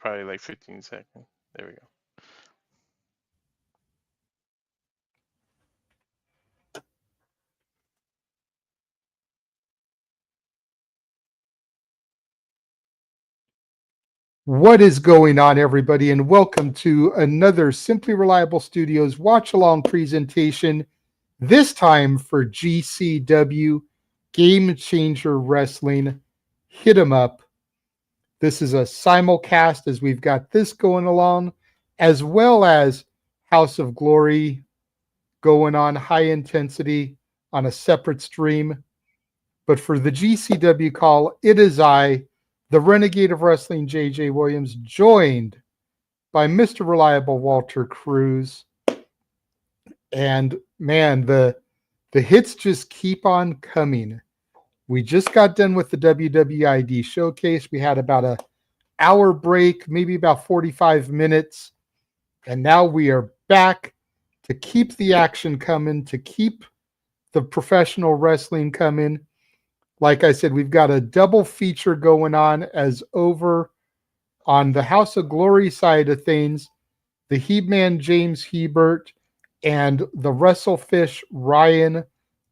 probably like 15 seconds. There we go. What is going on, everybody, and welcome to another Simply Reliable Studios watch-along presentation, this time for GCW Game Changer Wrestling Hit 'em Up. This is a simulcast as we've got this going along, as well as House of Glory going on high intensity on a separate stream. But for the GCW call, it is I, the Renegade of Wrestling, J.J. Williams, joined by Mr. Reliable Walter Cruz. And man, the hits just keep on coming. We just got done with the WWID showcase. We had about an hour break, maybe about 45 minutes. And now we are back to keep the action coming, to keep the professional wrestling coming. Like I said, we've got a double feature going on, as over on the House of Glory side of things, the He-Man James Hebert and the Wrestlefish Ryan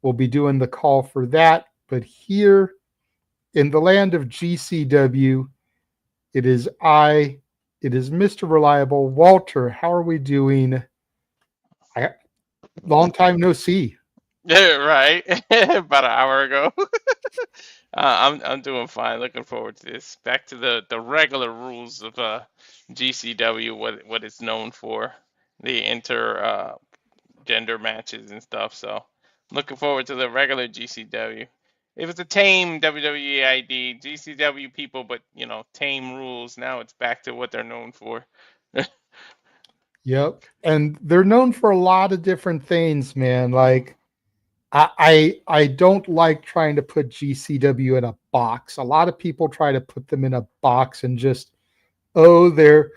will be doing the call for that. But here in the land of GCW, it is Mr. Reliable. Walter, how are we doing? Long time no see. Yeah, right. About an hour ago. I'm doing fine. Looking forward to this. Back to the regular rules of GCW, what it's known for, the gender matches and stuff. So looking forward to the regular GCW. It was a tame WWEID GCW people, but tame rules. Now it's back to what they're known for. Yep, and they're known for a lot of different things, man. Like I don't like trying to put GCW in a box. A lot of people try to put them in a box and just, they're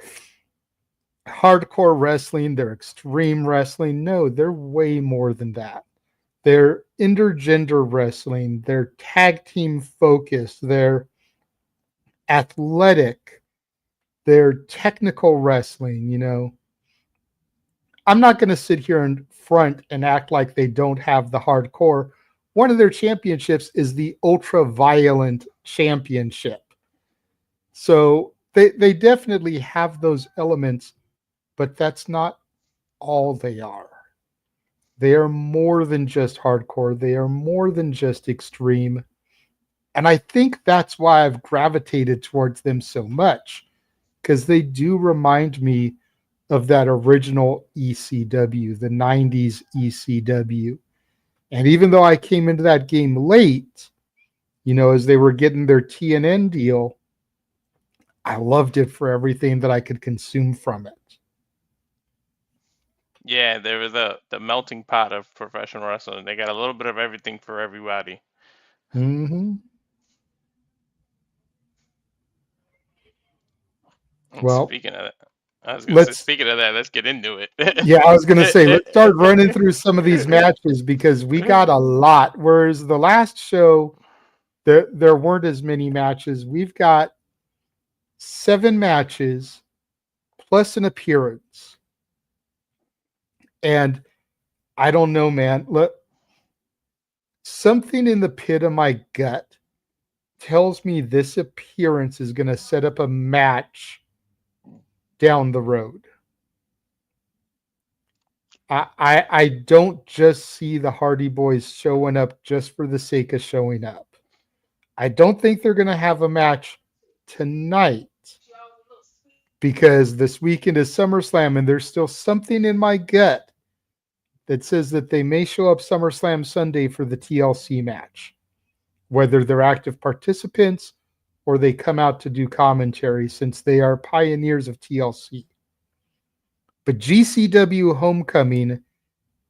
hardcore wrestling, they're extreme wrestling. No, they're way more than that. They're intergender wrestling, they're tag team focused, they're athletic, they're technical wrestling. I'm not going to sit here in front and act like they don't have the hardcore. One of their championships is the Ultra Violent Championship. So they definitely have those elements, but that's not all they are. They are more than just hardcore. They are more than just extreme. And I think that's why I've gravitated towards them so much, because they do remind me of that original ECW, the 90s ECW. And even though I came into that game late, as they were getting their TNN deal, I loved it for everything that I could consume from it. Yeah, they were the melting pot of professional wrestling. They got a little bit of everything for everybody. Mm-hmm. Well, speaking of that, I was going to say, speaking of that, let's get into it. Yeah, I was going to say, let's start running through some of these matches, because we got a lot. Whereas the last show, there weren't as many matches. We've got 7 matches plus an appearance. And I don't know, man. Look, something in the pit of my gut tells me this appearance is going to set up a match down the road. I don't just see the Hardy Boys showing up just for the sake of showing up. I don't think they're going to have a match tonight, because this weekend is SummerSlam, and there's still something in my gut that says that they may show up SummerSlam Sunday for the TLC match, whether they're active participants or they come out to do commentary, since they are pioneers of TLC. But GCW Homecoming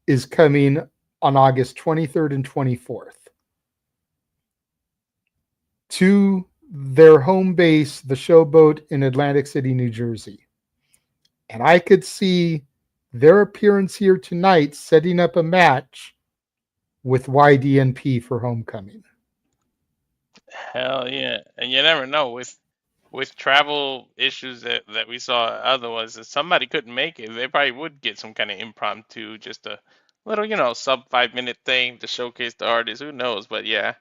is coming on August 23rd and 24th to their home base, the Showboat in Atlantic City, New Jersey. And I could see their appearance here tonight setting up a match with YDNP for Homecoming. Hell yeah. And you never know, with with travel issues that we saw otherwise, if somebody couldn't make it, they probably would get some kind of impromptu, just a little, sub 5 minute thing to showcase the artist. Who knows? But yeah,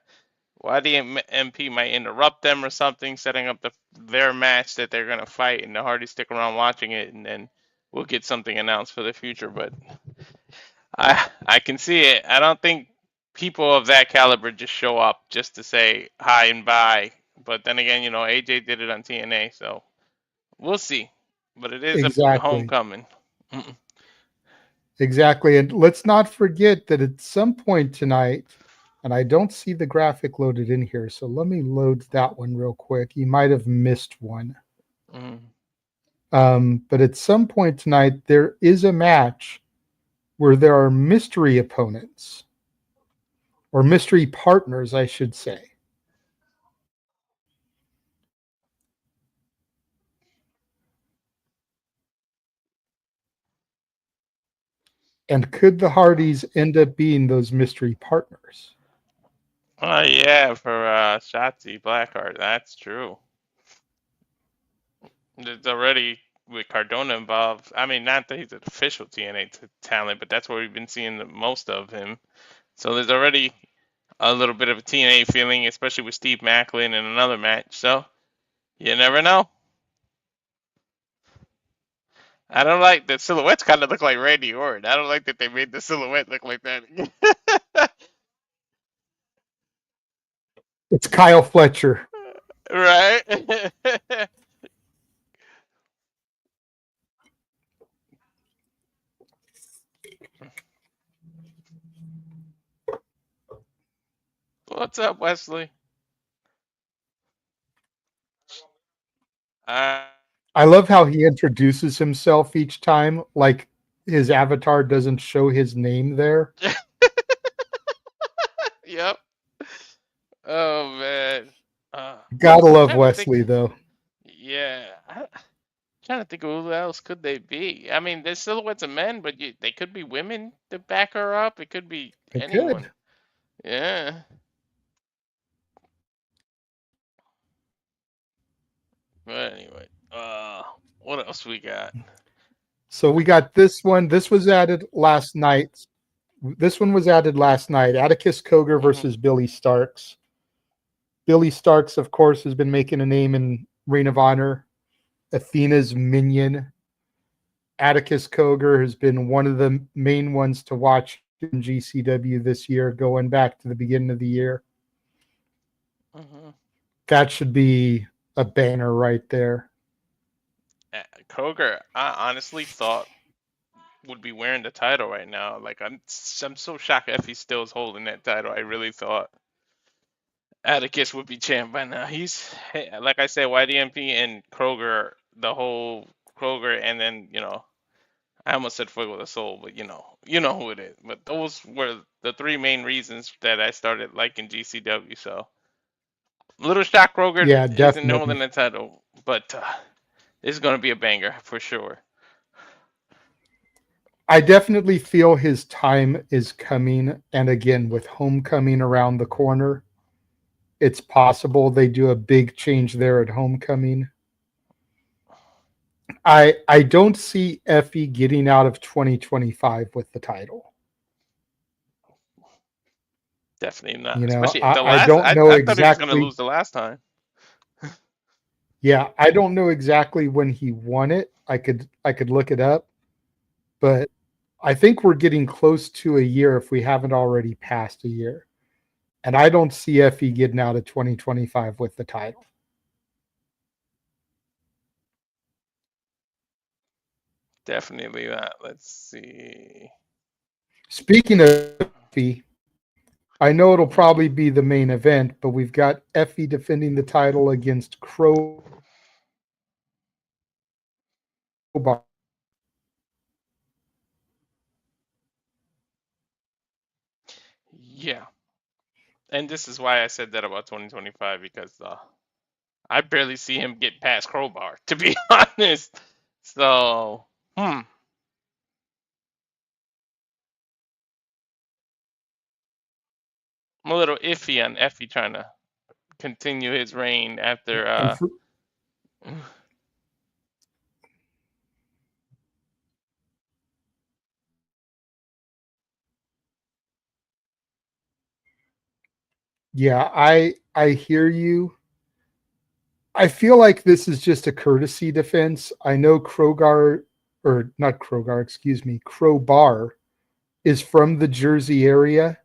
YDNP might interrupt them or something, setting up their match that they're gonna fight, and the Hardys stick around watching it, and then we'll get something announced for the future. But I can see it. I don't think people of that caliber just show up just to say hi and bye. But then again, AJ did it on TNA, so we'll see. But it is a Exactly. homecoming. Mm. Exactly. And let's not forget that at some point tonight, and I don't see the graphic loaded in here, so let me load that one real quick. You might have missed one. Mm. But at some point tonight, there is a match where there are mystery opponents, or mystery partners, I should say. And could the Hardys end up being those mystery partners? Oh yeah, for Shotzi Blackheart, that's true. There's already with Cardona involved. I mean, not that he's an official TNA talent, but that's where we've been seeing the most of him. So there's already a little bit of a TNA feeling, especially with Steve Maclin in another match. So you never know. I don't like the silhouettes. Kind of look like Randy Orton. I don't like that they made the silhouette look like that. It's Kyle Fletcher. Right? What's up, Wesley? Uh, I love how he introduces himself each time, like his avatar doesn't show his name there. yep. Oh man. Uh, Gotta I'm love trying to think. Wesley, though. Yeah, I'm trying to think of who else could they be. I mean, there's silhouettes of men, but they could be women to back her up. It could be It anyone. could. Yeah. But anyway, what else we got? So we got this one. This was added last night. This one was added last night. Atticus Cogar Hmm. versus Billy Starks. Billy Starks, of course, has been making a name in Ring of Honor. Athena's minion. Atticus Cogar has been one of the main ones to watch in GCW this year, going back to the beginning of the year. Hmm. That should be a banner right there. Koger, I honestly thought would be wearing the title right now. Like I'm so shocked Effy still is holding that title. I really thought Atticus would be champ by now. He's like I said, YDMP and Kroger, the whole Kroger, and then I almost said Fuego with a Soul, but you know who it is. But those were the three main reasons that I started liking GCW. So Little Shock Kroger Yeah, isn't holding definitely. the title, but this is gonna be a banger for sure. I definitely feel his time is coming. And again, with Homecoming around the corner, it's possible they do a big change there at Homecoming. I don't see Effie getting out of 2025 with the title. Definitely not. You know, Especially the I last. don't know I thought he was gonna exactly. lose the last time. Yeah, I don't know exactly when he won it. I could look it up, but I think we're getting close to a year if we haven't already passed a year. And I don't see Effie getting out of 2025 with the title. Definitely not. Let's see. Speaking of Effie, I know it'll Mhm. probably be the main event, but we've got Effie defending the title against Crowbar. Yeah, and this is why I said that about 2025 because I barely see him get past Crowbar, to be honest. So, hmm, I'm a little iffy on Effie trying to continue his reign after And for, Yeah, I hear you. I feel like this is just a courtesy defense. I know Krogar, or not Krogar, excuse me, Crowbar is from the Jersey area.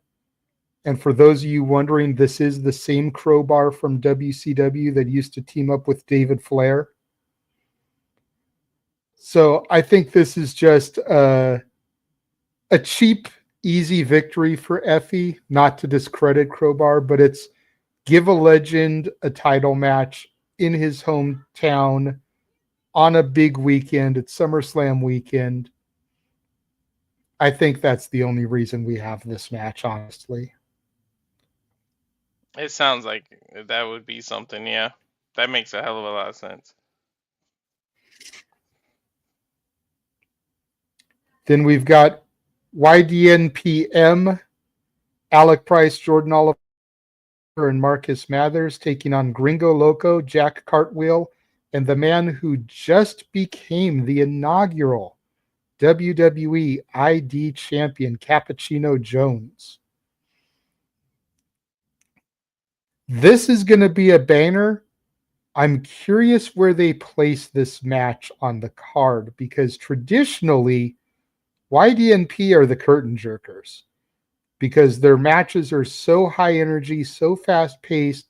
And for those of you wondering, this is the same Crowbar from WCW that used to team up with David Flair. So I think this is just a cheap, easy victory for Effy, not to discredit Crowbar, but it's give a legend a title match in his hometown on a big weekend. It's SummerSlam weekend. I think that's the only reason we have this match, honestly. It sounds like that would be something, yeah. That makes a hell of a lot of sense. Then we've got YDNPM, Alec Price, Jordan Oliver, and Marcus Mathers taking on Gringo Loco, Jack Cartwheel, and the man who just became the inaugural WWE ID champion, Cappuccino Jones. This is going to be a banger. I'm curious where they place this match on the card because traditionally, YDNP are the curtain jerkers because their matches are so high energy, so fast paced.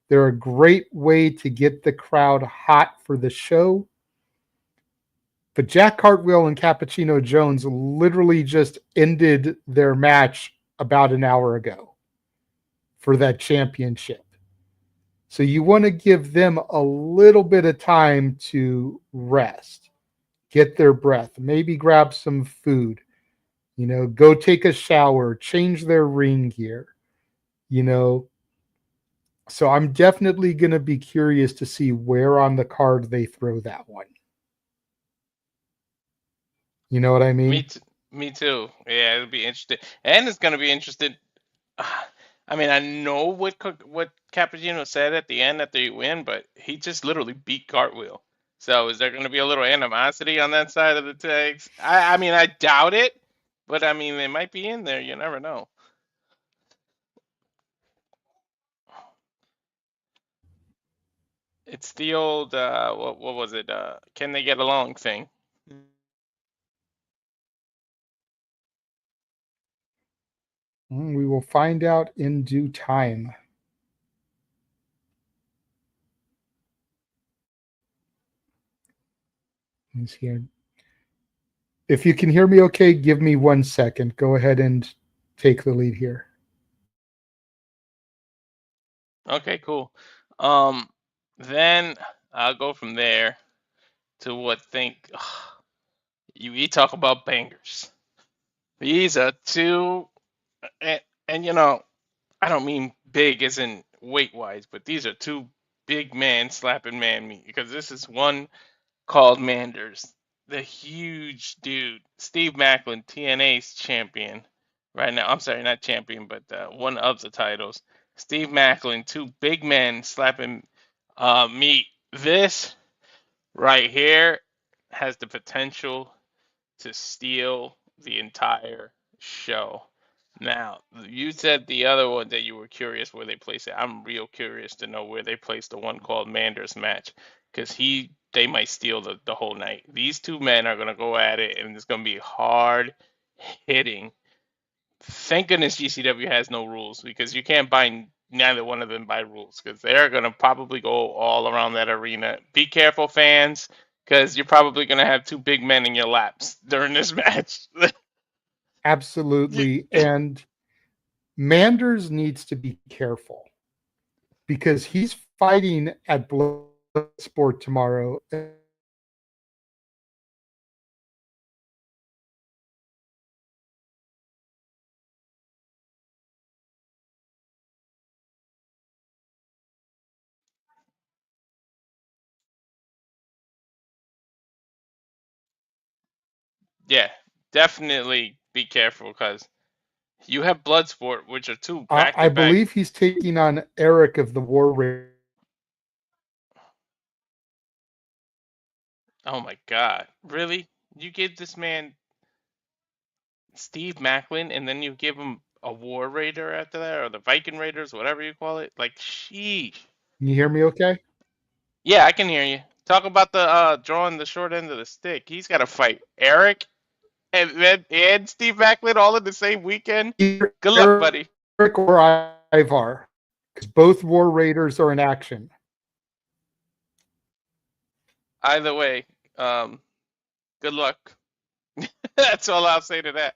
They're a great way to get the crowd hot for the show. But Jack Cartwheel and Cappuccino Jones literally just ended their match about an hour ago for that championship. So you want to give them a little bit of time to rest, get their breath, maybe grab some food, go take a shower, change their ring gear, you know. So I'm definitely going to be curious to see where on the card they throw that one. You know what I Me mean? too. Me too. Yeah, it'll be interesting, and it's gonna be interesting. I mean, I know what Cappuccino said at the end after he win, but he just literally beat Cartwheel. So is there gonna be a little animosity on that side of the tags? I mean, I doubt it, but I mean, they might be in there. You never know. It's the old what was it? Can they get along thing? We will find out in due time. He's here. If you can hear me okay, give me 1 second. Go ahead and take the lead here. Okay, cool. Um, then I'll go from there to what think you talk about bangers. These are two, and I don't mean big as in weight wise, but these are two big man slapping man meat because this is one called Manders, the huge dude, Steve Maclin, TNA's champion right now. I'm sorry, not champion, but one of the titles. Steve Maclin, two big men slapping meat. This right here has the potential to steal the entire show. Now, you said the other one that you were curious where they place it. I'm real curious to know where they place the one called Manders match because they might steal the whole night. These two men are gonna go at it, and it's gonna be hard hitting. Thank goodness GCW has no rules because you can't bind neither one of them by rules because they're gonna probably go all around that arena. Be careful, fans, because you're probably gonna have two big men in your laps during this match. Absolutely. And Manders needs to be careful because he's fighting at Bloodsport tomorrow. Yeah, definitely be careful because you have Bloodsport, which are two back I to back. believe he's taking on Eric of the War Raiders. Oh my God. Really? You give this man Steve Maclin and then you give him a War Raider after that, or the Viking Raiders, whatever you call it? Like, sheesh. Can you hear me okay? Yeah, I can hear you. Talk about the drawing the short end of the stick. He's got to fight Eric and Steve Maclin all in the same weekend. Either Good luck, Eric buddy. or Ivar, because both War Raiders are in action. Either way, um, good luck. That's all I'll say to that.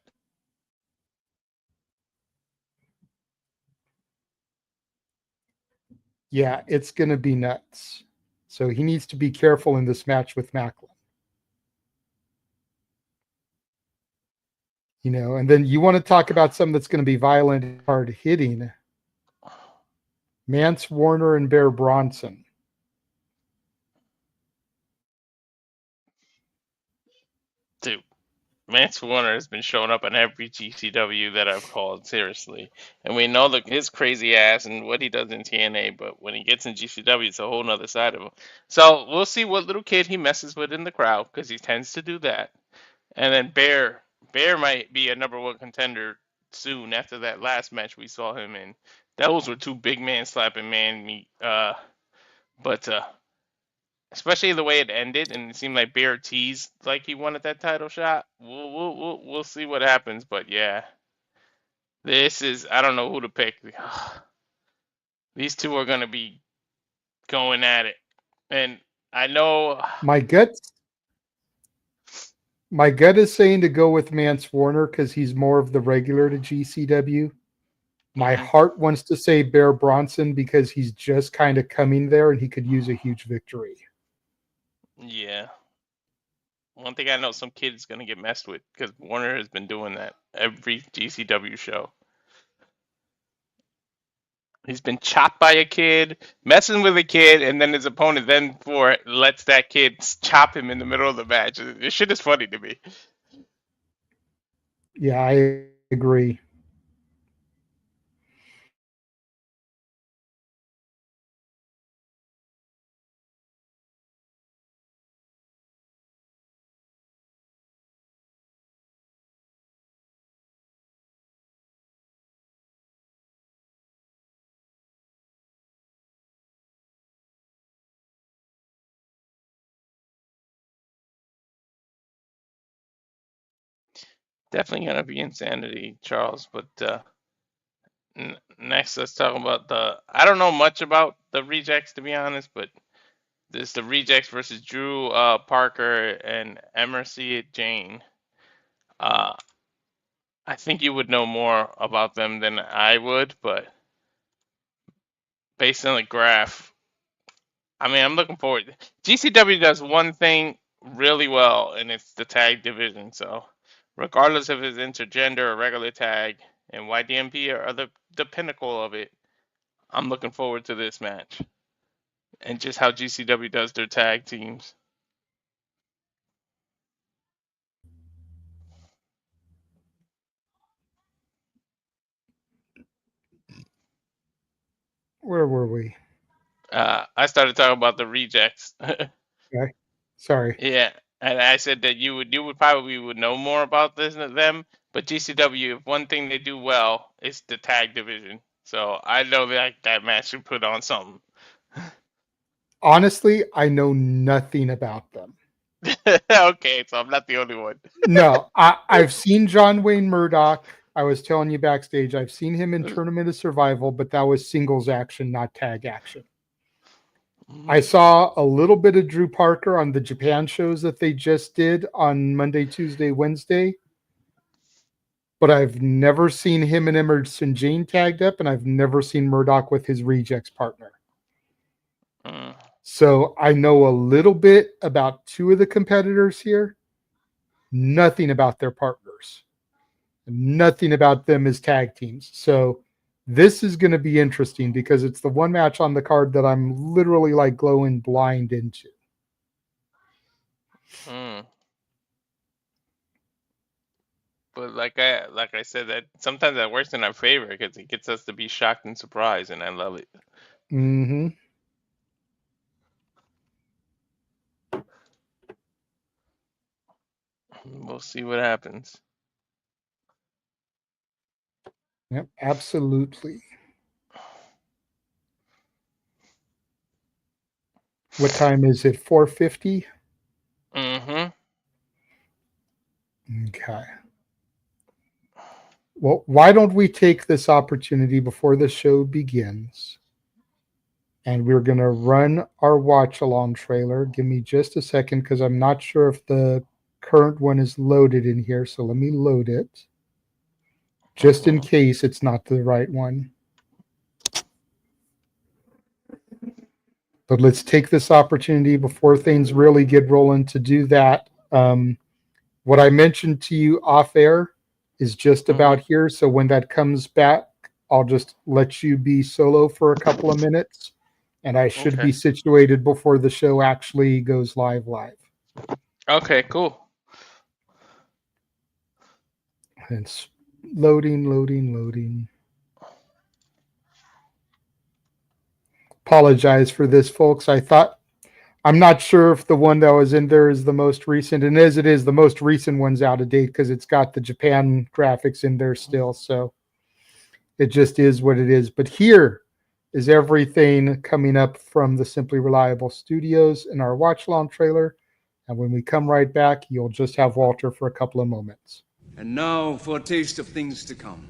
Yeah, it's going to be nuts. So he needs to be careful in this match with Maclin. You know, and then you want to talk about something that's going to be violent and hard hitting. Mance Warner and Bear Bronson. Dude, Mance Warner has been showing up on every GCW that I've called, seriously. And we know his crazy ass and what he does in TNA, but when he gets in GCW, it's a whole nother side of him. So we'll see what little kid he messes with in the crowd, because he tends to do that. And then Bear might be a number one contender soon after that last match we saw him in. Those were two big man slapping man meet. But especially the way it ended, and it seemed like Bear teased like he wanted that title shot. We'll see what happens. But yeah, this is, I don't know who to pick. These two are gonna be going at it, and I know. My gut my gut is saying to go with Mance Warner because he's more of the regular to GCW. My Hmm. heart wants to say Bear Bronson because he's just kind of coming there and he could use a huge victory. Yeah. One thing I know, some kid is gonna get messed with because Warner has been doing that every GCW show. He's been chopped by a kid, messing with a kid, and then his opponent then for lets that kid chop him in the middle of the match. This shit is funny to me. Yeah, I agree. Definitely gonna be insanity, Charles. But next, let's talk about the. I don't know much about the rejects to be honest, but this the rejects versus Drew Parker and Emersyn Jayne. Uh, I think you would know more about them than I would, but based on the graph, I mean, I'm looking forward. GCW does one thing really well, and it's the tag division. So, regardless if it's intergender or regular tag, and YDNP are the pinnacle of it, I'm looking forward to this match and just how GCW does their tag teams. Where were we? I started talking about the rejects. Okay. Sorry. Yeah, and I said that you would probably would know more about this than them, but GCW, if one thing they do well, it's the tag division. So I know that that match should put on something. Honestly, I know nothing about them. Okay, so I'm not the only one. No, I've seen John Wayne Murdoch. I was telling you backstage, I've seen him in Tournament of Survival, but that was singles action, not tag action. I Mm, saw a little bit of Drew Parker on the Japan shows that they just did on Monday, Tuesday, Wednesday, but I've never seen him and Emersyn Jayne tagged up, and I've never seen Murdoch with his rejects partner. mm, So I know a little bit about two of the competitors here, nothing about their partners, nothing about them as tag teams. So this is going to be interesting because it's the one match on the card that I'm literally like glowing blind into. mm. But like I said, that sometimes that works in our favor because it gets us to be shocked and surprised, and I love it. Mm-hmm. We'll see what happens. Yep, absolutely. What time is it? 4:50? Mm-hmm. Okay. Well, why don't we take this opportunity before the show begins? And we're going to run our watch along trailer. Give me just a second because I'm not sure if the current one is loaded in here. So let me load it just in Mm-hmm. case it's not the right one. But let's take this opportunity before things really get rolling to do that. What I mentioned to you off air is just Mm-hmm. about here. So when that comes back, I'll just let you be solo for a couple of minutes, and I should be Okay. situated before the show actually goes live. Okay, cool. It's loading. Apologize for this, folks. I'm not sure if the one that was in there is the most recent, and as it is, the most recent one's out of date because it's got the Japan graphics in there still. So it just is what it is. But here is everything coming up from the Simply Reliable Studios in our watch long trailer. And when we come right back, you'll just have Walter for a couple of moments. And now for a taste of things to come.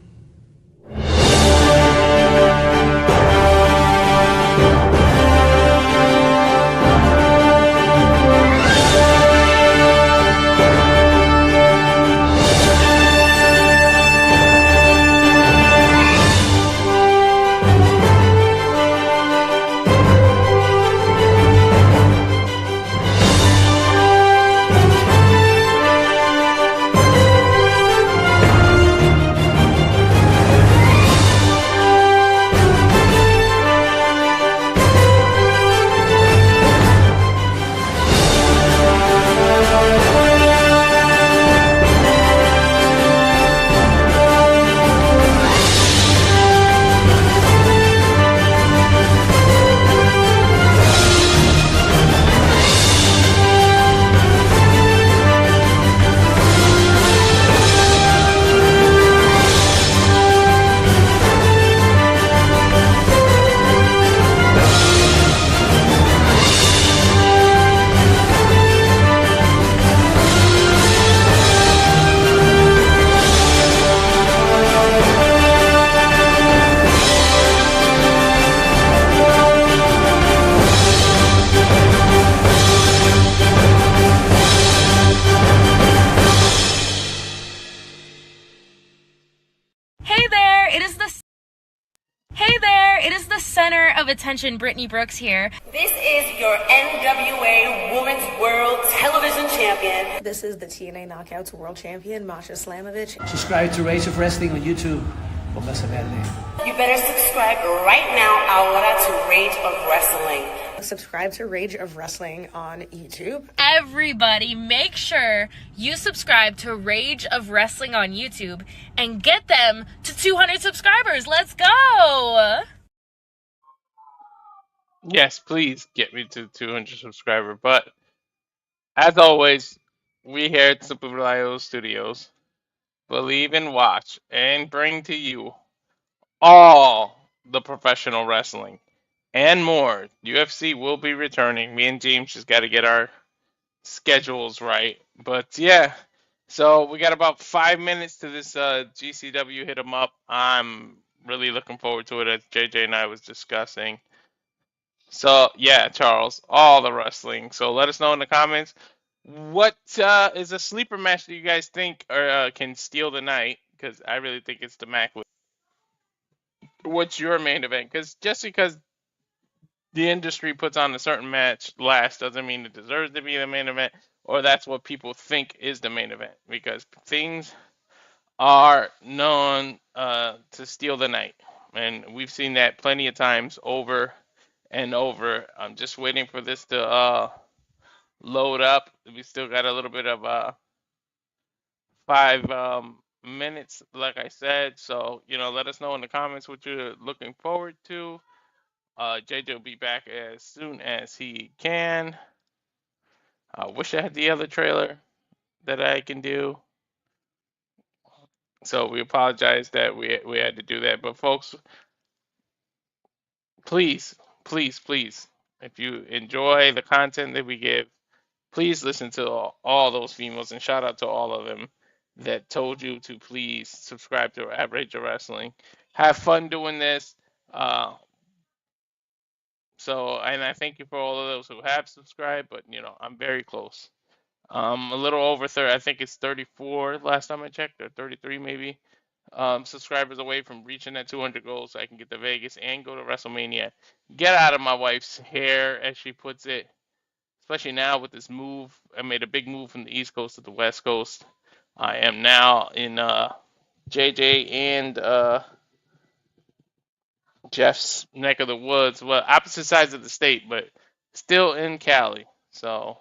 Center of Attention, Brittany Brooks here. This is your NWA Women's World Television Champion. This is the TNA Knockouts World Champion, Masha Slamovich. Subscribe to Rage of Wrestling on YouTube. Póngase verde. You better subscribe right now ahora to Rage of Wrestling. Subscribe to Rage of Wrestling on YouTube. Everybody, make sure you subscribe to Rage of Wrestling on YouTube and get them to 200 subscribers. Let's go! Yes, please get me to 200 subscriber. But as always, we here at Super Reliable Studios believe in watch and bring to you all the professional wrestling and more. UFC will be returning. Me and James just got to get our schedules right. But yeah, so we got about 5 minutes to this GCW hit 'em up. I'm really looking forward to it, as JJ and I was discussing. So yeah, Charles, all the wrestling. So let us know in the comments what is a sleeper match that you guys think or can steal the night? Because I really think it's the Maclin. What's your main event? Because just because the industry puts on a certain match last doesn't mean it deserves to be the main event, or that's what people think is the main event. Because things are known to steal the night, and we've seen that plenty of times over and over. I'm just waiting for this to load up. We still got a little bit of 5 minutes, like I said. So let us know in the comments what you're looking forward to. JJ will be back as soon as he can. I wish I had the other trailer. that I can do. So we apologize that we had to do that. But folks, please, please, please, if you enjoy the content that we give, please listen to all those females and shout out to all of them that told you to please subscribe to Average of Wrestling. Have fun doing this. Uh, and I thank you for all of those who have subscribed, but I'm very close. A little over 30, I think it's 34 last time I checked, or 33 maybe. Subscribers away from reaching that 200 goals so I can get to Vegas and go to WrestleMania. Get out of my wife's hair, as she puts it. Especially now with this move. I made a big move from the East Coast to the West Coast. I am now in JJ and Jeff's neck of the woods. Well, opposite sides of the state, but still in Cali. So,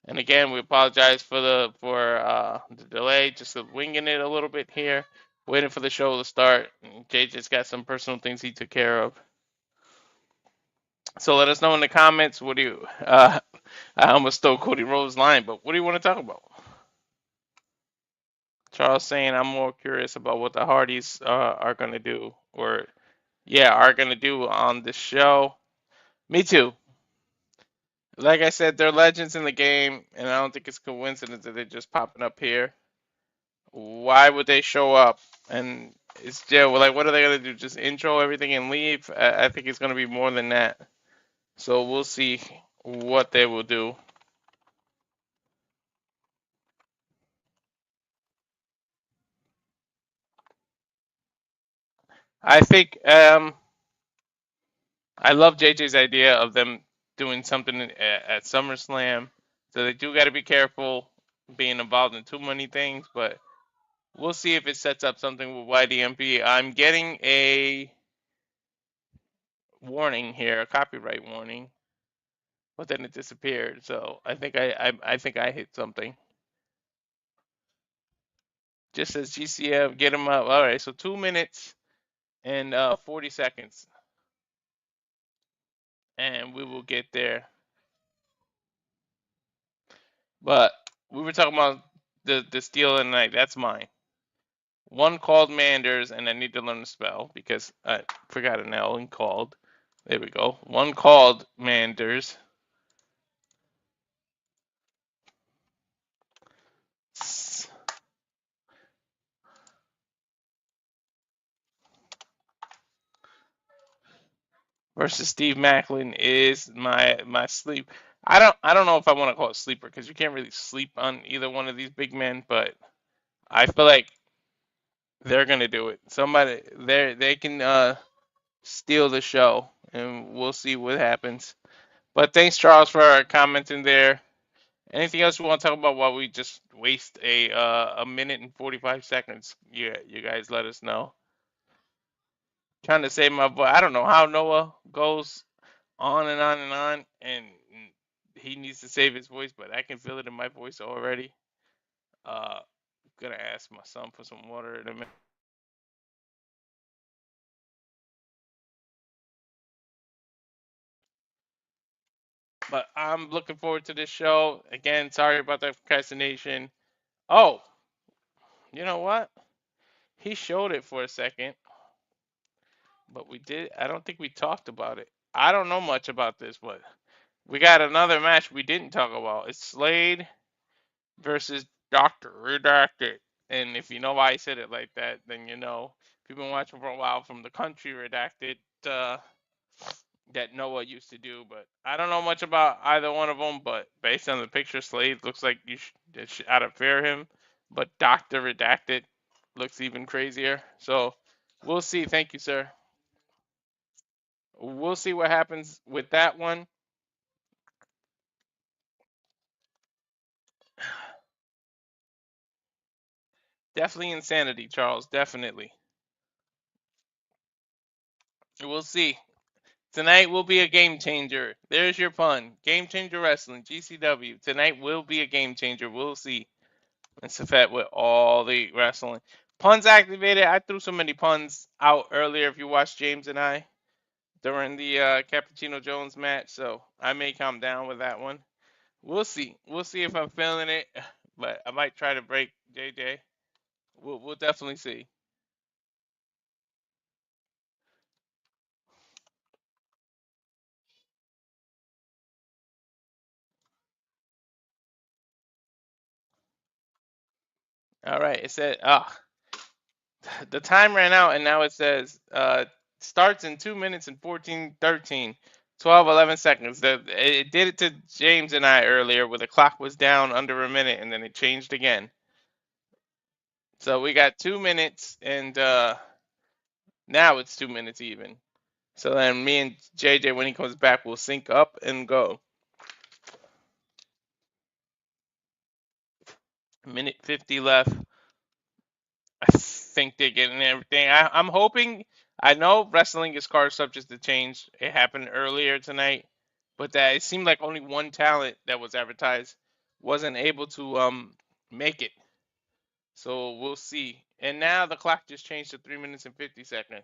and again, we apologize for the delay. Just winging it a little bit here, waiting for the show to start. JJ's got some personal things he took care of. So let us know in the comments. What do you? I almost stole Cody Rhodes' line, but what do you want to talk about? Charles saying I'm more curious about what the Hardys are going to do, or are going to do on this show. Me too. Like I said, they're legends in the game, and I don't think it's coincidence that they're just popping up here. Why would they show up? And it's like, what are they going to do? Just intro everything and leave? I think it's going to be more than that. So we'll see what they will do. I think I love JJ's idea of them doing something at SummerSlam. So they do got to be careful being involved in too many things, but we'll see if it sets up something with YDNP. I'm getting a warning here, a copyright warning, but then it disappeared. So I think I think I hit something. Just says GCF, get him up. All right, so 2 minutes and 40 seconds, and we will get there. But we were talking about the steal of the night. That's mine. One called Manders, and I need to learn to spell because I forgot an L and called. There we go. One called Manders. Versus Steve Maclin is my sleep. I don't know if I want to call it sleeper because you can't really sleep on either one of these big men, but I feel like they're gonna do it. Somebody they can steal the show, and we'll see what happens. But thanks, Charles, for commenting there. Anything else you want to talk about while we just waste a minute and 45 seconds? You guys let us know. Trying to save my voice. I don't know how Noah goes on and on and on, and he needs to save his voice, but I can feel it in my voice already. Gonna ask my son for some water in a minute. But I'm looking forward to this show. Again, sorry about the procrastination. Oh, you know what? He showed it for a second, but I don't think we talked about it. I don't know much about this, but we got another match we didn't talk about. It's Slade versus Dr. Redacted. And if you know why I said it like that, then you know. If you've been watching for a while from the country Redacted that Noah used to do, but I don't know much about either one of them, but based on the picture, Slade looks like you should out of fear him, but Dr. Redacted looks even crazier. So we'll see. Thank you, sir. We'll see what happens with that one. Definitely insanity, Charles. Definitely. We'll see. Tonight will be a game changer. There's your pun. Game changer wrestling. GCW. Tonight will be a game changer. We'll see. It's a fact with all the wrestling. Puns activated. I threw so many puns out earlier if you watched James and I during the Cappuccino Jones match. So I may calm down with that one. We'll see. We'll see if I'm feeling it. But I'm might try to break JJ. We'll definitely see. All right, it said the time ran out and now it says starts in 2 minutes and 14, 13, 12, 11 seconds. It did it to James and I earlier where the clock was down under a minute and then it changed again. So we got 2 minutes and now it's 2 minutes even. So then me and JJ when he comes back will sync up and go. Minute 50 left. I think they're getting everything. I'm hoping. I know wrestling is card subject to change. It happened earlier tonight, but that it seemed like only one talent that was advertised wasn't able to make it. So we'll see. And now the clock just changed to 3 minutes and 50 seconds.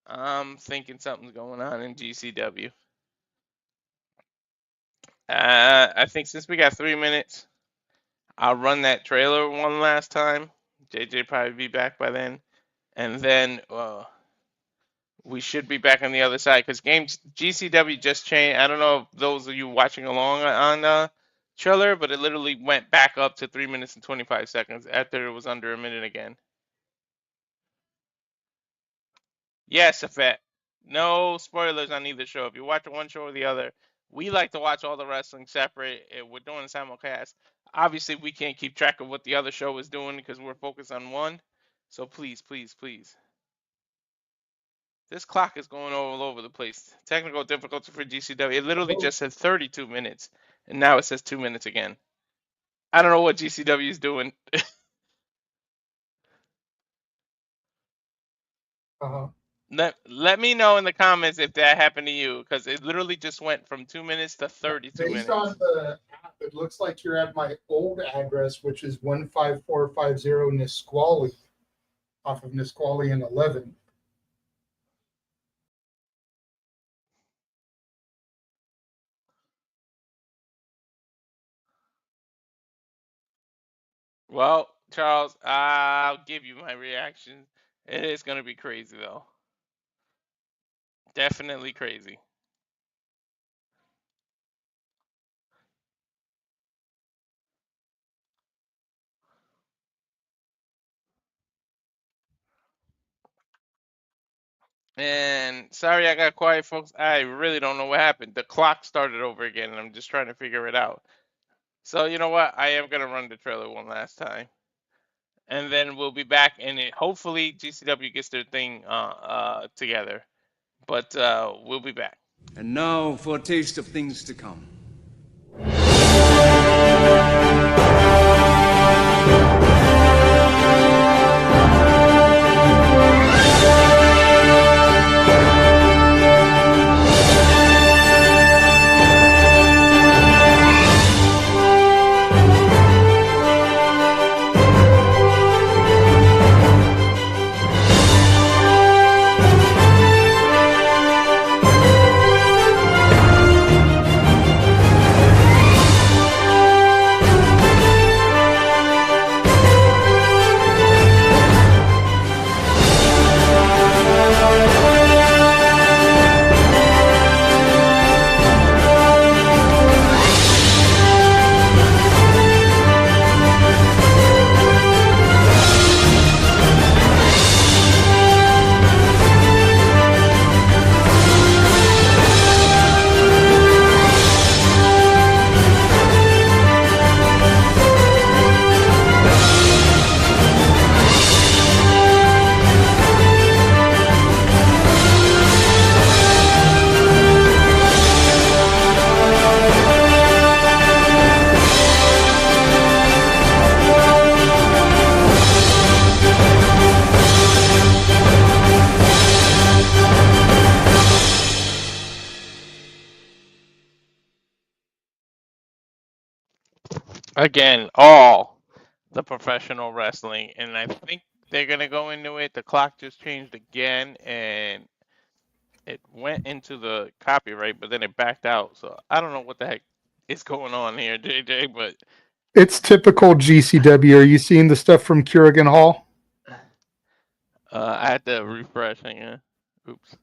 I'm thinking something's going on in GCW. I think since we got 3 minutes, I'll run that trailer one last time. JJ probably be back by then, and then we should be back on the other side because games GCW just changed. I don't know if those of you watching along on trailer, but it literally went back up to 3 minutes and 25 seconds after it was under a minute again. Yes, Effect. No spoilers on either show. If you're watching one show or the other, we like to watch all the wrestling separate. We're doing simulcast. Obviously, we can't keep track of what the other show is doing because we're focused on one. So please, please, please. This clock is going all over the place. Technical difficulty for GCW. It literally just said 32 minutes, and now it says 2 minutes again. I don't know what GCW is doing. Uh-huh. Let me know in the comments if that happened to you, because it literally just went from 2 minutes to 32 Based minutes. on the app, it looks like you're at my old address, which is 15450 Nisqually, off of Nisqually and 11. Well, Charles, I'll give you my reaction. It is going to be crazy, though. Definitely crazy. And sorry I got quiet, folks. I really don't know what happened. The clock started over again, and I'm just trying to figure it out. So you know what? I am gonna run the trailer one last time, and then we'll be back. And hopefully GCW gets their thing together. But we'll be back. And now for a taste of things to come. Again, all the professional wrestling, and I think they're gonna go into it. The clock just changed again, and it went into the copyright, but then it backed out. So I don't know what the heck is going on here, JJ. But It's typical GCW. Are you seeing the stuff from Kerrigan Hall? I had to refresh. Hang on. Oops.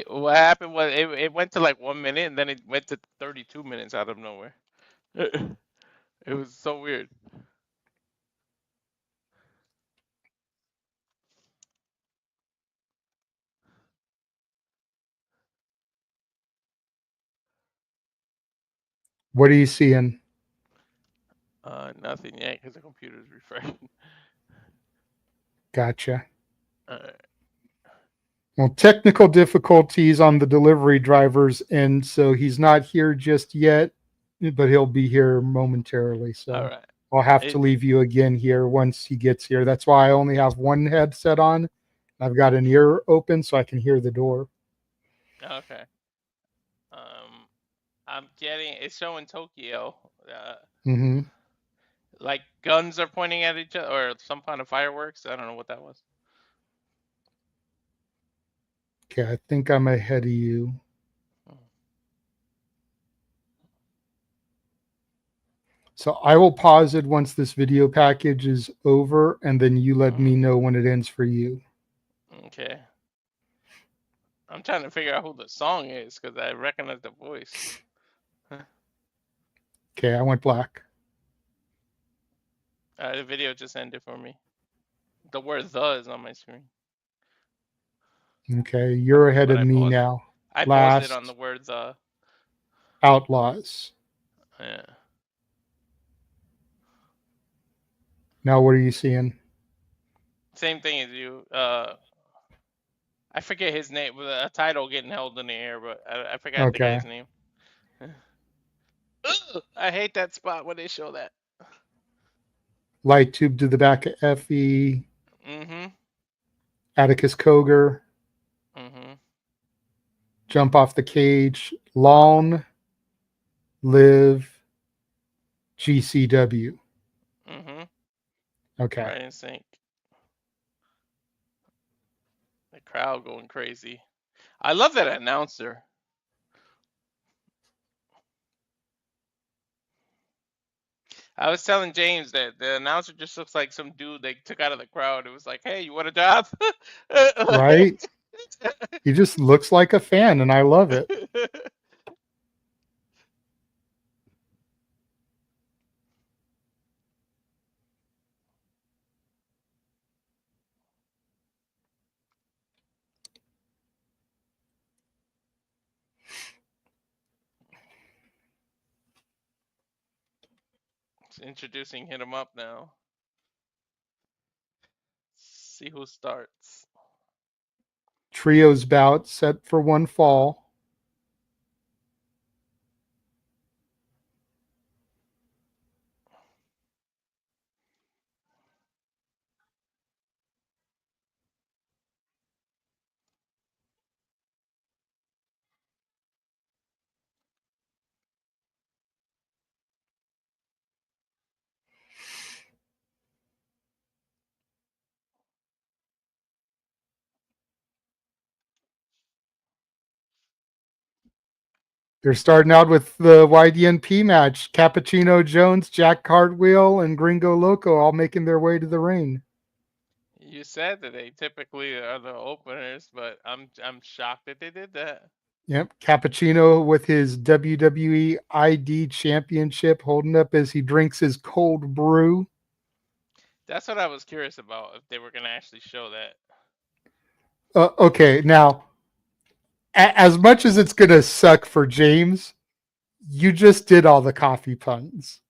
What happened was it went to like 1 minute and then it went to 32 minutes out of nowhere. It was so weird. What are you seeing? Nothing yet because the computer's refreshing. Gotcha. Alright. Well, technical difficulties on the delivery driver's end, so he's not here just yet, but he'll be here momentarily. So Alright. I'll have to leave you again here once he gets here. That's why I only have one headset on. I've got an ear open so I can hear the door. Okay. I'm getting it's showing Tokyo. Mm-hmm. Like guns are pointing at each other or some kind of fireworks. I don't know what that was. Okay, I think I'm ahead of you. So I will pause it once this video package is over, and then you let me know when it ends for you. Okay. I'm trying to figure out who the song is because I recognize the voice. Okay, I went black. The video just ended for me. The word "the" is on my screen. Okay, you're ahead But of me now. I paused it Last on the word "the." Outlaws. Yeah. Now what are you seeing? Same thing as you. I forget his name. With a title getting held in the air, but I forgot the Okay. guy's name. Ugh, I hate that spot when they show that. Light tube to the back of Effy. Mm-hmm. Atticus Koger. Mm-hmm. Jump off the cage. Long live GCW. Mm-hmm. Okay. Right in sync. The crowd going crazy. I love that announcer. I was telling James that the announcer just looks like some dude they took out of the crowd. It was like, hey, you want a job? Right? He just looks like a fan, and I love it. It's introducing Hit 'em Up now. See who starts. Trios bout set for one fall. They're starting out with the YDNP match. Cappuccino Jones, Jack Cartwheel, and Gringo Loco all making their way to the ring. You said that they typically are the openers, but I'm shocked that they did that. Yep. Cappuccino with his WWE ID championship holding up as he drinks his cold brew. That's what I was curious about, if they were gonna actually show that. Okay, now, as much as it's going to suck for James, you just did all the coffee puns.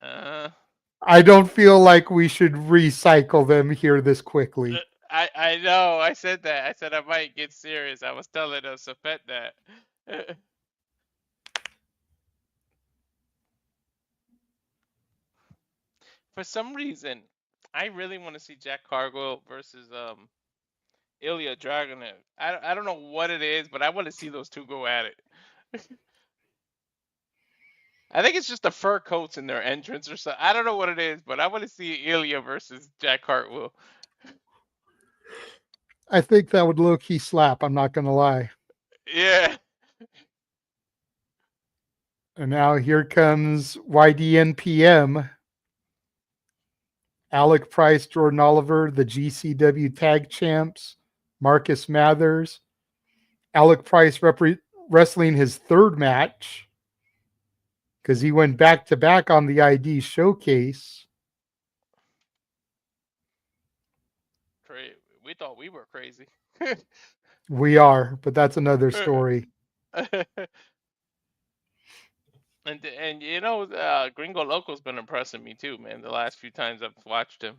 I don't feel like we should recycle them here this quickly. I know. I said that. I said I might get serious. I was telling Safet that. For some reason, I really want to see Jack Cargill versus Ilya Dragunov. I don't know what it is, but I want to see those two go at it. I think it's just the fur coats in their entrance or something. I don't know what it is, but I want to see Ilya versus Jack Cartwheel. I think that would low-key slap. I'm not going to lie. Yeah. And now here comes YDNPM. Alec Price, Jordan Oliver, the GCW Tag Champs, Marcus Mathers. Alec Price wrestling his third match because he went back to back on the ID showcase. We thought we were crazy. We are, but that's another story. And you know, Gringo Loco's been impressing me too, man. The last few times I've watched him.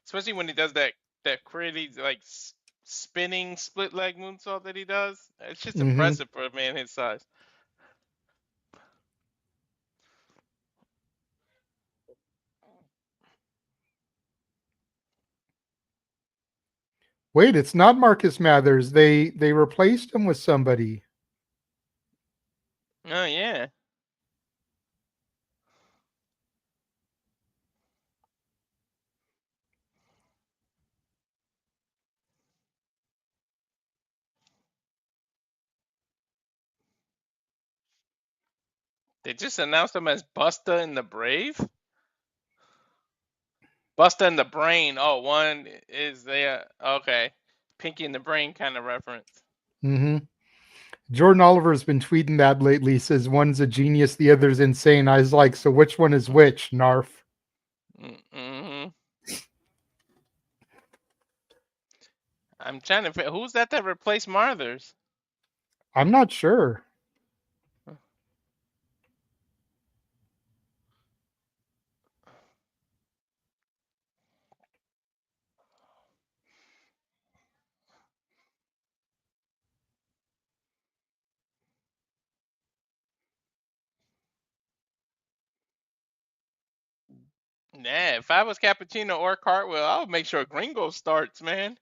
Especially when he does that crazy like spinning split leg moonsault that he does. It's just impressive for a man his size. Wait, it's not Marcus Mathers. They replaced him with somebody. Oh yeah. They just announced him as Busta and the Brave. Busta and the Brain. Oh, one is the okay. Pinky and the Brain kind of reference. Mm-hmm. Jordan Oliver has been tweeting that lately. He says one's a genius, the other's insane. I was like, so which one is which, Narf? Mm-hmm. I'm trying to figure who's that replaced Marthers? I'm not sure. Nah, if I was Cappuccino or Cartwheel, I would make sure Gringo starts, man.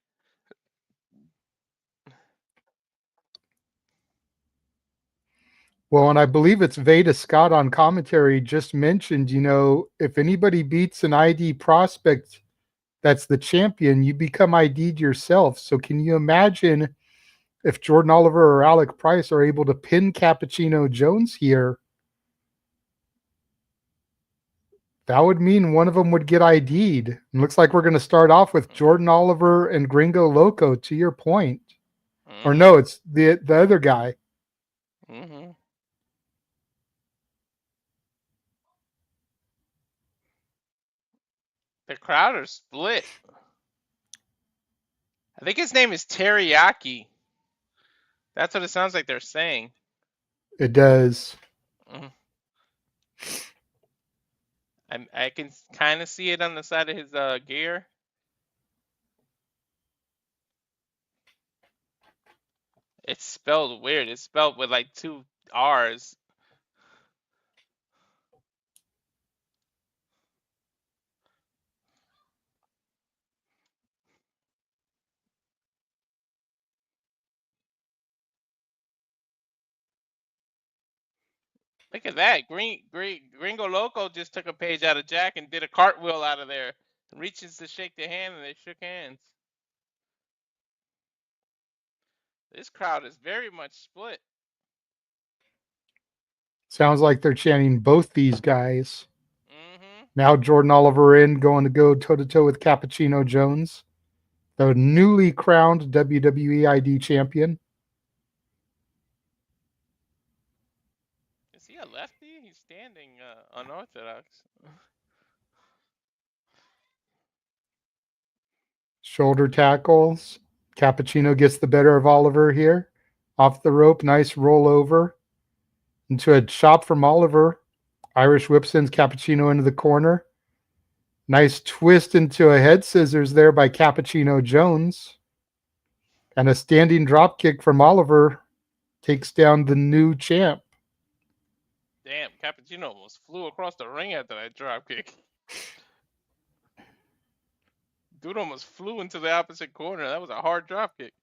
Well, and I believe it's Veda Scott on commentary just mentioned, if anybody beats an ID prospect that's the champion, you become ID'd yourself. So can you imagine if Jordan Oliver or Alec Price are able to pin Cappuccino Jones here? That would mean one of them would get ID'd. It looks like we're going to start off with Jordan Oliver and Gringo Loco, to your point. Mm-hmm. Or no, it's the other guy. Mm-hmm. The crowd are split. I think his name is Teriyaki. That's what it sounds like they're saying. It does. Mm-hmm. I can kind of see it on the side of his gear. It's spelled weird. It's spelled with like 2 R's. Look at that. Gringo Loco just took a page out of Jack and did a cartwheel out of there. Reaches to shake their hand and they shook hands. This crowd is very much split. Sounds like they're chanting both these guys. Mm-hmm. Now Jordan Oliver going to go toe-to-toe with Cappuccino Jones, the newly crowned WWE ID champion. Is he a lefty? He's standing unorthodox. Shoulder tackles. Cappuccino gets the better of Oliver here. Off the rope, nice rollover. Into a chop from Oliver. Irish whip sends Cappuccino into the corner. Nice twist into a head scissors there by Cappuccino Jones. And a standing drop kick from Oliver takes down the new champ. Damn, Cappuccino almost flew across the ring after that drop kick. Dude almost flew into the opposite corner. That was a hard drop kick.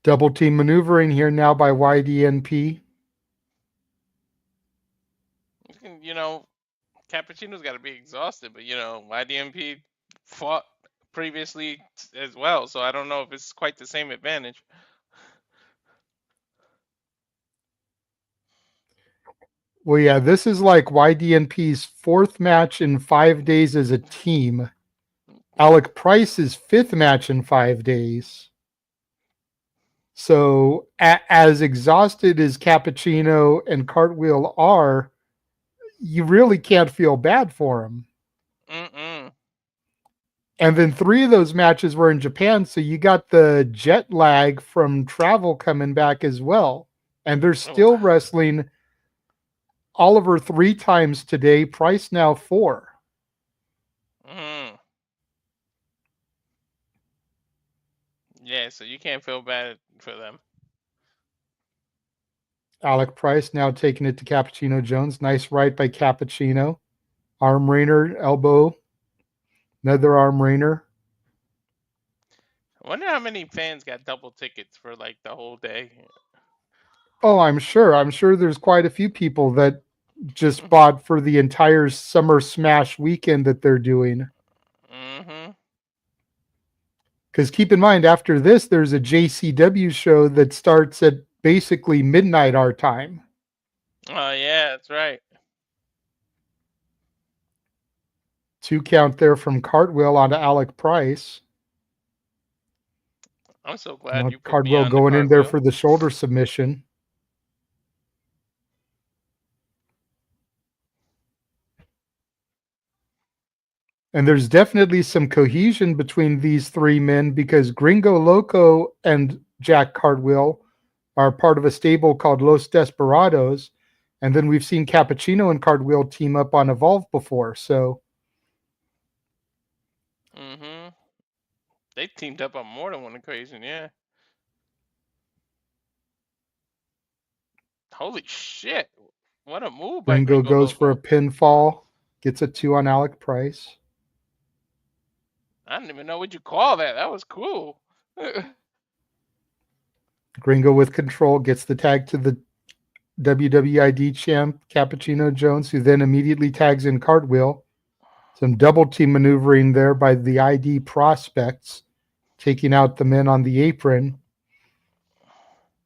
Double team maneuvering here now by YDNP. You know, Cappuccino's got to be exhausted, but YDNP fought previously as well, so I don't know if it's quite the same advantage. Well, yeah, this is like YDNP's 4th match in 5 days as a team. Alec Price's 5th match in 5 days. So, as exhausted as Cappuccino and Cartwheel are, you really can't feel bad for them. Mm-mm. And then 3 of those matches were in Japan, so you got the jet lag from travel coming back as well. And they're still wrestling Oliver 3 times today, Price now 4. Mm. Yeah, so you can't feel bad for them. Alec Price now taking it to Cappuccino Jones. Nice right by Cappuccino. Arm rainer, elbow. Another arm rainer. I wonder how many fans got double tickets for like the whole day. Oh, I'm sure. I'm sure there's quite a few people that just bought for the entire Summer Smash weekend that they're doing. Mm-hmm. Because keep in mind, after this, there's a JCW show that starts at basically midnight our time. Oh, yeah, that's right. 2 count there from Cartwheel onto Alec Price. I'm so glad you put me Cartwheel on going the in there Cartwheel. for the shoulder submission. And there's definitely some cohesion between these 3 men because Girngo, Loco, and Jack Cartwheel are part of a stable called Los Desperados. And then we've seen Cappuccino and Cartwheel team up on Evolve before. So, Mm-hmm. They teamed up on more than one occasion, yeah. Holy shit. What a move by Girngo Gringo goes for a Loco. pinfall, gets a 2 on Alec Price. I didn't even know what you call that. That was cool. Girngo with control gets the tag to the WWID champ, Cappuccino Jones, who then immediately tags in Cartwheel. Some double team maneuvering there by the ID prospects, taking out the men on the apron.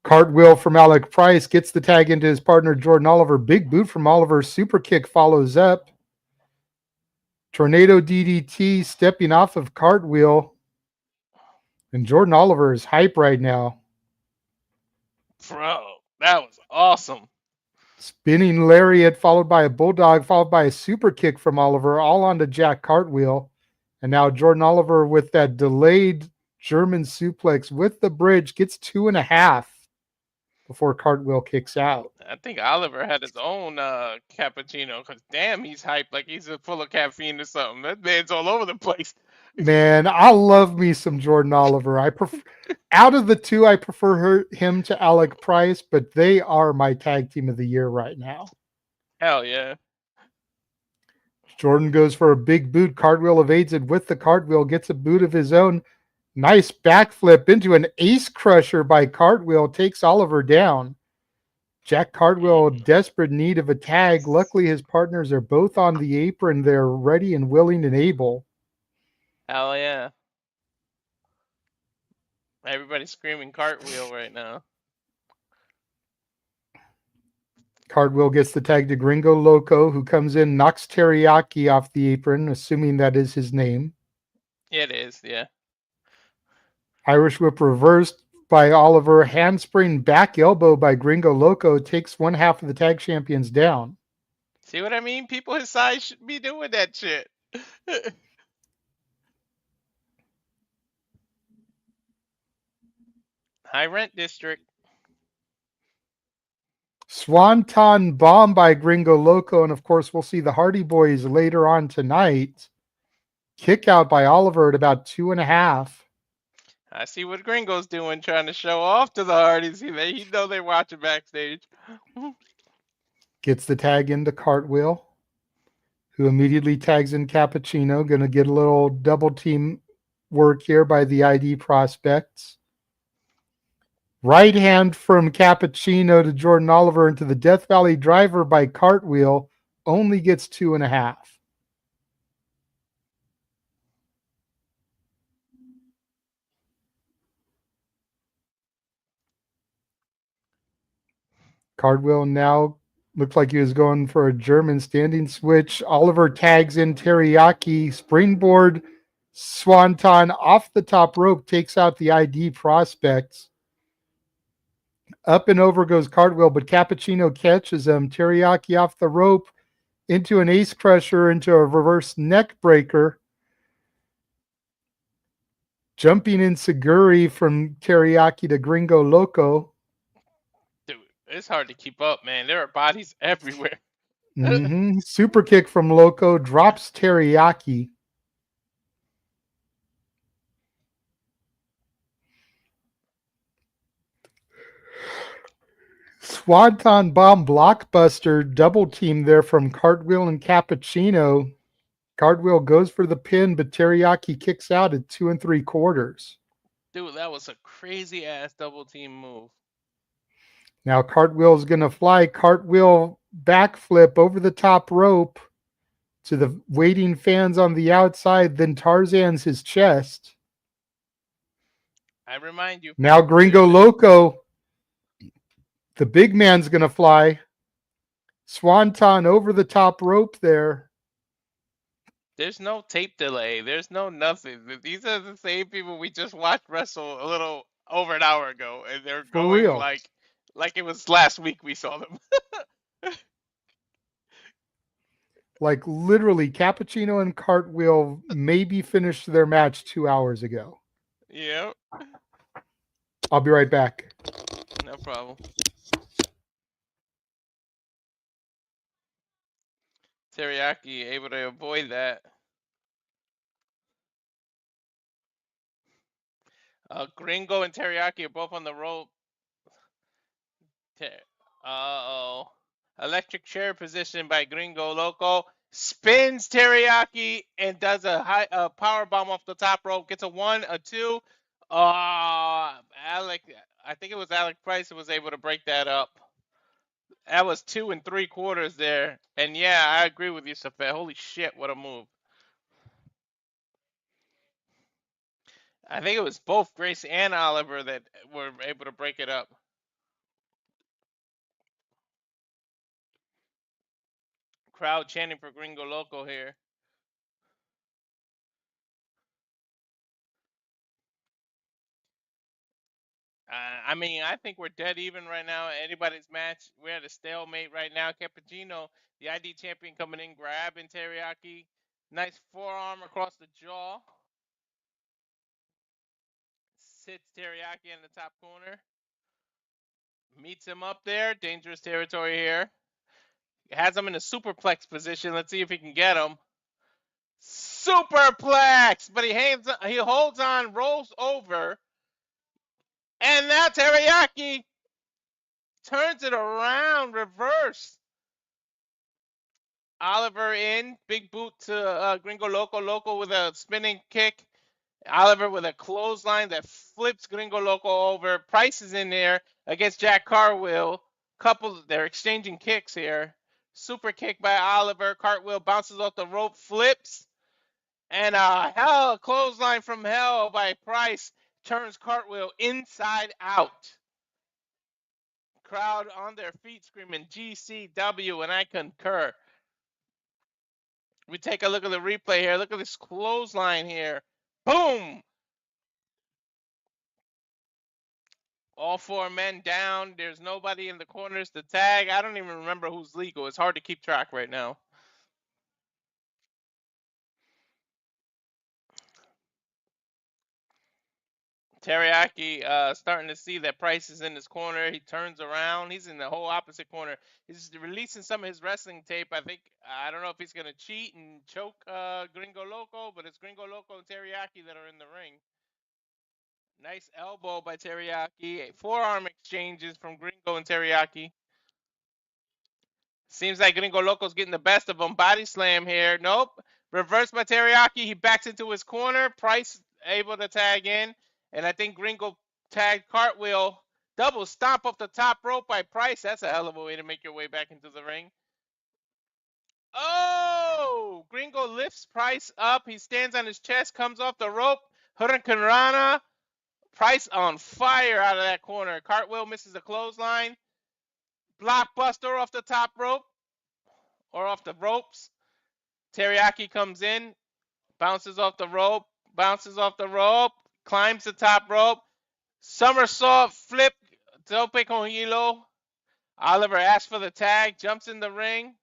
Cartwheel from Alec Price gets the tag into his partner, Jordan Oliver. Big boot from Oliver. Super kick follows up. Tornado DDT stepping off of Cartwheel. And Jordan Oliver is hype right now. Bro, that was awesome. Spinning lariat followed by a bulldog, followed by a super kick from Oliver, all onto Jack Cartwheel. And now Jordan Oliver with that delayed German suplex with the bridge gets 2.5 before Cartwheel kicks out. I think Oliver had his own cappuccino because damn, he's hyped like he's full of caffeine or something. That man's all over the place. Man, I love me some Jordan Oliver. I prefer out of the 2, I prefer him to Alec Price, but they are my tag team of the year right now. Hell yeah. Jordan goes for a big boot. Cartwheel evades it with the cartwheel, gets a boot of his own. Nice backflip into an ace crusher by Cartwheel, takes Oliver down. Jack Cartwheel, desperate need of a tag. Luckily, his partners are both on the apron. They're ready and willing and able. Hell yeah. Everybody's screaming Cartwheel right now. Cartwheel gets the tag to Gringo Loco, who comes in, knocks Teriyaki off the apron, assuming that is his name. Yeah, it is, yeah. Irish whip reversed by Oliver. Handspring back elbow by Gringo Loco takes 1/2 of the tag champions down. See what I mean? People his size should be doing that shit. High rent district. Swanton bomb by Gringo Loco, and of course we'll see the Hardy Boys later on tonight. Kick out by Oliver at about 2.5. I see what Gringo's doing, trying to show off to the Hardys. He know they're watching backstage. Gets the tag into Cartwheel, who immediately tags in Cappuccino. Going to get a little double team work here by the ID prospects. Right hand from Cappuccino to Jordan Oliver into the Death Valley driver by Cartwheel. Only gets 2.5. Cardwheel now looked like he was going for a German standing switch. Oliver tags in Teriyaki. Springboard Swanton off the top rope takes out the ID prospects. Up and over goes Cartwheel, but Cappuccino catches him. Teriyaki off the rope into an ace crusher, into a reverse neck breaker. Jumping in Seguri from Teriyaki to Gringo Loco. Dude, it's hard to keep up, man. There are bodies everywhere. Super kick from Loco, drops Teriyaki. Swanton bomb blockbuster double team there from Cartwheel and Cappuccino. Cartwheel goes for the pin, but Teriyaki kicks out at 2 3/4. Dude, that was a crazy ass double team move. Now Cartwheel's going to fly. Cartwheel backflip over the top rope to the waiting fans on the outside, then Tarzan's his chest. I remind you. Now Gringo Loco, the big man's going to fly. Swanton over the top rope there. There's no tape delay. There's no nothing. These are the same people we just watched wrestle a little over an hour ago, and they're For going real. like it was last week we saw them. Like literally, Cappuccino and Cartwheel maybe finished their match 2 hours ago. Yeah, I'll be right back. no problem. Teriyaki able to avoid that. Gringo and Teriyaki are both on the rope. Uh-oh. Electric chair position by Gringo Loco. Spins Teriyaki and does a power bomb off the top rope. Gets a 1, a 2. Alec, I think it was Alec Price who was able to break that up. That was 2 3/4 there. And yeah, I agree with you, Safet. Holy shit, what a move. I think it was both Grace and Oliver that were able to break it up. Crowd chanting for Gringo Loco here. I mean, I think we're dead even right now. Anybody's match, we're at a stalemate right now. Cappuccino, the ID champion, coming in, grabbing Teriyaki. Nice forearm across the jaw. Sits Teriyaki in the top corner. Meets him up there. Dangerous territory here. Has him in a superplex position. Let's see if he can get him. Superplex! But he holds on, rolls over. And now Teriyaki turns it around, reverse. Oliver in, big boot to Gringo Loco. Loco with a spinning kick. Oliver with a clothesline that flips Gringo Loco over. Price is in there against Jack Cartwheel. They're exchanging kicks here. Super kick by Oliver. Cartwheel bounces off the rope, flips. And a clothesline from hell by Price turns Cartwheel inside out. Crowd on their feet screaming GCW, and I concur. We take a look at the replay here. Look at this clothesline here. Boom! All 4 men down. There's nobody in the corners to tag. I don't even remember who's legal. It's hard to keep track right now. Teriyaki starting to see that Price is in his corner. He turns around. He's in the whole opposite corner. He's releasing some of his wrestling tape. I don't know if he's going to cheat and choke Gringo Loco, but it's Gringo Loco and Teriyaki that are in the ring. Nice elbow by Teriyaki. Forearm exchanges from Gringo and Teriyaki. Seems like Gringo Loco's getting the best of him. Body slam here. Nope. Reversed by Teriyaki. He backs into his corner. Price able to tag in. And I think Gringo tagged Cartwheel. Double stomp off the top rope by Price. That's a hell of a way to make your way back into the ring. Oh! Gringo lifts Price up. He stands on his chest, comes off the rope. Hurricane Rana. Price on fire out of that corner. Cartwheel misses a clothesline. Blockbuster off the top rope or off the ropes. Teriyaki comes in, bounces off the rope, climbs the top rope, somersault flip, tope con hilo. Oliver asks for the tag, jumps in the ring.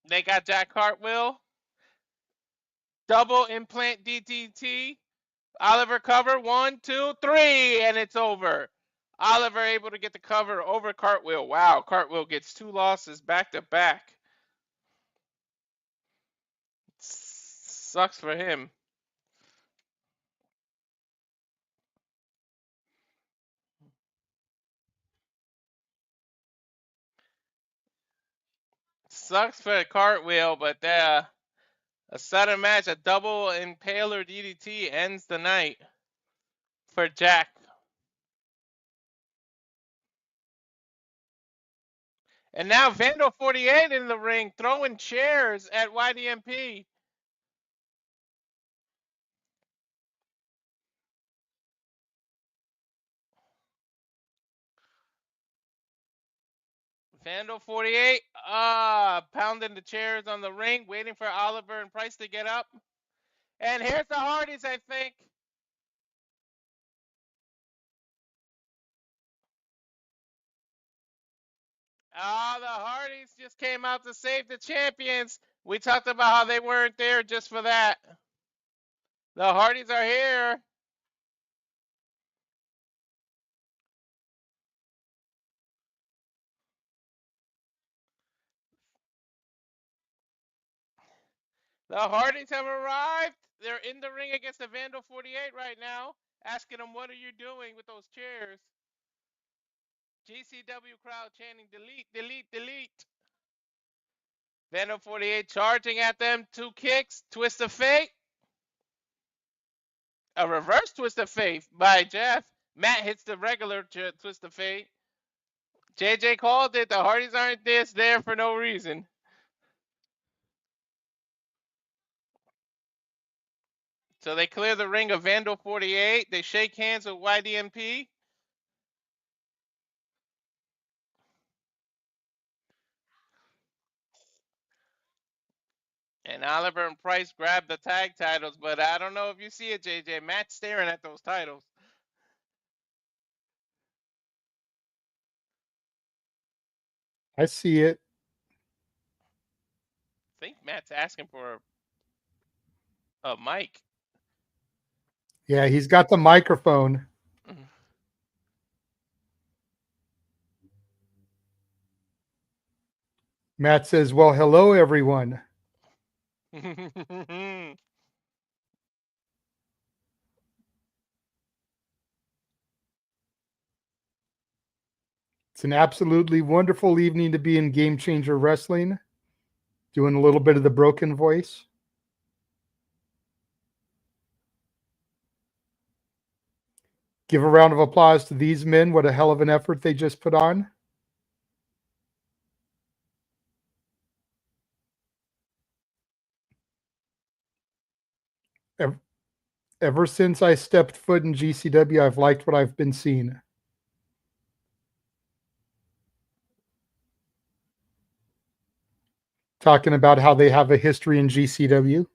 They got Jack Cartwheel. Double implant DDT. Oliver cover, 1, 2, 3, and it's over. Oliver able to get the cover over Cartwheel. Wow, Cartwheel gets 2 losses back to back. Sucks for him. Sucks for Cartwheel, but a sudden match, a double impaler DDT ends the night for Jack. And now Vandal 48 in the ring, throwing chairs at YDNP. Vandal 48, pounding the chairs on the ring, waiting for Oliver and Price to get up. And here's the Hardys, I think. The Hardys just came out to save the champions. We talked about how they weren't there just for that. The Hardys are here. The Hardys have arrived. They're in the ring against the Vandal 48 right now, asking them, what are you doing with those chairs? GCW crowd chanting, delete, delete, delete. Vandal 48 charging at them. 2 kicks, twist of fate. A reverse twist of fate by Jeff. Matt hits the regular twist of fate. JJ called it. The Hardys aren't there for no reason. So they clear the ring of Vandal 48. They shake hands with YDNP. And Oliver and Price grab the tag titles, but I don't know if you see it, JJ. Matt's staring at those titles. I see it. I think Matt's asking for a mic. Yeah, he's got the microphone. Matt says, well, hello, everyone. It's an absolutely wonderful evening to be in Game Changer Wrestling, doing a little bit of the broken voice. Give a round of applause to these men. What a hell of an effort they just put on. Ever since I stepped foot in GCW, I've liked what I've been seeing. Talking about how they have a history in GCW.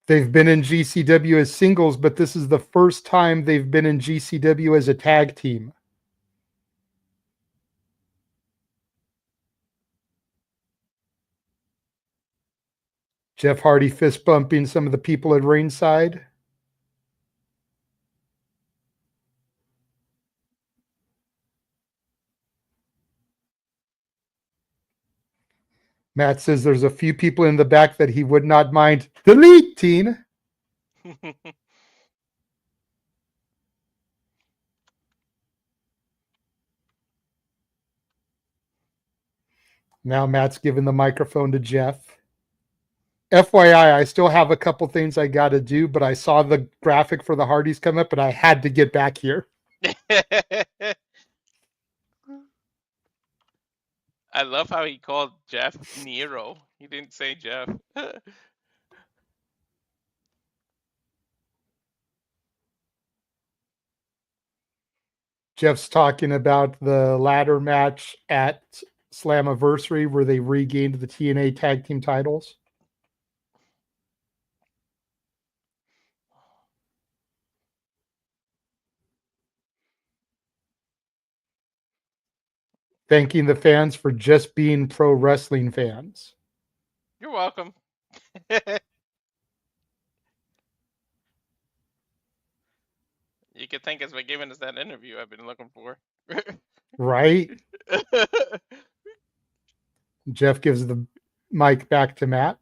They've been in GCW as singles, but this is the first time they've been in GCW as a tag team. Jeff Hardy fist bumping some of the people at ringside. Matt says there's a few people in the back that he would not mind deleting. Now Matt's giving the microphone to Jeff. FYI, I still have a couple things I got to do, but I saw the graphic for the Hardys come up, and I had to get back here. I love how he called Jeff Nero. He didn't say Jeff. Jeff's talking about the ladder match at Slammiversary where they regained the TNA tag team titles. Thanking the fans for just being pro wrestling fans. You're welcome. You could thank us for giving us that interview I've been looking for. Right? Jeff gives the mic back to Matt.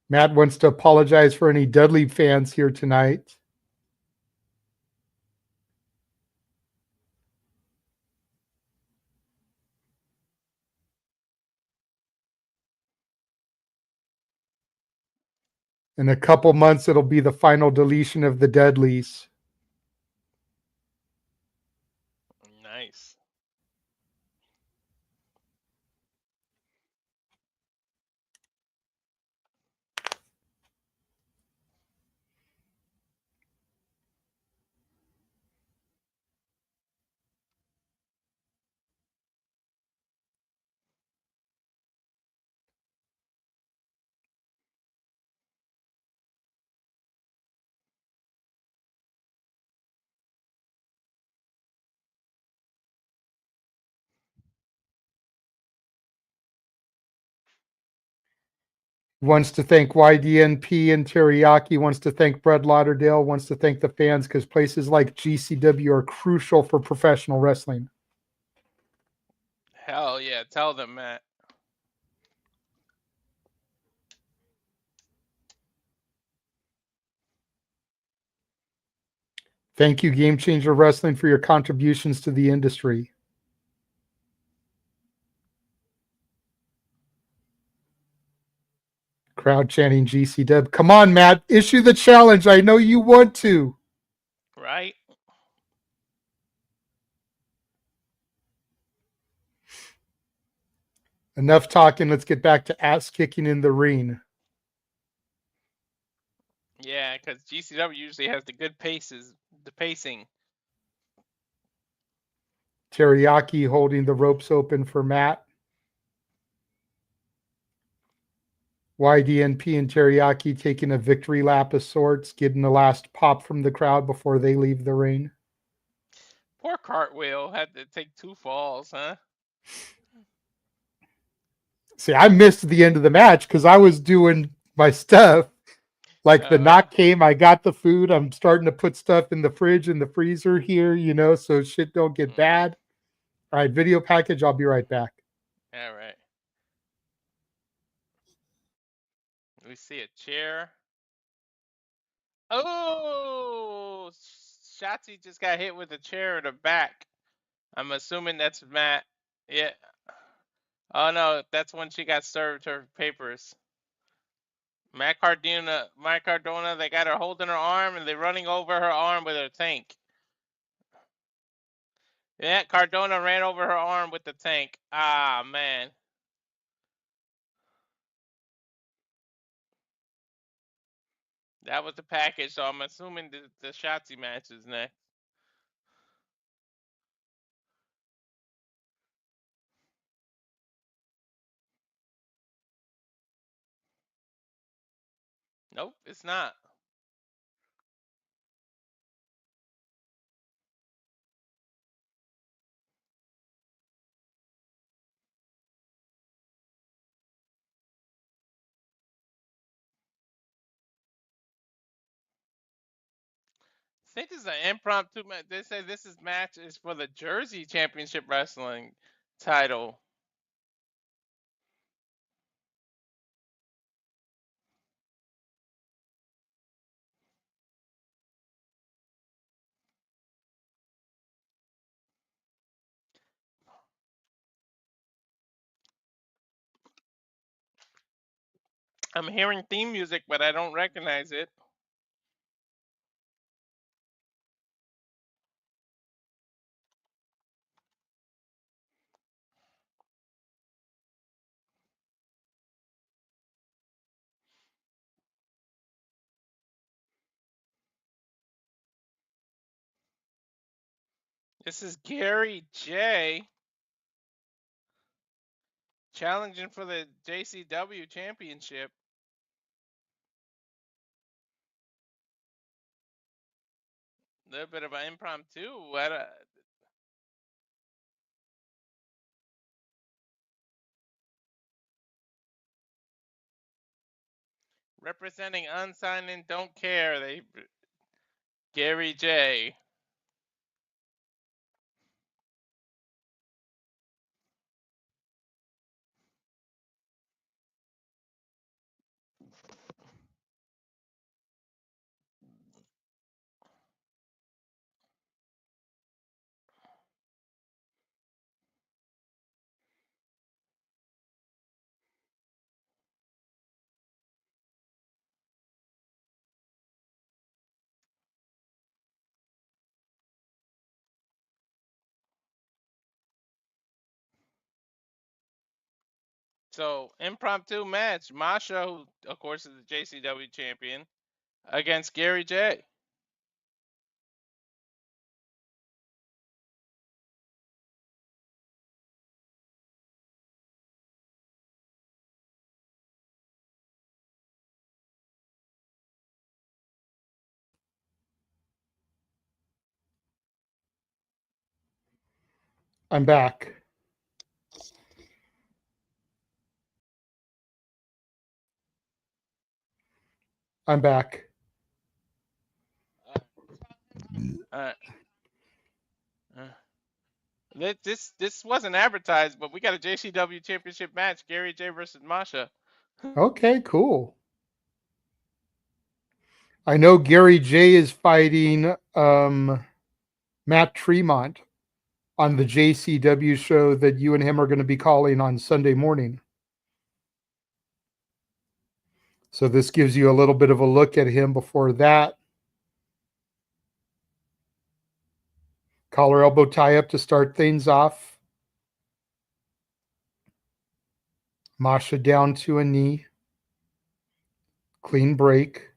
Matt wants to apologize for any Dudley fans here tonight. In a couple months, it'll be the final deletion of the Dudleys. Nice. Wants to thank YDNP and Teriyaki, wants to thank Brett Lauderdale, wants to thank the fans because places like GCW are crucial for professional wrestling. Hell yeah, tell them, Matt. Thank you, Game Changer Wrestling, for your contributions to the industry. Crowd chanting GCW. Come on, Matt, issue the challenge. I know you want to. Right? Enough talking. Let's get back to ass kicking in the ring. Yeah, because GCW usually has the good paces, the pacing. Teriyaki holding the ropes open for Matt. YDNP and Teriyaki taking a victory lap of sorts, getting the last pop from the crowd before they leave the ring. Poor Cartwheel had to take 2 falls, huh? See, I missed the end of the match because I was doing my stuff. Like the knock came, I got the food. I'm starting to put stuff in the fridge and the freezer here, so shit don't get bad. All right, video package. I'll be right back. All right. We see a chair. Oh, Shotzi just got hit with a chair in the back. I'm assuming that's Matt. Yeah. Oh no, that's when she got served her papers. Cardona, they got her holding her arm and they're running over her arm with her tank. Yeah, Cardona ran over her arm with the tank. Ah, man. That was the package, so I'm assuming the Shotzi match is next. Nope, it's not. I think this is an impromptu match. They say this match is for the Jersey Championship Wrestling title. I'm hearing theme music, but I don't recognize it. This is Gary J. challenging for the JCW championship. A little bit of an impromptu. Representing Unsigned and Don't Care, Gary J. So, impromptu match. Masha, who, of course, is the JCW champion, against Gary J. I'm back. I'm back. Uh, this wasn't advertised, but we got a JCW championship match: Gary J versus Masha. Okay, cool. I know Gary J is fighting Matt Tremont on the JCW show that you and him are going to be calling on Sunday morning. So this gives you a little bit of a look at him before that. Collar elbow tie up to start things off. Masha down to a knee. Clean break.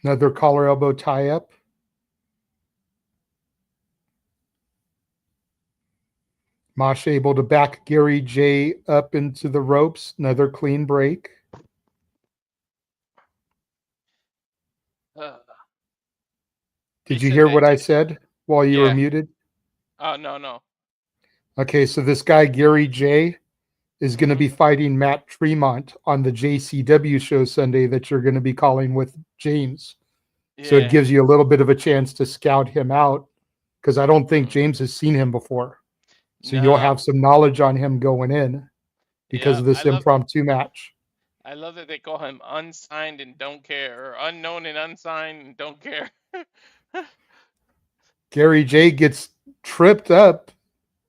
Another collar elbow tie up. Masha able to back Gary J up into the ropes. Another clean break. Did you hear what I said while you were muted? Oh, no. Okay, so this guy, Gary J, is going to be fighting Matt Tremont on the JCW show Sunday that you're going to be calling with James. Yeah. So it gives you a little bit of a chance to scout him out because I don't think James has seen him before. So you'll have some knowledge on him going in because of this impromptu match. I love that they call him Unsigned and Don't Care, or Unknown and Unsigned and Don't Care. Gary J gets tripped up.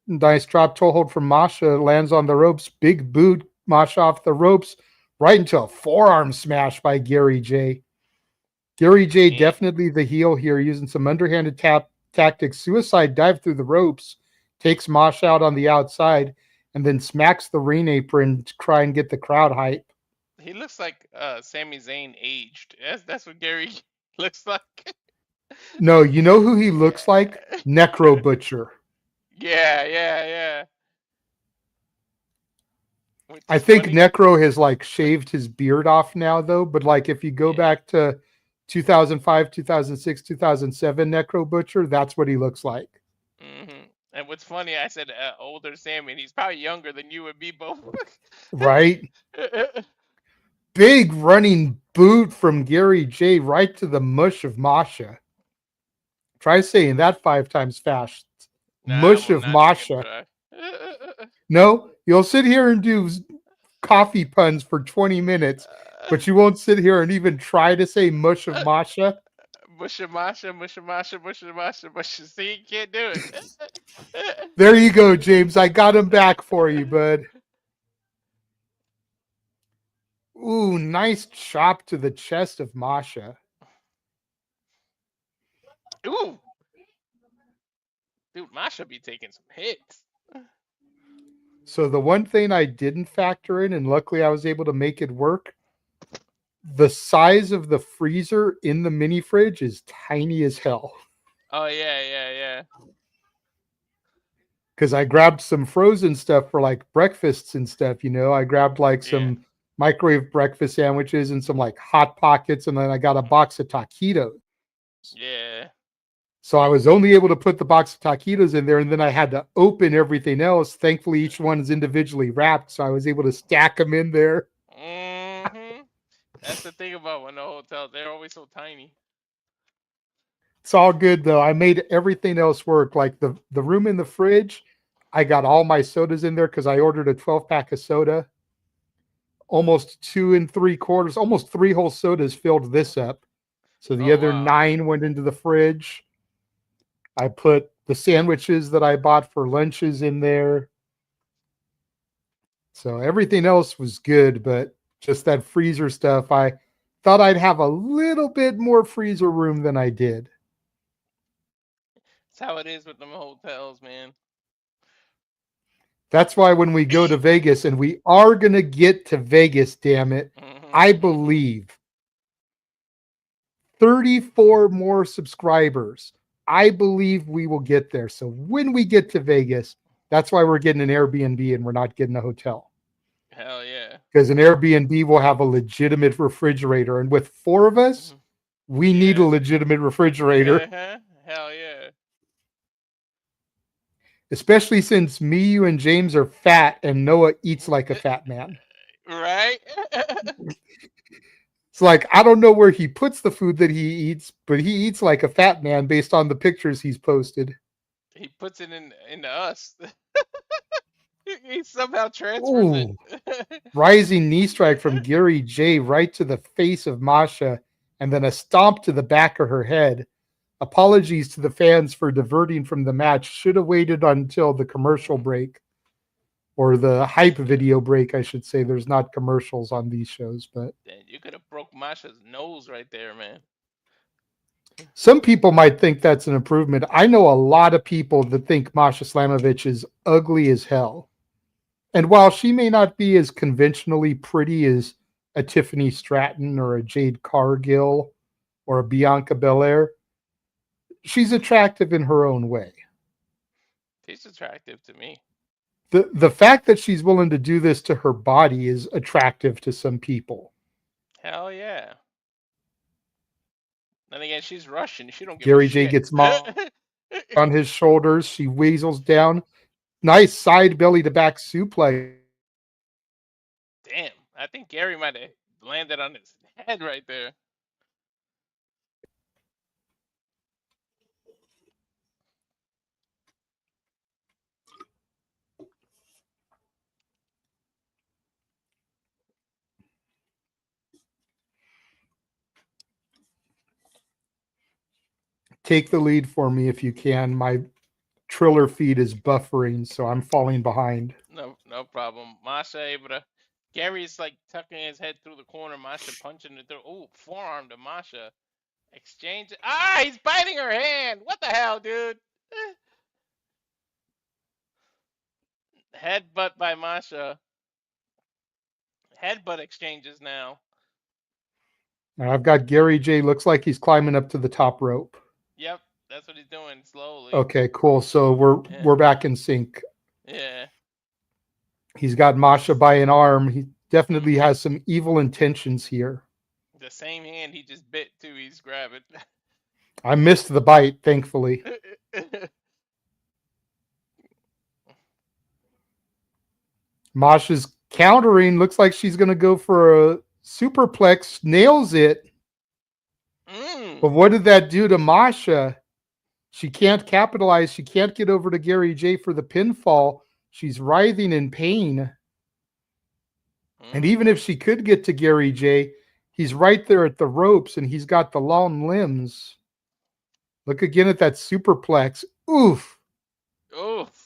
Nice drop toe hold from Masha. Lands on the ropes. Big boot. Masha off the ropes. Right into a forearm smash by Gary J. Gary J definitely the heel here, using some underhanded tactics. Suicide dive through the ropes. Takes Masha out on the outside. And then smacks the ring apron to try and get the crowd hype. He looks like Sami Zayn aged. That's what Gary looks like. No, you know who he looks like? Necro Butcher. Yeah. I think Necro has like shaved his beard off now though, but like if you go back to 2005, 2006, 2007 Necro Butcher, that's what he looks like. Mm-hmm. And what's funny, I said older Sammy, and he's probably younger than you and me both. Right? Big running boot from Gary J right to the mush of Masha. Try saying that 5 times fast. Mush of Masha. No, you'll sit here and do coffee puns for 20 minutes, but you won't sit here and even try to say mush of Masha. Mush of Masha. See, you can't do it. There you go, James. I got him back for you, bud. Ooh, nice chop to the chest of Masha. Ooh. Dude, Masha be taking some hits. So the one thing I didn't factor in, and luckily I was able to make it work, the size of the freezer in the mini fridge is tiny as hell. Oh yeah. Because I grabbed some frozen stuff for like breakfasts and stuff, I grabbed like Yeah. some microwave breakfast sandwiches and some like Hot Pockets, and then I got a box of taquitos. Yeah. So I was only able to put the box of taquitos in there, and then I had to open everything else. Thankfully, each one is individually wrapped, so I was able to stack them in there. Mm-hmm. That's the thing about when the hotels, they're always so tiny. It's all good though. I made everything else work. Like the room in the fridge, I got all my sodas in there because I ordered a 12-pack of soda. Almost 2 3/4, almost 3 whole sodas filled this up. So the other wow. 9 went into the fridge. I put the sandwiches that I bought for lunches in there. So everything else was good, but just that freezer stuff, I thought I'd have a little bit more freezer room than I did. That's how it is with them hotels, man. That's why when we go to Vegas, and we are going to get to Vegas, damn it, I believe 34 more subscribers. I believe we will get there. So when we get to Vegas, that's why we're getting an Airbnb and we're not getting a hotel. Hell yeah. Because an Airbnb will have a legitimate refrigerator. And with 4 of us, we need a legitimate refrigerator. Hell yeah. Especially since me, you, and James are fat and Noah eats like a fat man. Right? It's like, I don't know where he puts the food that he eats, but he eats like a fat man based on the pictures he's posted. He puts it into us. He somehow transfers it. Rising knee strike from Gary J right to the face of Masha, and then a stomp to the back of her head. Apologies to the fans for diverting from the match. Should have waited until the commercial break, or the hype video break, I should say. There's not commercials on these shows, but You could have broke Masha's nose right there, man. Some people might think that's an improvement. I know a lot of people that think Masha Slamovich is ugly as hell. And while she may not be as conventionally pretty as a Tiffany Stratton or a Jade Cargill or a Bianca Belair, she's attractive in her own way. She's attractive to me. The fact that she's willing to do this to her body is attractive to some people. Hell yeah. Then again, she's Russian. She don't give Gary a J shit. gets on his shoulders. She weasels down. Nice side belly to back suplex. Damn. I think Gary might have landed on his head right there. Take the lead for me if you can. My Triller feed is buffering, so I'm falling behind. No problem. Masha able to. Gary's like tucking his head through the corner. Masha punching it through. Ooh, forearm to Masha. Exchange. Ah, he's biting her hand. What the hell, dude? Headbutt by Masha. Headbutt exchanges now. Now I've got Gary J. Looks like he's climbing up to the top rope. Yep, that's what he's doing slowly. Okay, cool. So we're back in sync. Yeah. He's got Masha by an arm. He definitely has some evil intentions here. The same hand he just bit too. He's grabbing. I missed the bite, thankfully. Masha's countering. Looks like she's going to go for a superplex. Nails it. But what did that do to Masha? She can't capitalize. She can't get over to Gary J for the pinfall. She's writhing in pain. And even if she could get to Gary J, he's right there at the ropes, and he's got the long limbs. Look again at that superplex. Oof. Oof.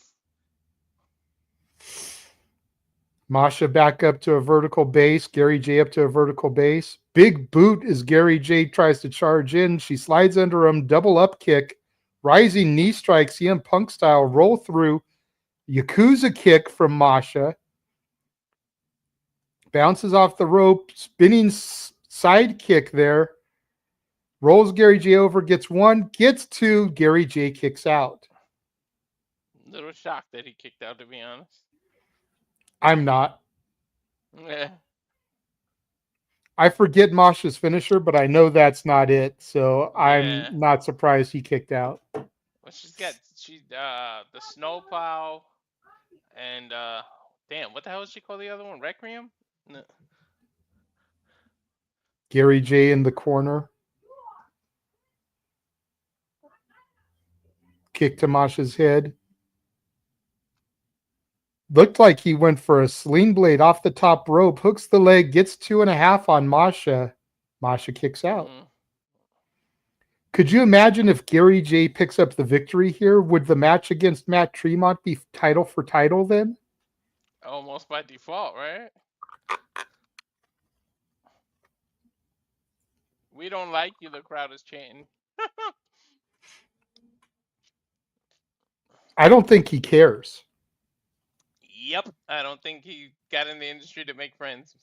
Masha back up to a vertical base. Gary J up to a vertical base. Big boot as Gary J tries to charge in. She slides under him. Double up kick. Rising knee strike. CM Punk style. Roll through. Yakuza kick from Masha. Bounces off the rope. Spinning Sidekick there. Rolls Gary J over, gets one, gets two. Gary J kicks out. Little shocked that he kicked out, to be honest. I'm not. Yeah. I forget Masha's finisher, but I know that's not it. So I'm Yeah. not surprised he kicked out. Well, she's got the snowplow and damn, what the hell did she call the other one? Requiem? No. Gary J in the corner. Kick to Masha's head. Looked like he went for a sling blade off the top rope, hooks the leg, gets 2.5 on Masha. Masha kicks out. Mm. Could you imagine if Gary J picks up the victory here? Would the match against Matt Tremont be title for title then? Almost by default, right? We don't like you, the crowd is chanting. I don't think he cares. Yep. I don't think he got in the industry to make friends.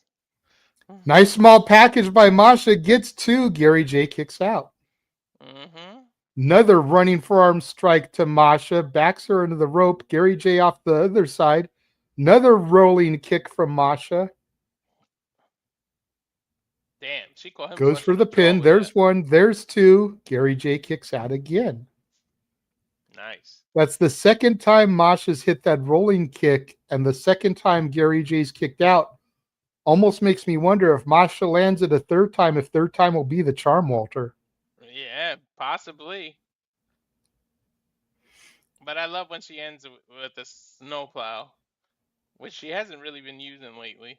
Nice small package by Masha, gets 2. Gary J kicks out. Mm-hmm. Another running forearm strike to Masha, backs her into the rope. Gary J off the other side. Another rolling kick from Masha. Damn, she called him. Goes for the pin. There's one. There's 2. Gary J kicks out again. Nice. That's the second time Masha's hit that rolling kick, and the second time Gary J's kicked out. Almost makes me wonder if Masha lands it a third time, if third time will be the charm, Walter. Yeah, possibly. But I love when she ends with the snowplow, which she hasn't really been using lately.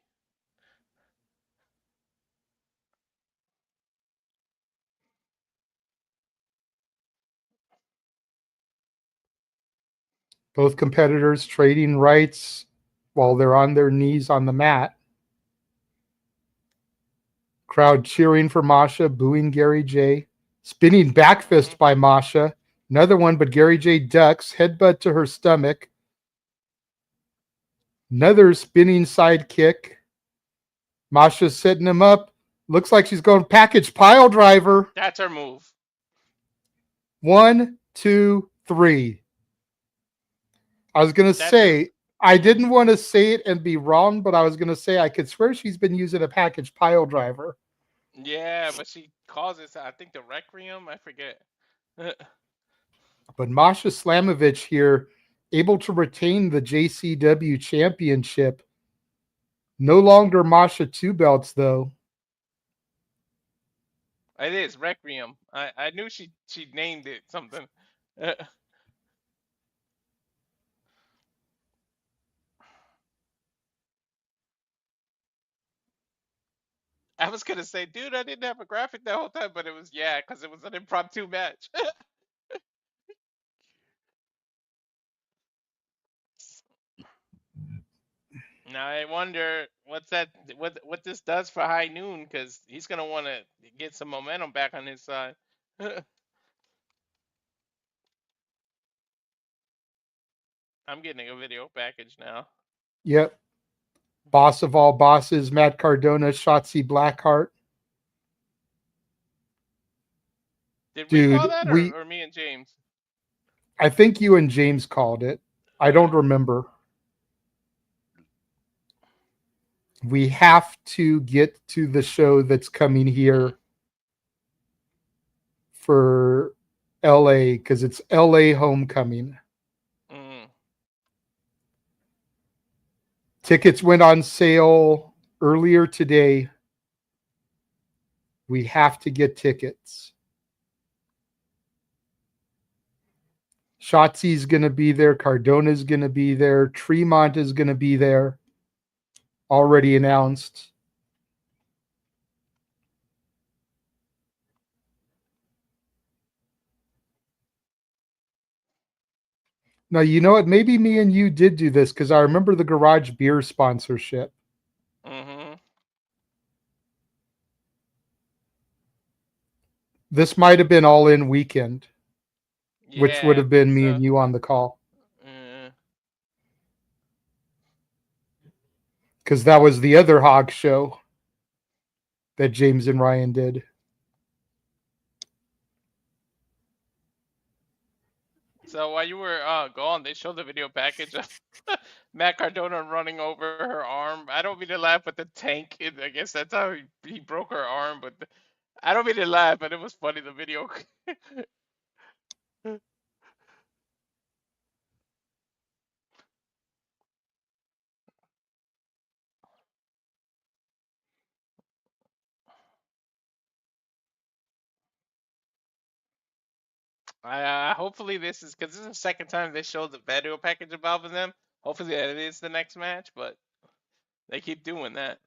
Both competitors trading rights while they're on their knees on the mat. Crowd cheering for Masha, booing Gary J. Spinning back fist by Masha. Another one, but Gary J ducks. Headbutt to her stomach. Another spinning side kick. Masha's setting him up. Looks like she's going package pile driver. That's her move. 1, 2, 3. I was going to say, I didn't want to say it and be wrong, but I was going to say I could swear she's been using a package pile driver. Yeah, but she calls it, I think, the Requiem. I forget. But Masha Slamovich here, able to retain the JCW championship. No longer Masha 2 belts, though. It is Requiem. I knew she named it something. I was gonna say, dude, I didn't have a graphic that whole time, but it was because it was an impromptu match. Now I wonder what this does for High Noon, because he's gonna want to get some momentum back on his side. I'm getting a video package now. Yep. Boss of all bosses, Matt Cardona, Shotzi Blackheart. Did Dude, we call that, or me and James? I think you and James called it. I don't remember. We have to get to the show that's coming here for LA, because it's LA Homecoming. Tickets went on sale earlier today. We have to get tickets. Shotzi's going to be there. Cardona's going to be there. Tremont is going to be there. Already announced. Now, you know what? Maybe me and you did do this, because I remember the Garage Beer sponsorship. Mm-hmm. This might have been All In Weekend, which would Yeah, have been me and you on the call. Because that was the other Hog show that James and Ryan did. So while you were gone, they showed the video package of Matt Cardona running over her arm. I don't mean to laugh, but the tank, I guess that's how he broke her arm. But I don't mean to laugh, but it was funny, the video. Hopefully this is, because this is the second time they showed the video package involving them. Hopefully that is the next match, but they keep doing that.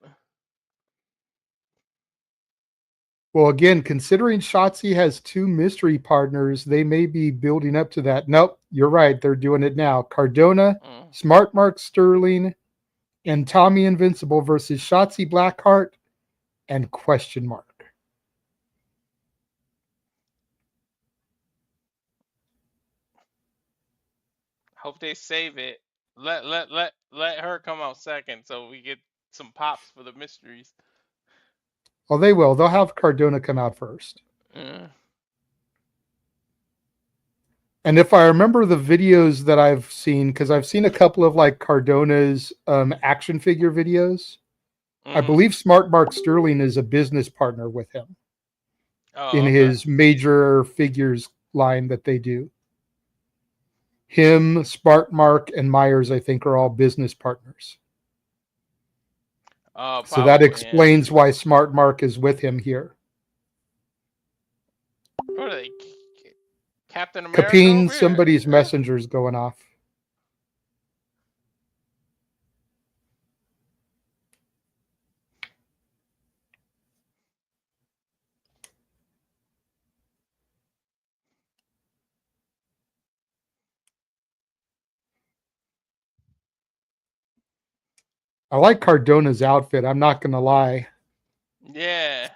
Well, again, considering Shotzi has 2 mystery partners, they may be building up to that. Nope, you're right. They're doing it now. Cardona, Smart Mark Sterling, and Tommy Invincible versus Shotzi Blackheart and question mark. Hope they save it. Let her come out second so we get some pops for the mysteries. Oh, they will. They'll have Cardona come out first. And if I remember the videos that I've seen, because I've seen a couple of like Cardona's action figure videos, I believe Smart Mark Sterling is a business partner with him in his major figures line that they do. Him, Smart Mark, and Myers, I think, are all business partners. So that explains why Smart Mark is with him here. What are they? Captain America? Capine, somebody's messenger's going off. I like Cardona's outfit. I'm not going to lie. Yeah.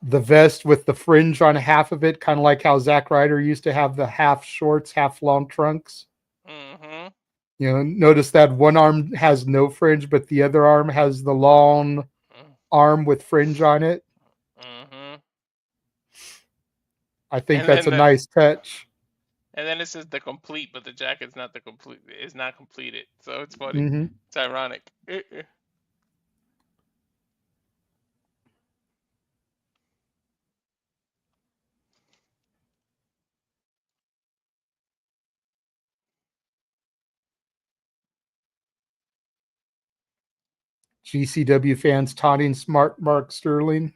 The vest with the fringe on half of it, kind of like how Zack Ryder used to have the half shorts, half long trunks. You know, notice that one arm has no fringe, but the other arm has the long arm with fringe on it. I think that's a nice touch. And then it says the complete, but the jacket's not the complete. It's not completed, so it's funny. It's ironic. GCW fans taunting Smart Mark Sterling.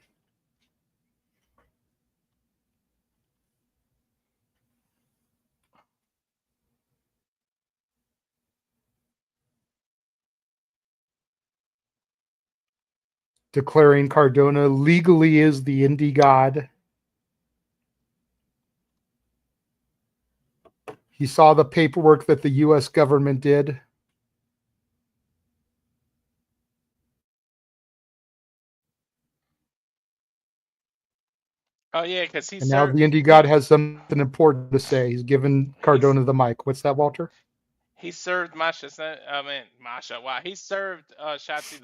Declaring Cardona legally is the indie god. He saw the paperwork that the U.S. government did. Oh yeah, because and now the indie god has something important to say. He's given Cardona the mic. What's that, Walter? He served Masha. Wow, he served Shotzi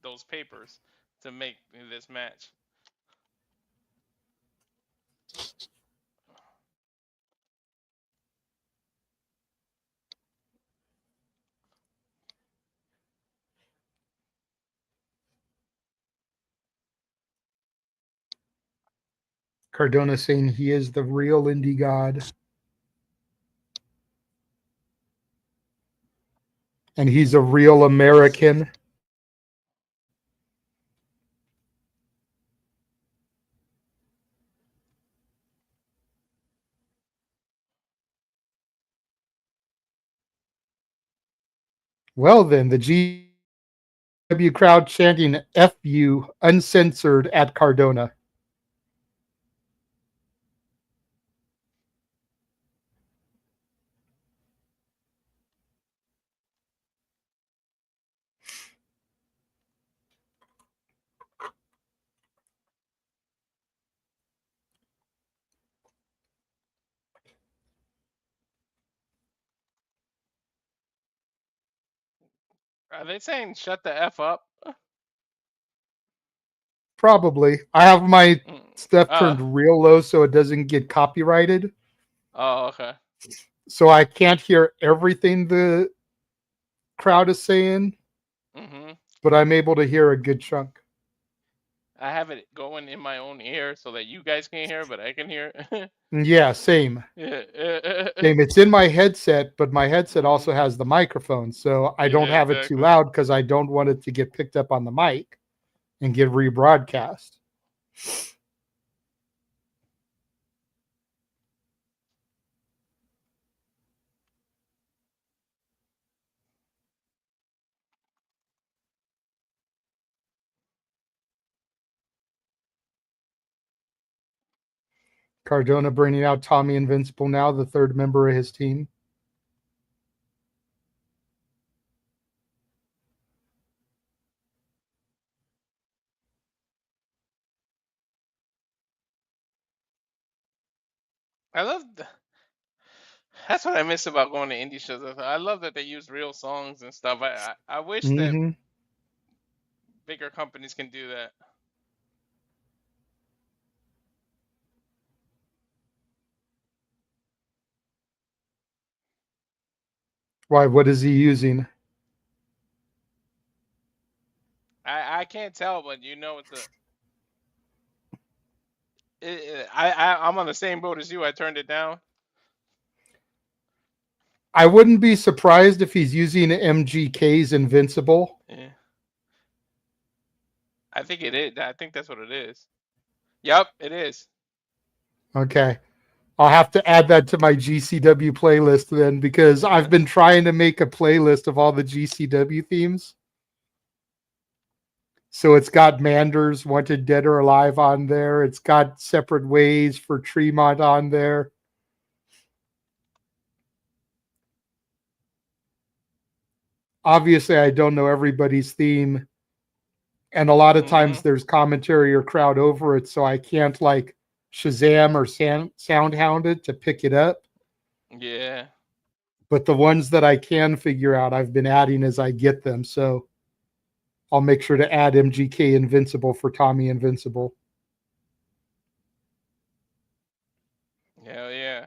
those papers to make this match. Cardona saying he is the real indie god. And he's a real American. Well then, the GCW crowd chanting F you uncensored at Cardona. Are they saying shut the F up? Probably. I have my stuff Uh, turned real low so it doesn't get copyrighted. oh, okay. So I can't hear everything the crowd is saying, Hmm. but I'm able to hear a good chunk. I have it going in my own ear so that you guys can hear, but I can hear. Yeah, same. Yeah. Same. It's in my headset, but my headset Hmm. also has the microphone. So I don't Yeah, have it too exactly. loud because I don't want it to get picked up on the mic and get rebroadcast. Cardona bringing out Tommy Invincible now, the third member of his team. I love. That's what I miss about going to indie shows. I love that they use real songs and stuff. I wish that Mm-hmm. bigger companies can do that. Why? What is he using? I can't tell, but you know it's a. I'm on the same boat as you. I turned it down. I wouldn't be surprised if he's using MGK's Invincible. Yeah, I think it is. I think that's what it is. Yep, it is. Okay. I'll have to add that to my GCW playlist then because I've been trying to make a playlist of all the GCW themes. So it's got Manders, Wanted Dead or Alive on there. It's got Separate Ways for Tremont on there. Obviously, I don't know everybody's theme. And a lot of times Hmm. there's commentary or crowd over it. So I can't like Shazam or Soundhound it to pick it up. Yeah. But the ones that I can figure out, I've been adding as I get them. So I'll make sure to add MGK Invincible for Tommy Invincible. Hell yeah.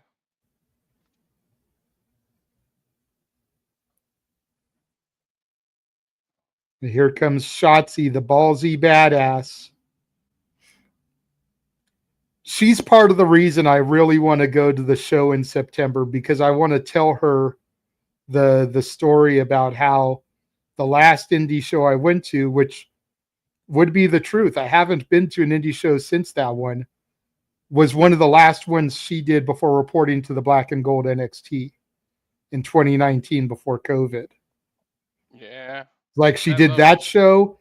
And here comes Shotzi, the ballsy badass. She's part of the reason I really want to go to the show in September because I want to tell her the story about how the last indie show I went to, which would be the truth, I haven't been to an indie show since that one, was one of the last ones she did before reporting to the Black and Gold NXT in 2019 before COVID. Yeah. Like she I did love it. that show,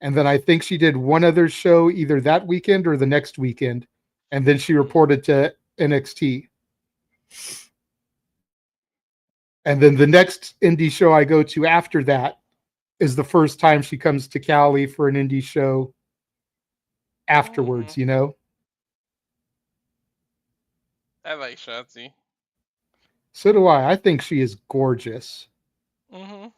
and then I think she did one other show either that weekend or the next weekend, and then she Mm. reported to NXT. And then the next indie show I go to after that is the first time she comes to Cali for an indie show Hmm. afterwards, you know? I like Shotzi. So do I. I think she is gorgeous. Hmm.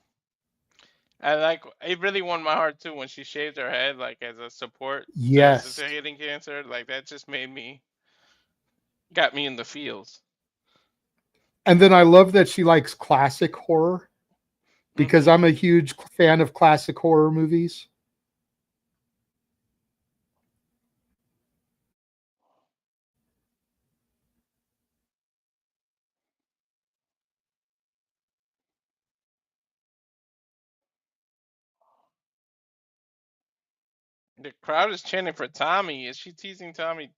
I like. It really won my heart too when she shaved her head, like as a support to Yes. hitting cancer. Like that just got me in the feels. And then I love that she likes classic horror because Hmm. I'm a huge fan of classic horror movies. The crowd is chanting for Tommy. Is she teasing Tommy?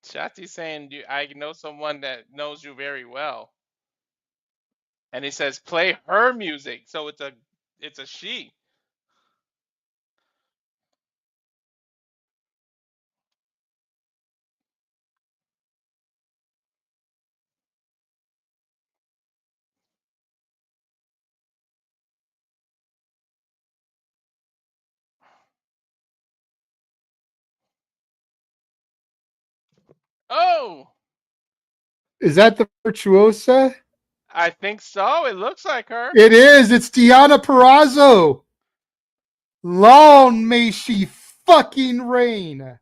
Shotzi saying, I know someone that knows you very well. And he says, play her music. So it's a she. Oh, Is that the Virtuosa? I think so. It looks like her. It is. It's Deonna Purrazzo. Long may she fucking reign.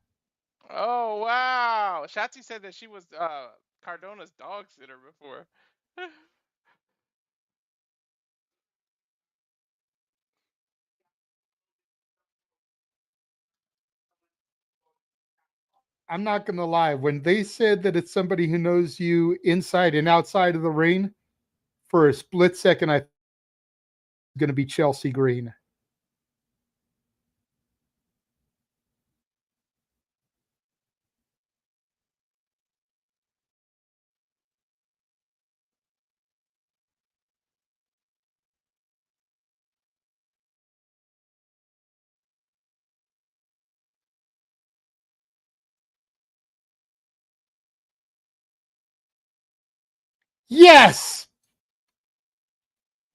Oh wow. Shotzi said that she was Cardona's dog sitter before. I'm not going to lie. When they said that it's somebody who knows you inside and outside of the ring, for a split second, I thought it was going to be Chelsea Green. Yes!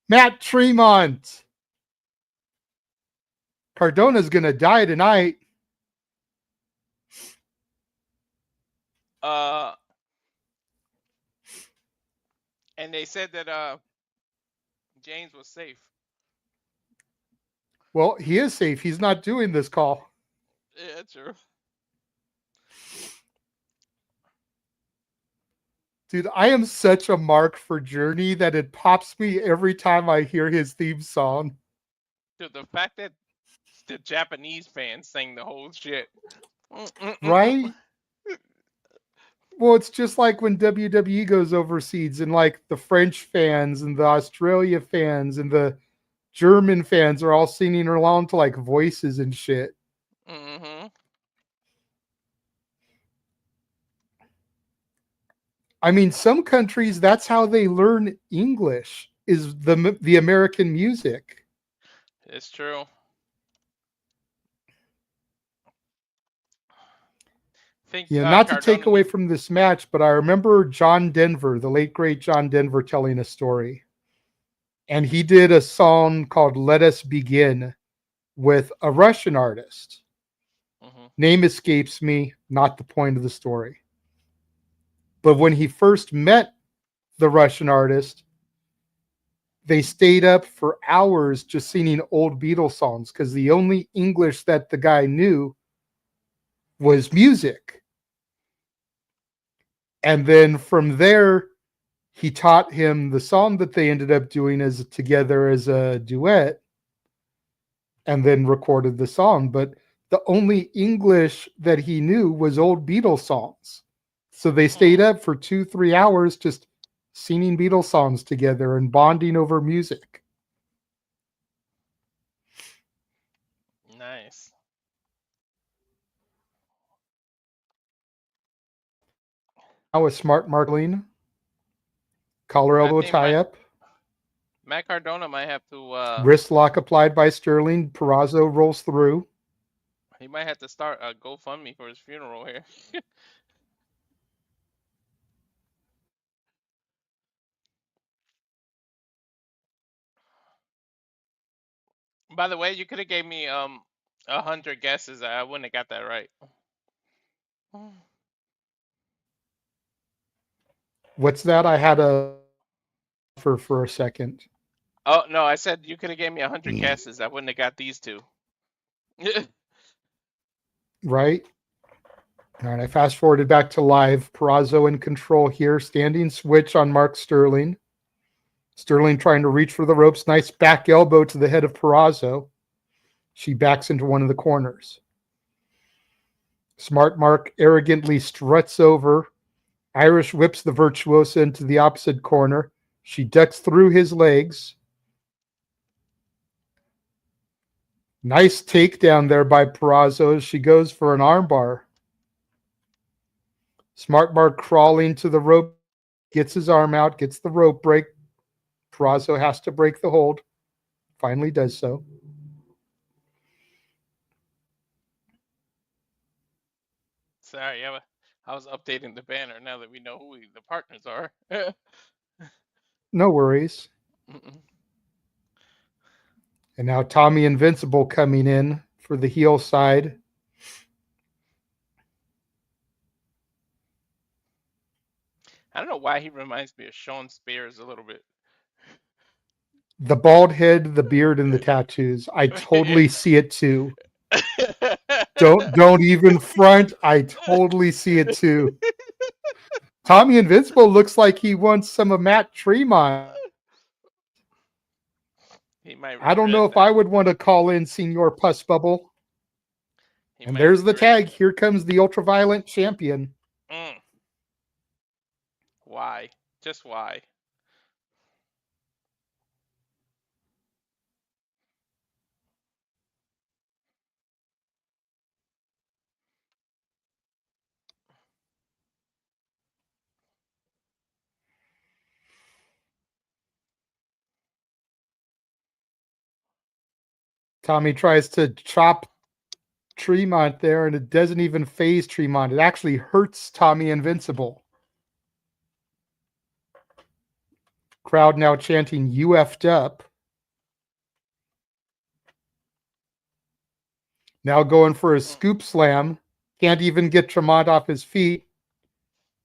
Matt Tremont. Cardona's going to die tonight. Uh, and they said that James was safe. Well, he is safe. He's not doing this call. Yeah, true. Dude, I am such a mark for Journey that it pops me every time I hear his theme song. Dude, the fact that the Japanese fans sang the whole shit. Right? Well, it's just like when WWE goes overseas and like the French fans and the Australia fans and the German fans are all singing along to like voices and shit. Mm-hmm. I mean, some countries, that's how they learn English, is the American music. It's true. Think Yeah, not to Cardona take away from this match, but I remember John Denver, the late great John Denver, telling a story. And he did a song called Let Us Begin with a Russian artist. Mm-hmm. Name escapes me, not the point of the story. But when he first met the Russian artist, they stayed up for hours just singing old Beatles songs because the only English that the guy knew was music. And then from there, he taught him the song that they ended up doing as together as a duet and then recorded the song. But the only English that he knew was old Beatles songs. So they stayed up for 2-3 hours just singing Beatles songs together and bonding over music. Nice. Now a smart Maclin. Collar elbow tie up. Matt Cardona might have to wrist lock applied by Sterling. Purrazzo rolls through. he might have to start a GoFundMe for his funeral here. By the way, you could have gave me 100 guesses. I wouldn't have got that right. What's that? I had a for a second. Oh no, I said you could have gave me 100 guesses. I wouldn't have got these two. Right? All right, I fast forwarded back to live. Purrazzo in control here. Standing switch on Mark Sterling. Sterling trying to reach for the ropes. Nice back elbow to the head of Purrazzo. She backs into one of the corners. Smart Mark arrogantly struts over. Irish whips the Virtuosa into the opposite corner. She ducks through his legs. Nice takedown there by Purrazzo as she goes for an armbar. Smart Mark crawling to the rope, gets his arm out, gets the rope break. Purrazzo has to break the hold. Finally does so. Sorry, I was updating the banner now that we know who the partners are. No worries. And now Tommy Invincible coming in for the heel side. I don't know why he reminds me of Sean Spears a little bit. The bald head, the beard, and the tattoos. I totally see it too. Don't even front. I totally see it too. Tommy Invincible looks like he wants some of Matt Tremont. He might I don't know regret if I that. would want to call in Senior Puss Bubble. He And might there's the regret tag. that. Here comes the ultraviolet champion. Mm. Why? Just why? Tommy tries to chop Tremont there, and it doesn't even phase Tremont. It actually hurts Tommy Invincible. Crowd now chanting, "You effed up." Now going for a scoop slam. Can't even get Tremont off his feet.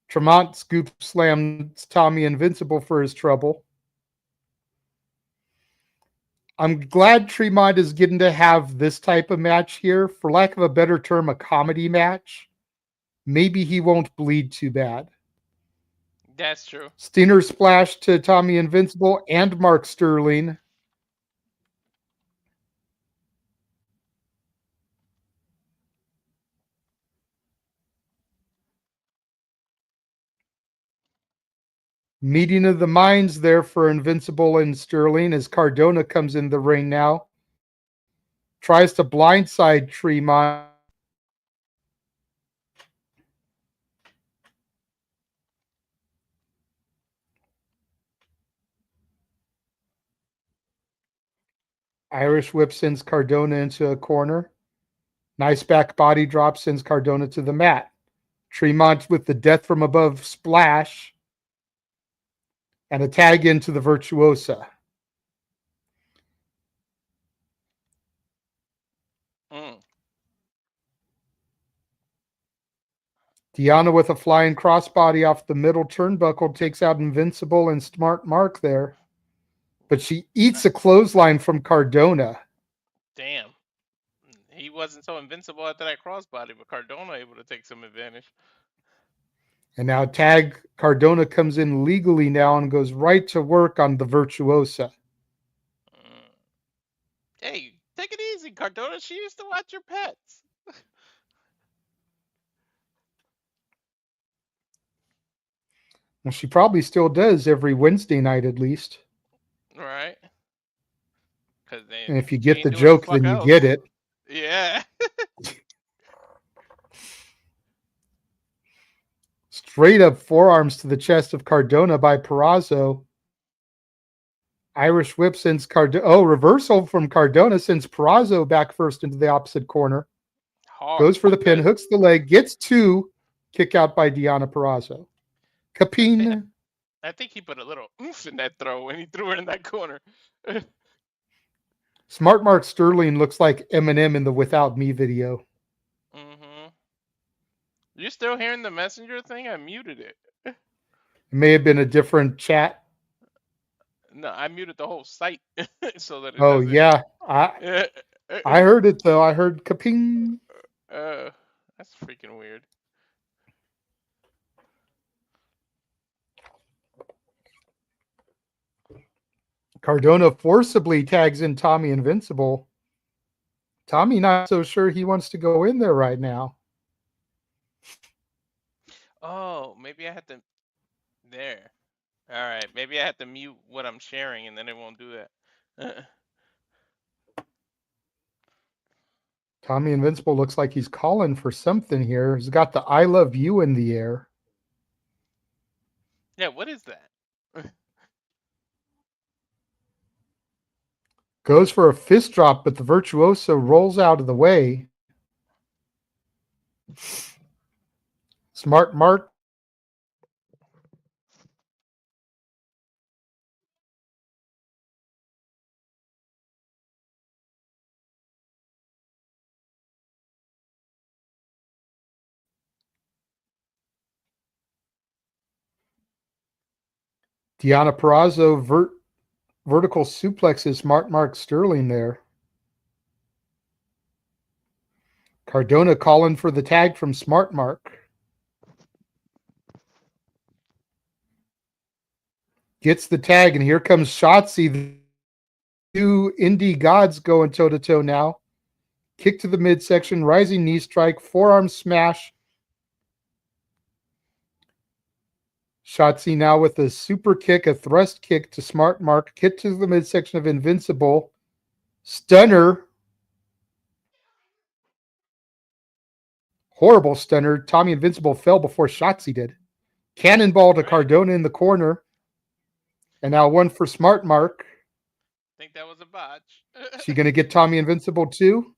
Tremont scoop slams Tommy Invincible for his trouble. I'm glad Tremont is getting to have this type of match here. For lack of a better term, a comedy match. Maybe he won't bleed too bad. That's true. Stinger splash to Tommy Invincible and Mark Sterling. Meeting of the minds there for Invincible and Sterling as Cardona comes in the ring now. Tries to blindside Tremont. Irish whip sends Cardona into a corner. Nice back body drop sends Cardona to the mat. Tremont with the death from above splash. And a tag into the Virtuosa. Mm. Deanna with a flying crossbody off the middle turnbuckle takes out Invincible and Smart Mark there. But she eats a clothesline from Cardona. Damn. He wasn't so invincible after that crossbody, but Cardona able to take some advantage. And now tag Cardona comes in legally now and goes right to work on the Virtuosa. Hey, take it easy, Cardona. She used to watch your pets. Well, she probably still does every Wednesday night at least. Right. Because And then if you she get ain't the doing the joke, fuck then you else. get it. Yeah. Straight up forearms to the chest of Cardona by Perazo. Irish whip sends Cardona. Oh, reversal from Cardona sends Perazo back first into the opposite corner. Hard. Goes for the pin, Good. hooks the leg, gets two. Kick out by Deanna Perazo. Capine. I think he put a little oomph in that throw when he threw it in that corner. Smart Mark Sterling looks like Eminem in the Without Me video. Mm-hmm. You still hearing the messenger thing? I muted it. It may have been a different chat. No, I muted the whole site so that it Oh doesn't. yeah, I heard it though. I heard kaping. That's freaking weird. Cardona forcibly tags in Tommy Invincible. Tommy not so sure he wants to go in there right now. Oh, maybe I had to. There. All right. Maybe I had to mute what I'm sharing, and then it won't do that. Tommy Invincible looks like he's calling for something here. He's got the "I love you" in the air. Yeah. What is that? Goes for a fist drop, but the Virtuoso rolls out of the way. Smart Mark. Deonna Purrazzo vertical suplexes Smart Mark Sterling there. Cardona calling for the tag from Smart Mark. Gets the tag, and here comes Shotzi. The two indie gods going toe-to-toe now. Kick to the midsection, rising knee strike, forearm smash. Shotzi now with a super kick, a thrust kick to Smart Mark. Kick to the midsection of Invincible. Stunner. Horrible stunner. Tommy Invincible fell before Shotzi did. Cannonball to Cardona in the corner. And now one for Smart Mark. I think that was a botch. She going to get Tommy Invincible too?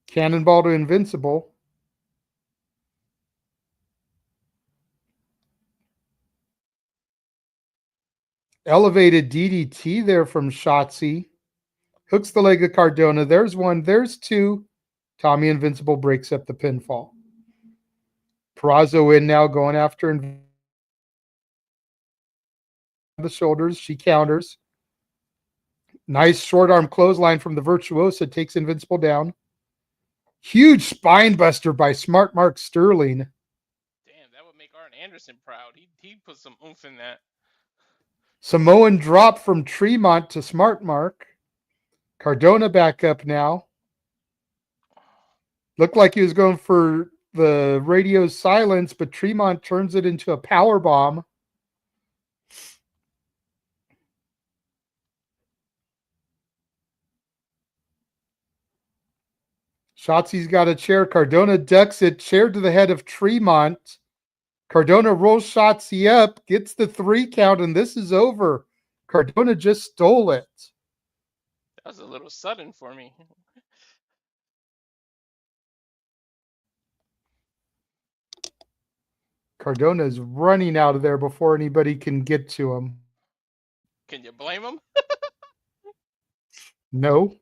Cannonball to Invincible. Elevated DDT there from Shotzi. Hooks the leg of Cardona. There's one. There's two. Tommy Invincible breaks up the pinfall. Purrazzo in now, going after the shoulders. She counters. Nice short arm clothesline from the Virtuosa. Takes Invincible down. Huge spine buster by Smart Mark Sterling. Damn, that would make Arn Anderson proud. He put some oomph in that. Samoan drop from Tremont to Smart Mark. Cardona back up now. Looked like he was going for the radio silence, but Tremont turns it into a power bomb. Shotzi's got a chair. Cardona ducks it. Chair to the head of Tremont. Cardona rolls Shotzi up, gets the 3 count, and this is over. Cardona just stole it. That was a little sudden for me. Cardona is running out of there before anybody can get to him. Can you blame him? No.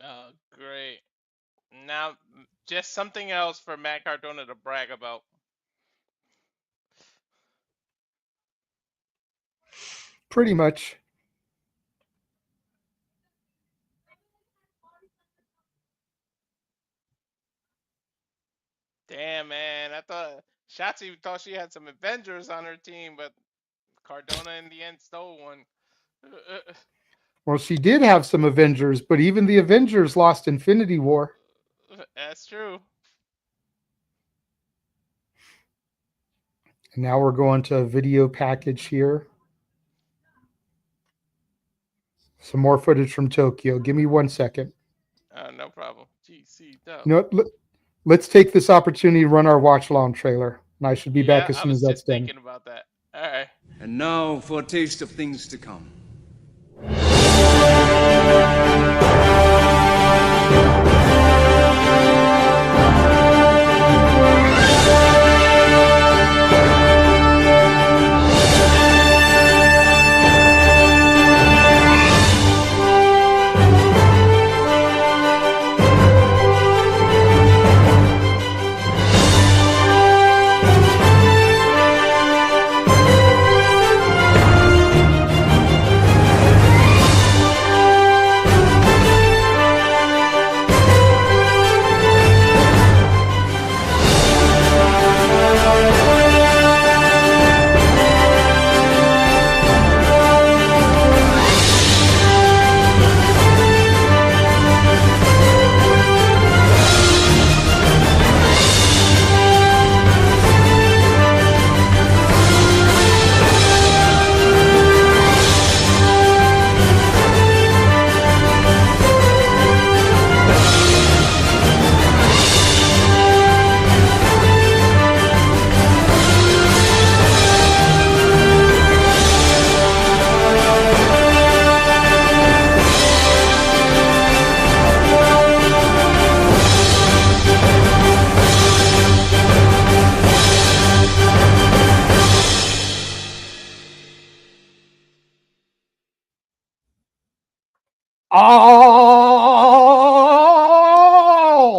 Oh, great. Now, just something else for Matt Cardona to brag about. Pretty much. Damn, man. I thought Shotzi thought she had some Avengers on her team, but Cardona in the end stole one. Well, she did have some Avengers, but even the Avengers lost Infinity War. That's true. And now we're going to a video package here. Some more footage from Tokyo. Give me 1 second. No problem. GCW. You know what? Let's take this opportunity to run our watch-along trailer. And I should be back as soon as that's done. I was just thinking about that. All right. And now for a taste of things to come.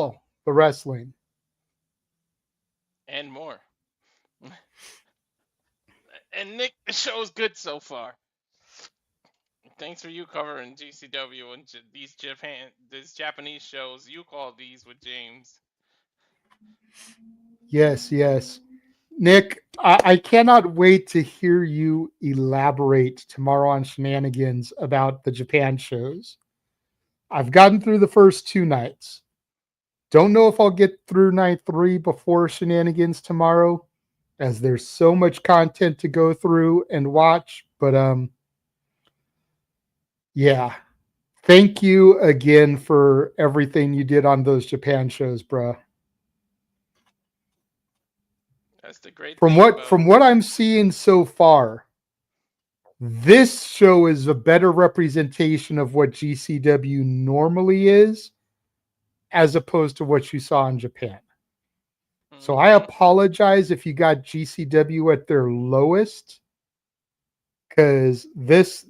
all the wrestling. And more. And Nick, the show's good so far. Thanks for you covering GCW and these Japanese shows. You call these with James. Yes, yes. Nick, I cannot wait to hear you elaborate tomorrow on Shenanigans about the Japan shows. I've gotten through the first 2 nights. Don't know if I'll get through night 3 before Shenanigans tomorrow, as there's so much content to go through and watch. But yeah. Thank you again for everything you did on those Japan shows, bruh. That's the great From thing about. what I'm seeing so far, this show is a better representation of what GCW normally is, as opposed to what you saw in Japan. So I apologize if you got GCW at their lowest, because this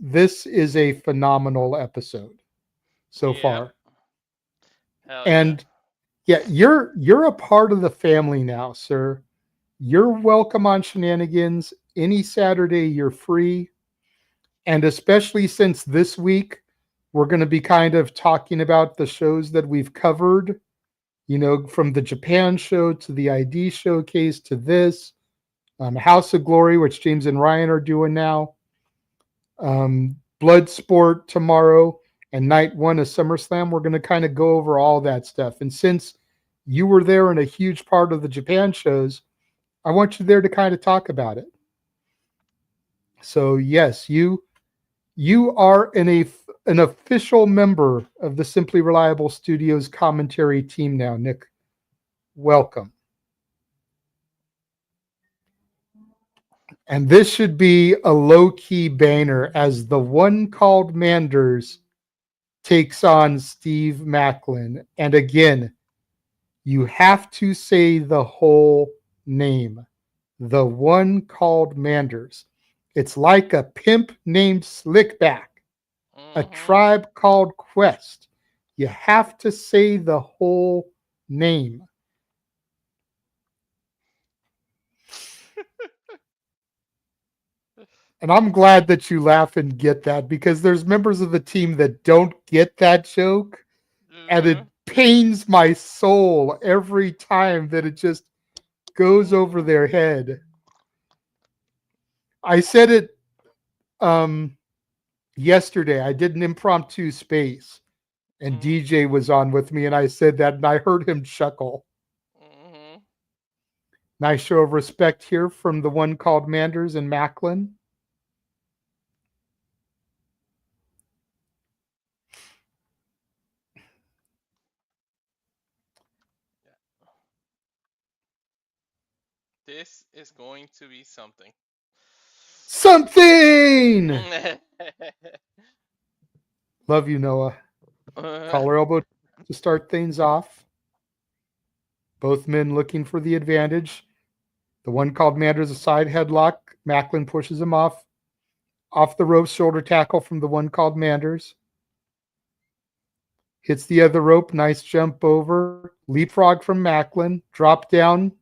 is a phenomenal episode so far. Hell And yeah, you're a part of the family now, sir. You're welcome on Shenanigans any Saturday. You're free. And especially since this week, we're going to be kind of talking about the shows that we've covered, you know, from the Japan show to the ID showcase to this, House of Glory, which James and Ryan are doing now, Bloodsport tomorrow, and night 1 of SummerSlam. We're going to kind of go over all that stuff. And since you were there in a huge part of the Japan shows, I want you there to kind of talk about it. So yes, you are an official member of the Simply Reliable Studios commentary team now, Nick. Welcome. And this should be a low-key banner as the one called Manders takes on Steve Maclin. And again, you have to say the whole name. The one called Manders. It's like a pimp named Slickback, a tribe called Quest. You have to say the whole name. And I'm glad that you laugh and get that, because there's members of the team that don't get that joke. And it pains my soul every time that it just goes over their head. I said it yesterday. I did an impromptu space, and DJ was on with me, and I said that, and I heard him chuckle. Nice show of respect here from the one called Manders and Maclin. This is going to be something. Something! Love you, Noah. Collar elbow to start things off. Both men looking for the advantage. The one called Manders a side headlock. Maclin pushes him off. Off the rope, shoulder tackle from the one called Manders. Hits the other rope. Nice jump over. Leapfrog from Maclin. Drop down.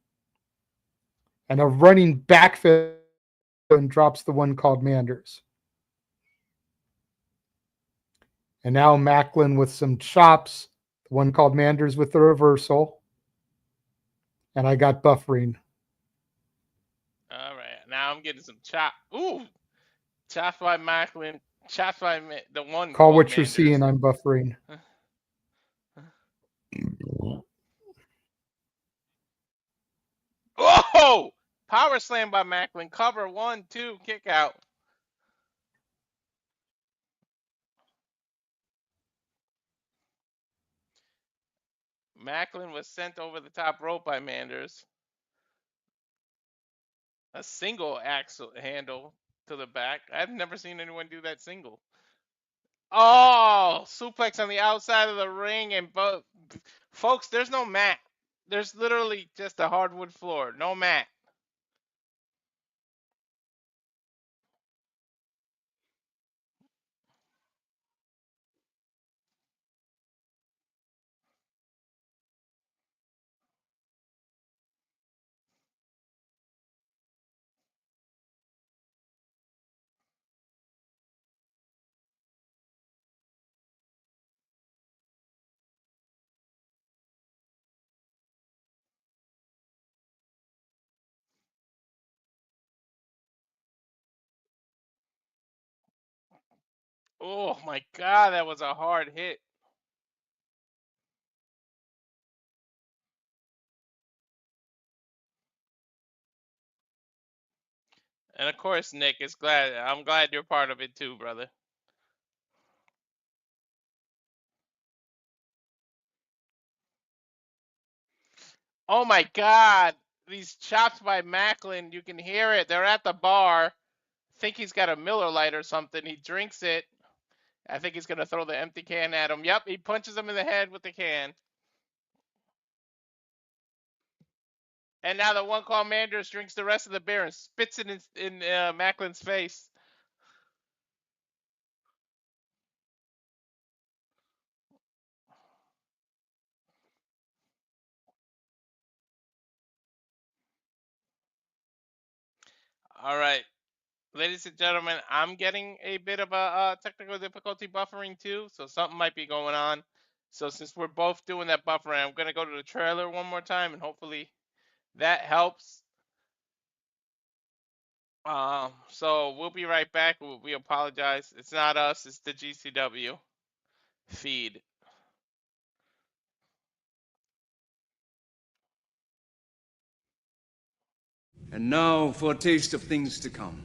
And a running back fist, and drops the one called Manders. And now Maclin with some chops. The one called Manders with the reversal. And I got buffering. All right. Now I'm getting some chop. Ooh. Chopped by Maclin. Chopped by the one. Call what Manders. you're seeing. I'm buffering. Oh! Power slam by Maclin. Cover 1, 2, kick out. Maclin was sent over the top rope by Manders. A single axle handle to the back. I've never seen anyone do that single. Oh, suplex on the outside of the ring, and folks, there's no mat. There's literally just a hardwood floor, no mat. Oh my God, that was a hard hit. And of course, Nick is glad. I'm glad you're part of it too, brother. Oh my God, these chops by Maclin, you can hear it. They're at the bar. Think he's got a Miller Lite or something. He drinks it. I think he's gonna throw the empty can at him. Yep, he punches him in the head with the can. And now the one called Manders drinks the rest of the beer and spits it in Maclin's face. All right, ladies and gentlemen, I'm getting a bit of a technical difficulty buffering too, so something might be going on. So since we're both doing that buffering, I'm gonna go to the trailer one more time, and hopefully that helps. So we'll be right back. We apologize. It's not us. It's the GCW feed. And now for a taste of things to come.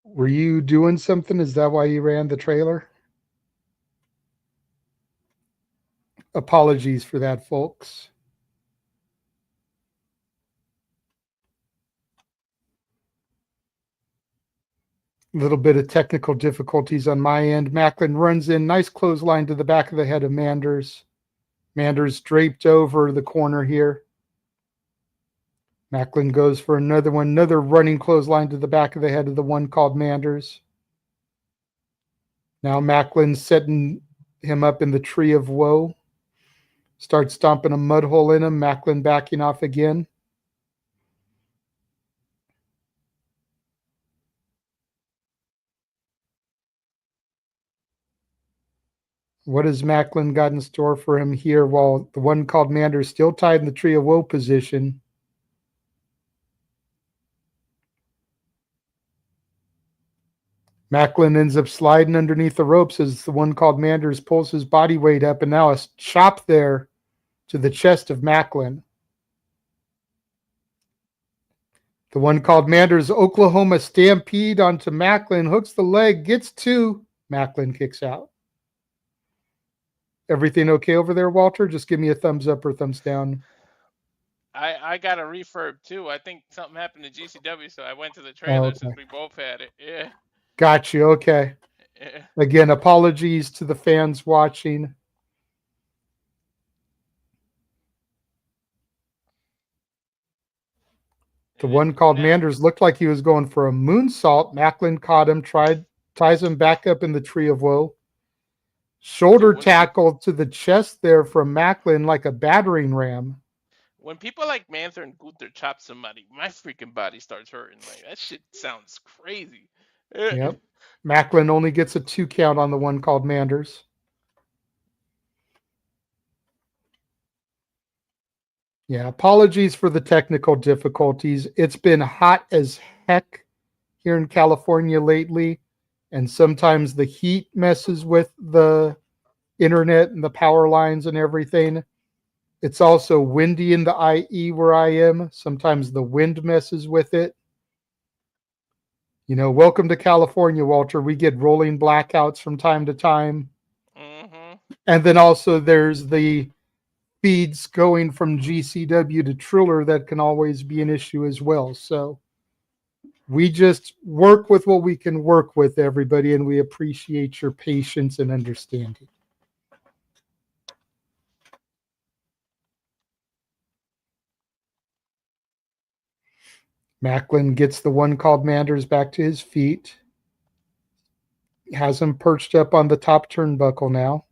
Were you doing something? Is that why you ran the trailer? Apologies for that, folks. A little bit of technical difficulties on my end. Maclin runs in, nice clothesline to the back of the head of Manders. Manders draped over the corner here. Maclin goes for another one, another running clothesline to the back of the head of the one called Manders. Now Maclin setting him up in the tree of woe. Starts stomping a mud hole in him. Maclin backing off again. What has Maclin got in store for him here while the one called Manders still tied in the tree of woe position? Maclin ends up sliding underneath the ropes as the one called Manders pulls his body weight up, and now a chop there to the chest of Maclin. The one called Manders Oklahoma Stampede onto Maclin, hooks the leg, gets two. Maclin kicks out. Everything okay over there, Walter? Just give me a thumbs up or thumbs down. I got a refurb too. I think something happened to GCW, so I went to the trailer since we both had it. Yeah. Got you. Okay. Yeah. Again, apologies to the fans watching. The one called Manders looked like he was going for a moonsault. Maclin caught him, ties him back up in the tree of woe. Shoulder tackle to the chest there from Maclin like a battering ram. when people like Manther and Gunther chop somebody, my freaking body starts hurting. Like, that shit sounds crazy. Yep. Maclin only gets a 2 count on the one called Manders. Yeah, apologies for the technical difficulties. It's been hot as heck here in California lately, and sometimes the heat messes with the internet and the power lines and everything. It's also windy in the IE where I am. Sometimes the wind messes with it. You know, welcome to California, Walter. We get rolling blackouts from time to time. Mm-hmm. And then also there's the feeds going from GCW to Triller that can always be an issue as well. So we just work with what we can work with, everybody, and we appreciate your patience and understanding. Maclin gets the one called Manders back to his feet. Has him perched up on the top turnbuckle now.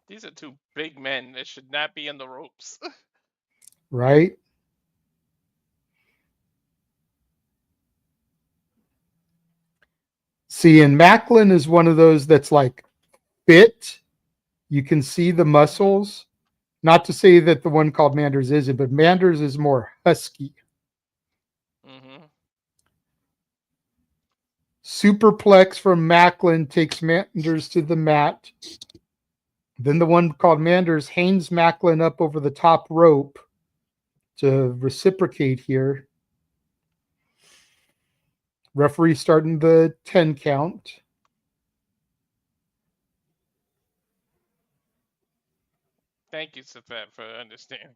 These are two big men that should not be in the ropes. Right? See, and Maclin is one of those that's like fit. You can see the muscles. Not to say that the one called Manders isn't, but Manders is more husky. Mm-hmm. Superplex from Maclin takes Manders to the mat. Then the one called Manders hangs Maclin up over the top rope to reciprocate here. Referee starting the 10 count. Thank you, Safat, for understanding.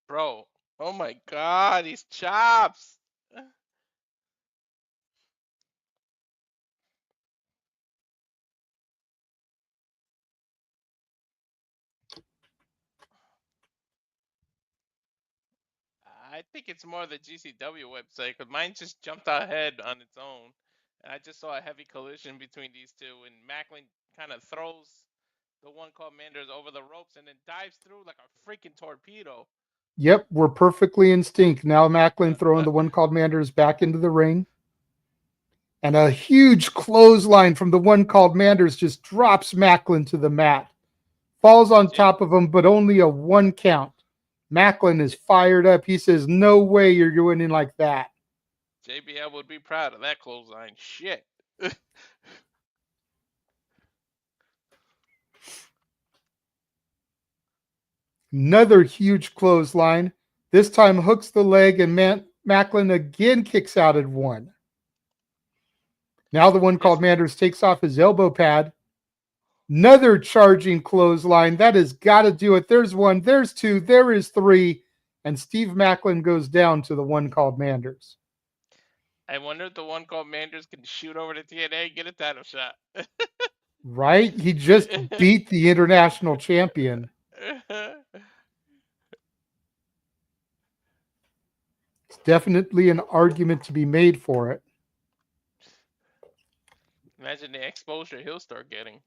Bro, oh my god, these chops! I think it's more the GCW website, because mine just jumped ahead on its own. And I just saw a heavy collision between these two, and Maclin kind of throws the one called Manders over the ropes and then dives through like a freaking torpedo. Yep, we're perfectly in sync. Now Maclin throwing the one called Manders back into the ring. And a huge clothesline from the one called Manders just drops Maclin to the mat. Falls on top of him, but only a 1 count. Maclin is fired up. He says, no way you're winning like that. JBL would be proud of that clothesline. Shit. Another huge clothesline. This time hooks the leg, and Maclin again kicks out at 1. Now the one called Manders takes off his elbow pad. Another charging clothesline. That has got to do it. There's 1, there's 2, there is 3. And Steve Maclin goes down to the one called Manders. I wonder if the one called Manders can shoot over to TNA and get a title shot. Right? He just beat the international champion. It's definitely an argument to be made for it. Imagine the exposure he'll start getting.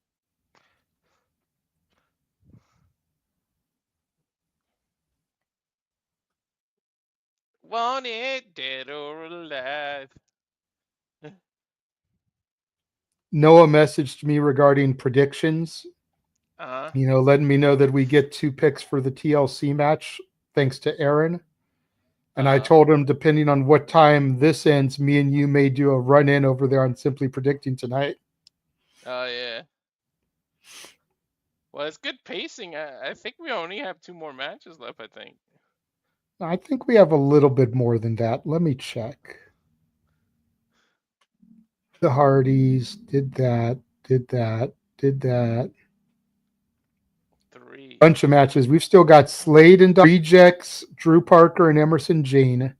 Want it dead or alive? Noah messaged me regarding predictions. Uh-huh. You know, letting me know that we get 2 picks for the TLC match, thanks to Aaron. And I told him, depending on what time this ends, me and you may do a run-in over there on Simply Predicting tonight. Oh, yeah. Well, it's good pacing. I think we only have 2 more matches left, I think. I think we have a little bit more than that. Let me check. The Hardys did that, did that, did that. 3. Bunch of matches. We've still got Slade and Rejects, Drew Parker and Emersyn Jayne,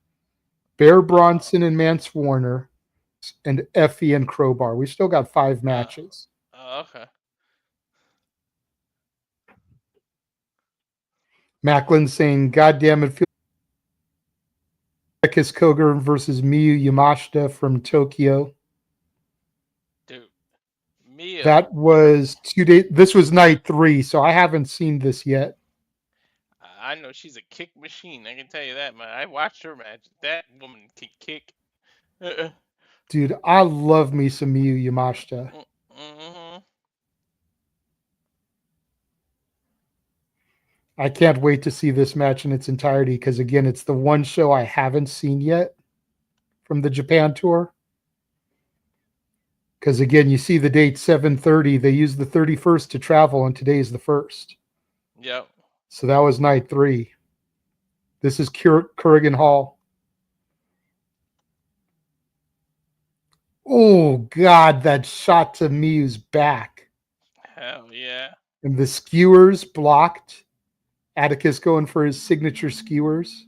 Bear Bronson and Mance Warner, and Effy and Crowbar. We still got 5 matches. okay. Maclin saying, "God damn it, Marcus Koger versus Miyu Yamashita from Tokyo." Dude, Mia. That was 2 days. This was night 3, so I haven't seen this yet. I know she's a kick machine. I can tell you that, man. I watched her match. That woman can kick. Dude, I love me some Miyu Yamashita. Mm-hmm. I can't wait to see this match in its entirety because, again, it's the one show I haven't seen yet from the Japan tour. Because, again, you see the date 7/30. They used the 31st to travel, and today is the 1st. Yep. So that was night 3. This is Kurrigan Hall. Oh, God, that shot to Miyu's back. Hell yeah. And the skewers blocked. Atticus going for his signature skewers.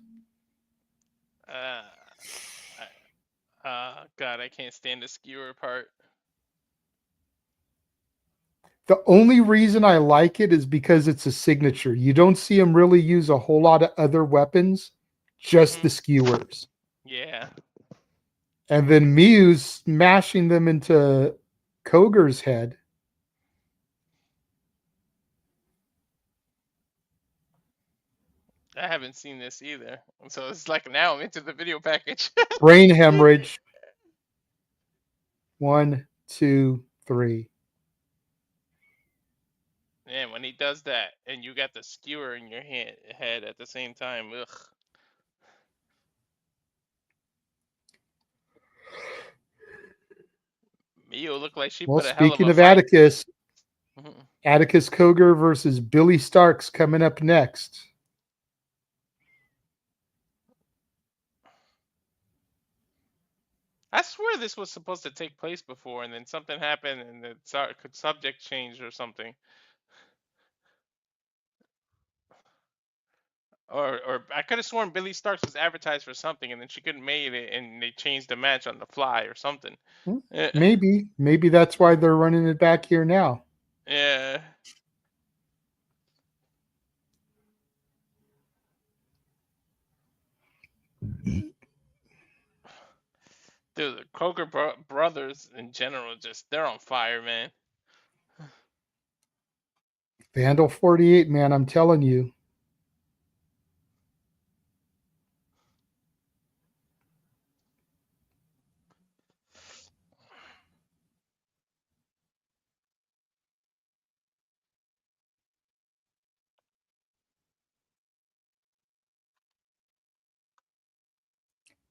God, I can't stand the skewer part. The only reason I like it is because it's a signature. You don't see him really use a whole lot of other weapons, just the skewers. Yeah. And then Miyu's smashing them into Koger's head. I haven't seen this either. So it's like now I'm into the video package. Brain hemorrhage. 1, 2, 3. Man, when he does that and you got the skewer in your head at the same time, ugh. Mio looked like she Well, put a hell of speaking a of fight. Atticus, Mhm. Atticus Koger versus Billy Starks coming up next. I swear this was supposed to take place before, and then something happened, and the subject changed or something. Or I could have sworn Billy Starks was advertised for something, and then she couldn't make it, and they changed the match on the fly or something. Maybe that's why they're running it back here now. Yeah. Dude, the Kroger brothers in general, they're on fire, man. Vandal 48, man, I'm telling you.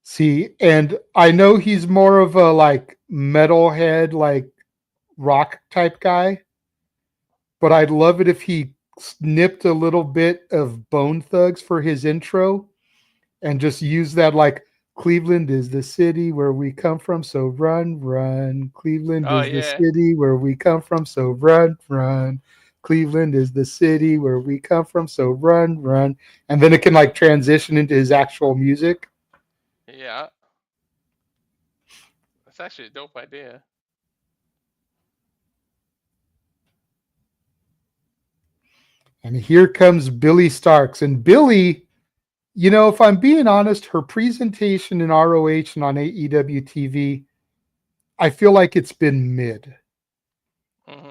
See, and I know he's more of a like metalhead, like rock type guy, but I'd love it if he snipped a little bit of Bone Thugs for his intro and just use that like Cleveland is the city where we come from, so run, run. Cleveland Oh is the yeah. city where we come from, so run, run. Cleveland is the city where we come from, so run, run. And then it can like transition into his actual music. Yeah. That's actually a dope idea. And here comes Billy Starks. And Billy, you know, if I'm being honest, her presentation in ROH and on AEW TV, I feel like it's been mid.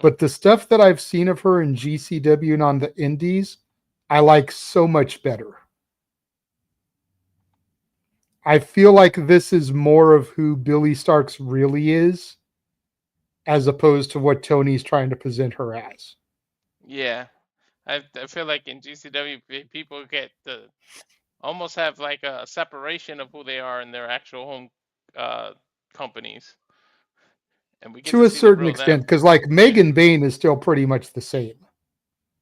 But the stuff that I've seen of her in GCW and on the indies, I like so much better. I feel like this is more of who Billy Starks really is, as opposed to what Tony's trying to present her as. Yeah. I feel like in GCW people get the almost have like a separation of who they are in their actual home companies, and we get To to a see the certain real extent, them. because like Yeah. Megan Bain is still pretty much the same.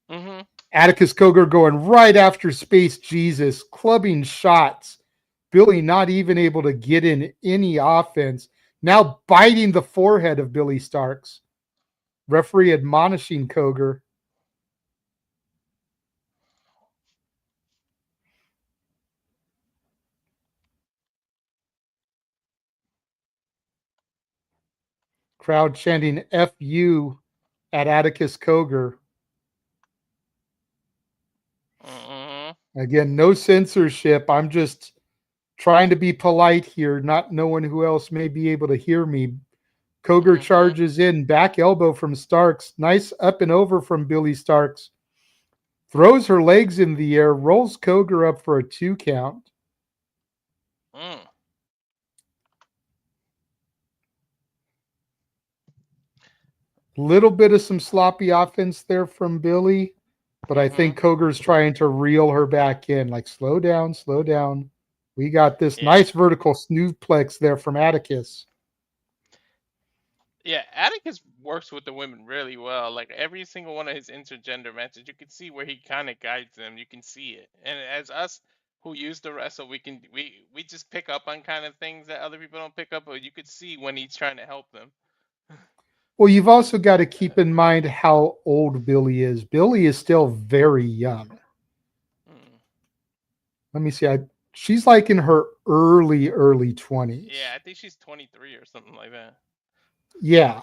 Mhm. Atticus Koger going right after Space Jesus, clubbing shots. Billy not even able to get in any offense. Now biting the forehead of Billy Starks. Referee admonishing Koger. Crowd chanting F you at Atticus Cogar. Again, no censorship. I'm just trying to be polite here, not knowing who else may be able to hear me. Cogar charges in, back elbow from Starks. Nice up and over from Billy Starks. Throws her legs in the air, rolls Cogar up for a 2 count. Little bit of some sloppy offense there from Billy, but I think Cogar's trying to reel her back in. Like, slow down, slow down. We got this nice vertical snooplex there from Atticus. Yeah, Atticus works with the women really well. Like every single one of his intergender matches, you can see where he kind of guides them. You can see it. And as us who used to wrestle, we just pick up on kind of things that other people don't pick up, but you could see when he's trying to help them. Well, you've also got to keep in mind how old Billy is. Billy is still very young. Let me see. She's like in her early 20s. Yeah, I think she's 23 or something like that. Yeah.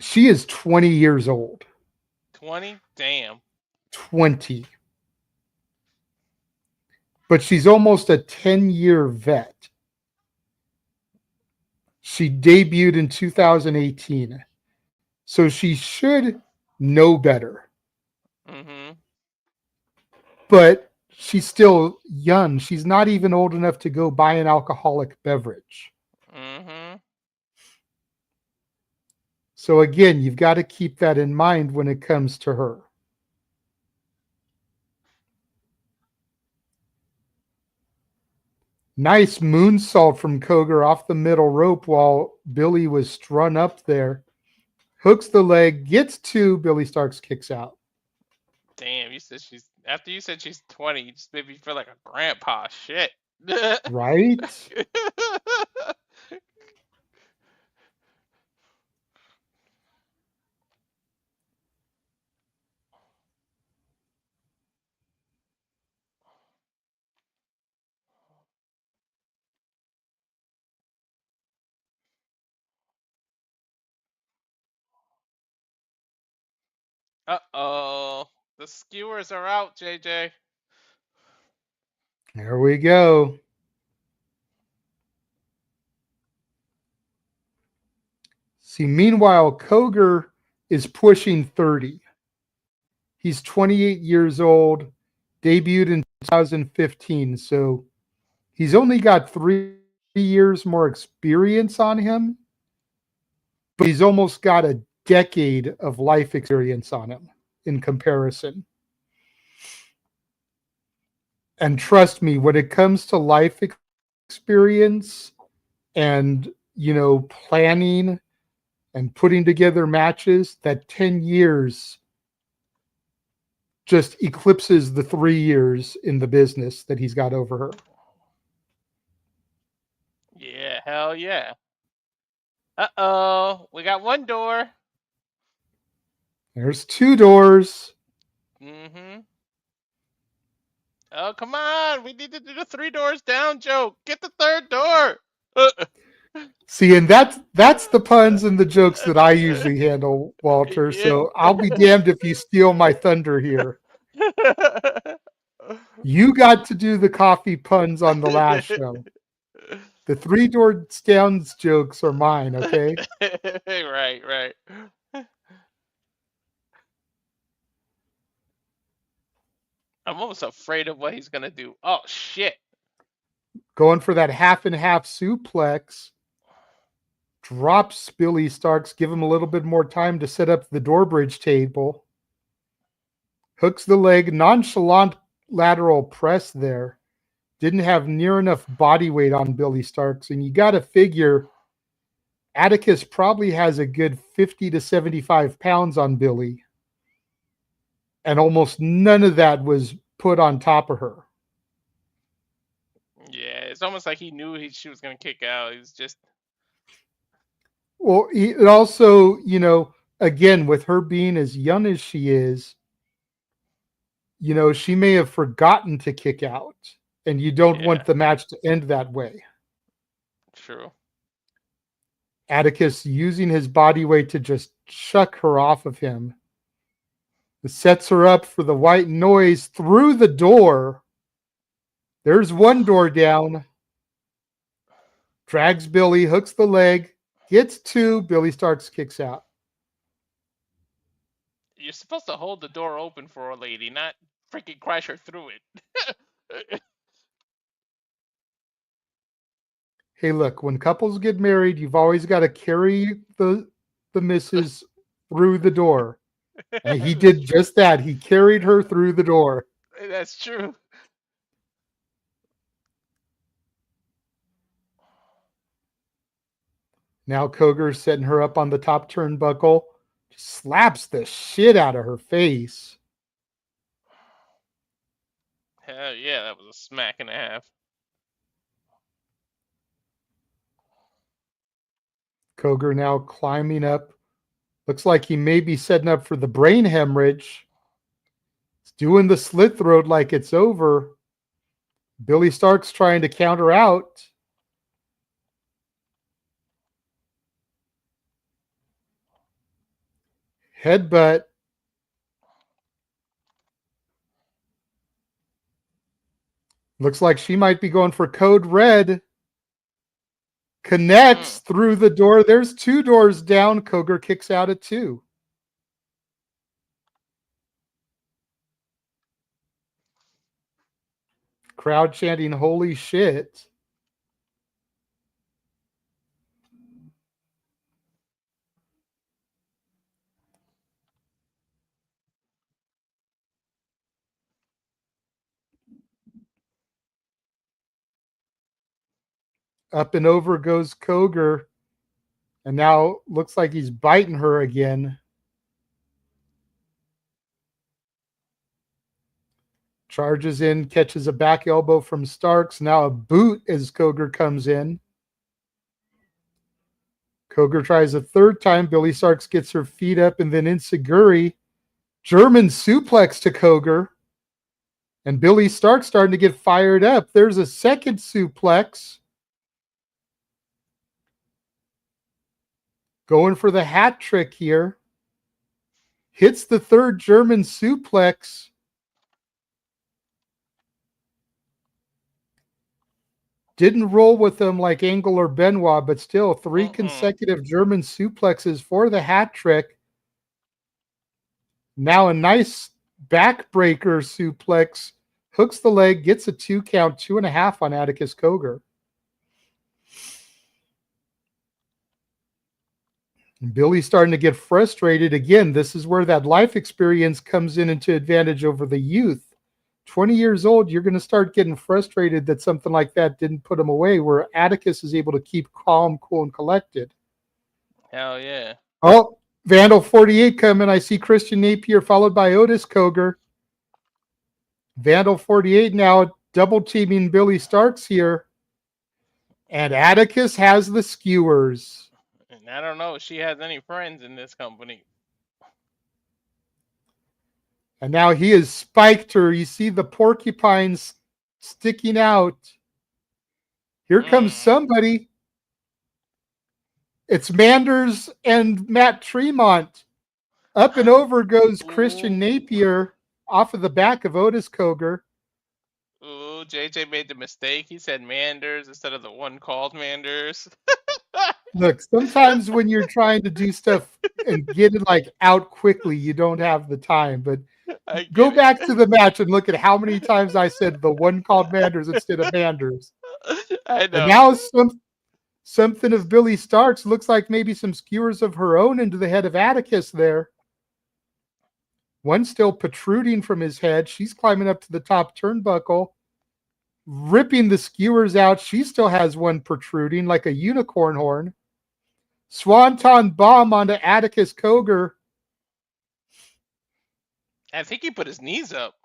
She is 20 years old. 20? Damn. 20. But she's almost a 10-year vet. She debuted in 2018. So she should know better. But she's still young. She's not even old enough to go buy an alcoholic beverage. So again, you've got to keep that in mind when it comes to her. Nice moonsault from Cogar off the middle rope while Billy was strung up there. Hooks the leg, gets 2. Billy Starks kicks out. Damn, after you said she's 20, you just made me feel like a grandpa. Shit. Right? Uh-oh. The skewers are out, JJ. There we go. See, meanwhile, Cogar is pushing 30. He's 28 years old, debuted in 2015, so he's only got 3 years more experience on him, but he's almost got a decade of life experience on him in comparison. And trust me, when it comes to life experience and, planning and putting together matches, that 10 years just eclipses the 3 years in the business that he's got over her. Yeah, hell yeah. Uh-oh, we got 1 door. There's 2 doors. Oh, come on. We need to do the 3 doors down joke. Get the 3rd door. See, and that's the puns and the jokes that I usually handle, Walter. So I'll be damned if you steal my thunder here. You got to do the coffee puns on the last show. The 3 door stands jokes are mine, okay? Right. I'm almost afraid of what he's going to do. Oh, shit. Going for that half and half suplex. Drops Billy Starks. Give him a little bit more time to set up the door bridge table. Hooks the leg. Nonchalant lateral press there. Didn't have near enough body weight on Billy Starks. And you got to figure Atticus probably has a good 50 to 75 pounds on Billy. And almost none of that was put on top of her. Yeah, it's almost like he knew she was going to kick out. He was just... Well, it also, again, with her being as young as she is, she may have forgotten to kick out. And you don't Yeah. want the match to end that way. True. Atticus using his body weight to just chuck her off of him. It sets her up for the white noise through the door. There's one door down. Drags Billy, hooks the leg, gets two. Billy Starks kicks out. You're supposed to hold the door open for a lady, not freaking crash her through it. Hey, look, when couples get married, you've always got to carry the missus through the door. And he did just that. He carried her through the door. That's true. Now Koger's setting her up on the top turnbuckle. Slaps the shit out of her face. Hell yeah, that was a smack and a half. Koger now climbing up. Looks like he may be setting up for the brain hemorrhage. He's doing the slit throat like it's over. Billy Starks trying to counter out. Headbutt. Looks like she might be going for code red. Connects through the door. There's two doors down. Koger kicks out at two. Crowd chanting, holy shit. Up and over goes Koger. And now looks like he's biting her again. Charges in, catches a back elbow from Starks. Now a boot as Koger comes in. Koger tries a third time. Billy Starks gets her feet up and then Insiguri. German suplex to Koger. And Billy Starks starting to get fired up. There's a second suplex. Going for the hat trick here. Hits the third German suplex. Didn't roll with them like Angle or Benoit, but still three consecutive German suplexes for the hat trick. Now a nice backbreaker suplex. Hooks the leg, gets a 2 count, 2.5 on Atticus Koger. Billy's starting to get frustrated. Again, this is where that life experience comes in into advantage over the youth. 20 years old, you're going to start getting frustrated that something like that didn't put him away, where Atticus is able to keep calm, cool, and collected. Hell yeah. Oh, Vandal 48 coming. I see Christian Napier followed by Otis Koger. Vandal 48 now double teaming Billy Starks here. And Atticus has the skewers. And I don't know if she has any friends in this company. And now he has spiked her. You see the porcupines sticking out. Here comes somebody. It's Manders and Matt Tremont. Up and over goes Christian Napier off of the back of Otis Koger. Ooh, JJ made the mistake. He said Manders instead of the one called Manders. Look, sometimes when you're trying to do stuff and get it like out quickly, you don't have the time. But go back to the match and look at how many times I said the one called Manders instead of Manders. I know. And now something of Billy Starks looks like maybe some skewers of her own into the head of Atticus there. One still protruding from his head. She's climbing up to the top turnbuckle, ripping the skewers out. She still has one protruding like a unicorn horn. Swanton bomb onto Atticus Koger. I think he put his knees up.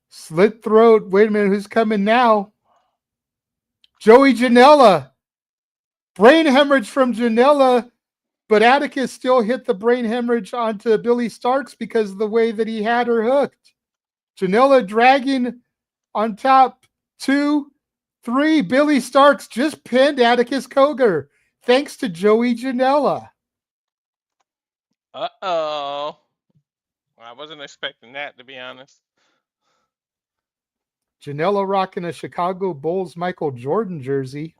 Slit throat. Wait a minute, who's coming now? Joey Janela. Brain hemorrhage from Janela, but Atticus still hit the brain hemorrhage onto Billy Starks because of the way that he had her hooked. Janela dragging on top. 2, 3. Billy Starks just pinned Atticus Cogar thanks to Joey Janela. Uh-oh. I wasn't expecting that, to be honest. Janela rocking a Chicago Bulls Michael Jordan jersey.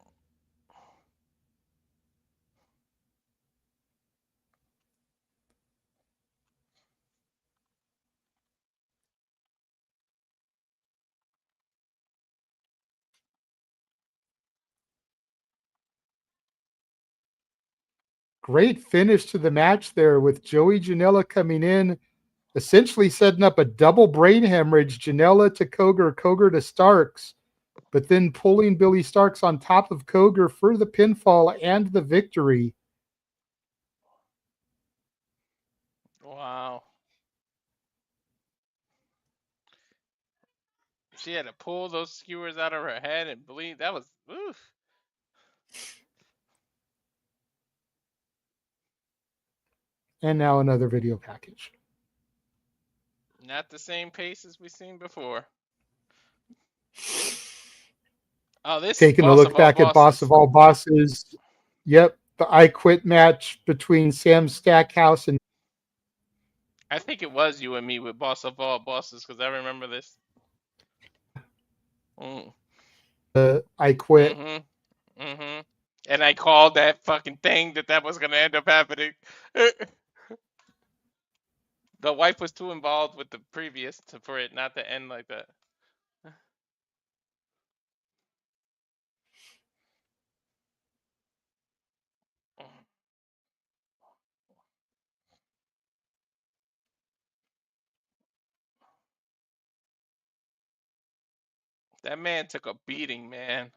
Great finish to the match there with Joey Janela coming in, essentially setting up a double brain hemorrhage. Janela to Cogar, Cogar to Starks, but then pulling Billy Starks on top of Cogar for the pinfall and the victory. Wow. She had to pull those skewers out of her head and bleed. That was, oof. And now another video package. Not the same pace as we've seen before. Oh, this is Taking a Boss look of All back at Boss Bosses. of All Bosses. Yep, the I Quit match between Sam Stackhouse and I think it was you and me with Boss of All Bosses, because I remember this. I Quit. And I called that fucking thing that was going to end up happening. The wife was too involved with the previous for it not to end like that. That man took a beating, man.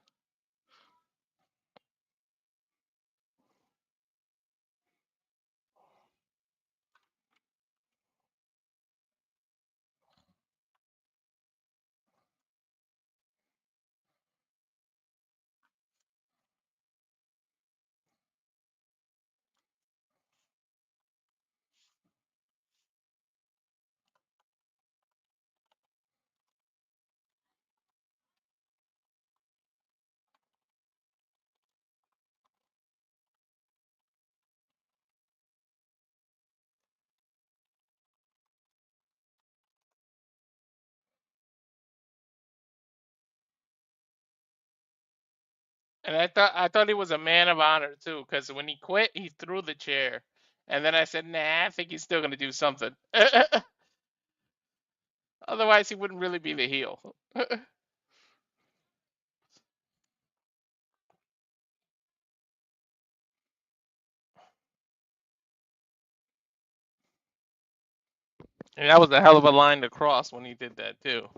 And I thought he was a man of honor too, because when he quit, he threw the chair. And then I said, nah, I think he's still gonna do something. Otherwise, he wouldn't really be the heel. And that was a hell of a line to cross when he did that too.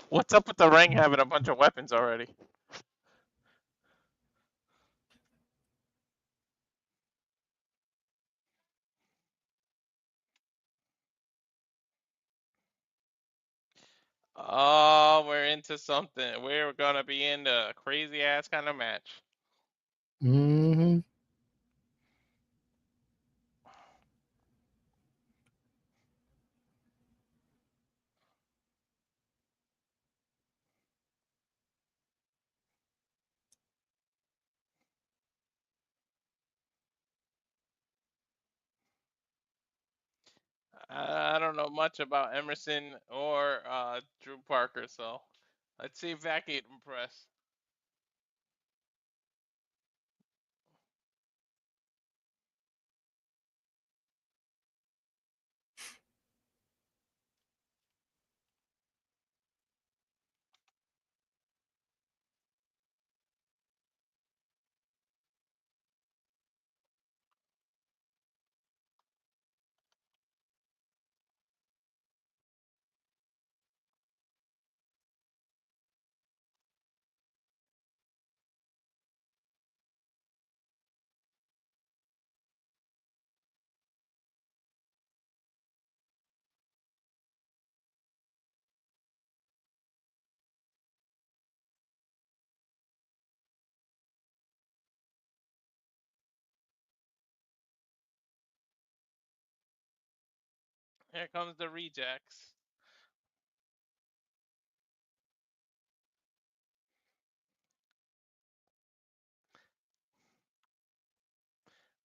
What's up with the ring having a bunch of weapons already? Oh, we're into something. We're gonna be into a crazy ass kind of match. Mm-hmm. I don't know much about Emersyn or Drew Parker, so let's see if that can impress. Here comes the rejects.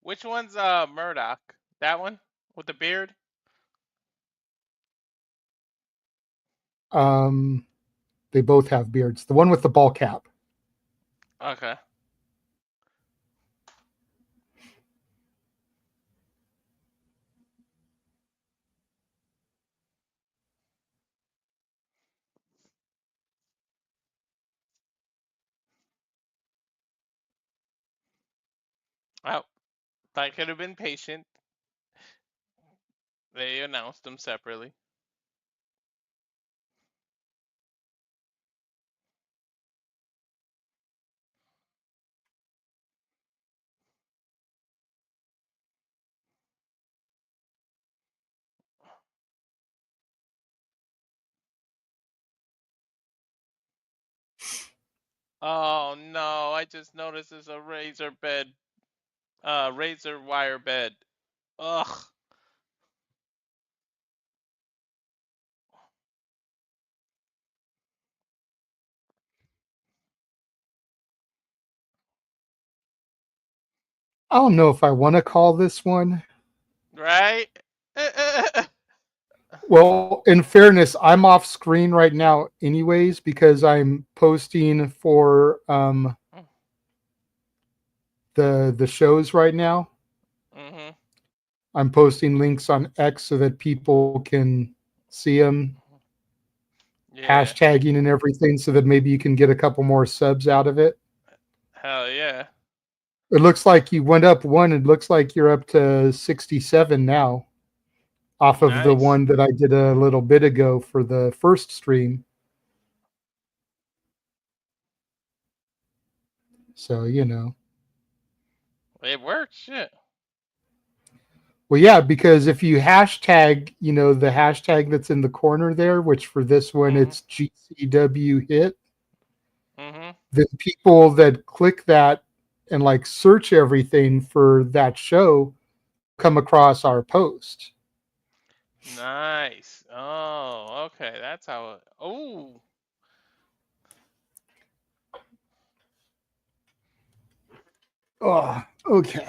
Which one's Murdoch? That one with the beard? They both have beards. The one with the ball cap. Okay. Oh, I could have been patient. They announced them separately. Oh no, I just noticed there's a razor wire bed. Ugh. I don't know if I want to call this one. Right? Well, in fairness, I'm off screen right now anyways because I'm posting for the shows right now. Mhm. I'm posting links on X so that people can see them, Yeah. hashtagging and everything, so that maybe you can get a couple more subs out of it. Hell yeah. It looks like you went up one. It looks like you're up to 67 now off of the Nice. one that I did a little bit ago for the first stream. So, you know. It works. Shit. Well, yeah, because if you hashtag, you know, the hashtag that's in the corner there, which for this one Mhm. it's GCW hit, Mhm. then people that click that and like search everything for that show come across our post. Nice. Oh, okay. That's how it. Oh. Oh, okay.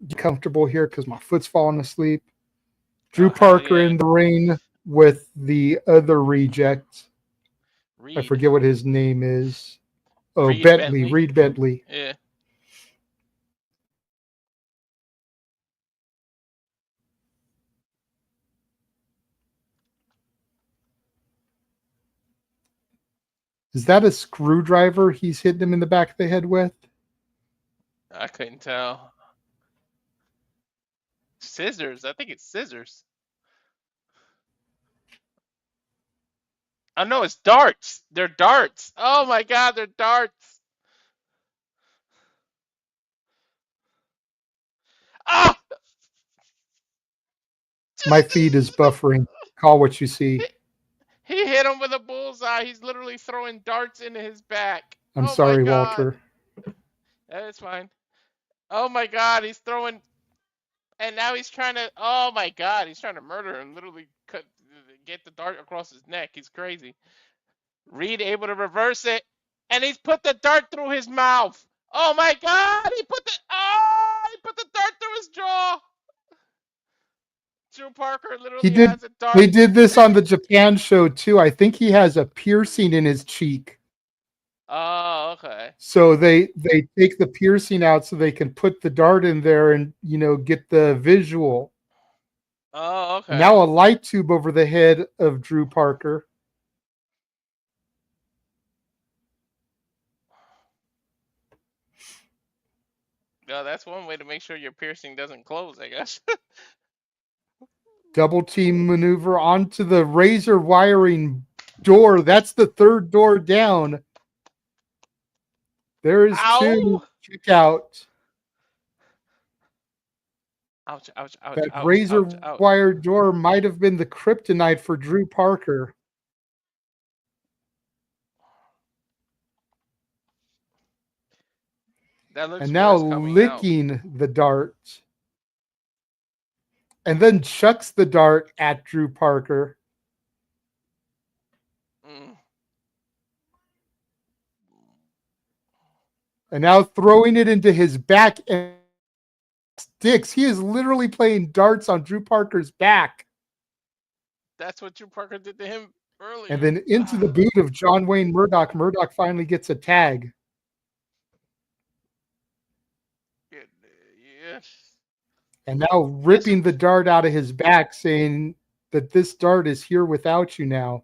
Get comfortable here because my foot's falling asleep. Drew Oh, hell Parker yeah. in the ring with the other reject. I Reed. forget what his name is. Oh, Reed Bentley, Bentley. Reed Bentley. Yeah. Is that a screwdriver he's hitting him in the back of the head with? I couldn't tell. Scissors. I think it's scissors. I know it's darts. They're darts. Oh my god, they're darts. Ah! My feed is buffering. Call what you see. He hit him with a bullseye. He's literally throwing darts into his back. I'm Oh my sorry, god. Walter. That's fine. Oh my god, he's throwing, and now he's trying to. Oh my god, he's trying to murder him. Literally get the dart across his neck. He's crazy. Reed able to reverse it, and he's put the dart through his mouth. Oh my god, he put the dart through his jaw. Drew Parker He literally did has a dart. they did this on the Japan show too. I think he has a piercing in his cheek. Oh, okay. So they take the piercing out so they can put the dart in there and, you know, get the visual. Oh, And okay. now a light tube over the head of Drew Parker. Yeah, that's one way to make sure your piercing doesn't close, I guess. Double team maneuver onto the razor wiring door. That's the third door down. There is two. Ow! Check out. Ouch, ouch, ouch, That ouch, razor ouch, ouch. wire door might have been the kryptonite for Drew Parker. That looks And now worse coming out. licking the dart. and then chucks the dart at Drew Parker. And now throwing it into his back and sticks. He is literally playing darts on Drew Parker's back. That's what Drew Parker did to him earlier. And then into the boot of John Wayne Murdoch. Murdoch finally gets a tag. Yes. And now ripping the dart out of his back, saying that this dart is here without you now.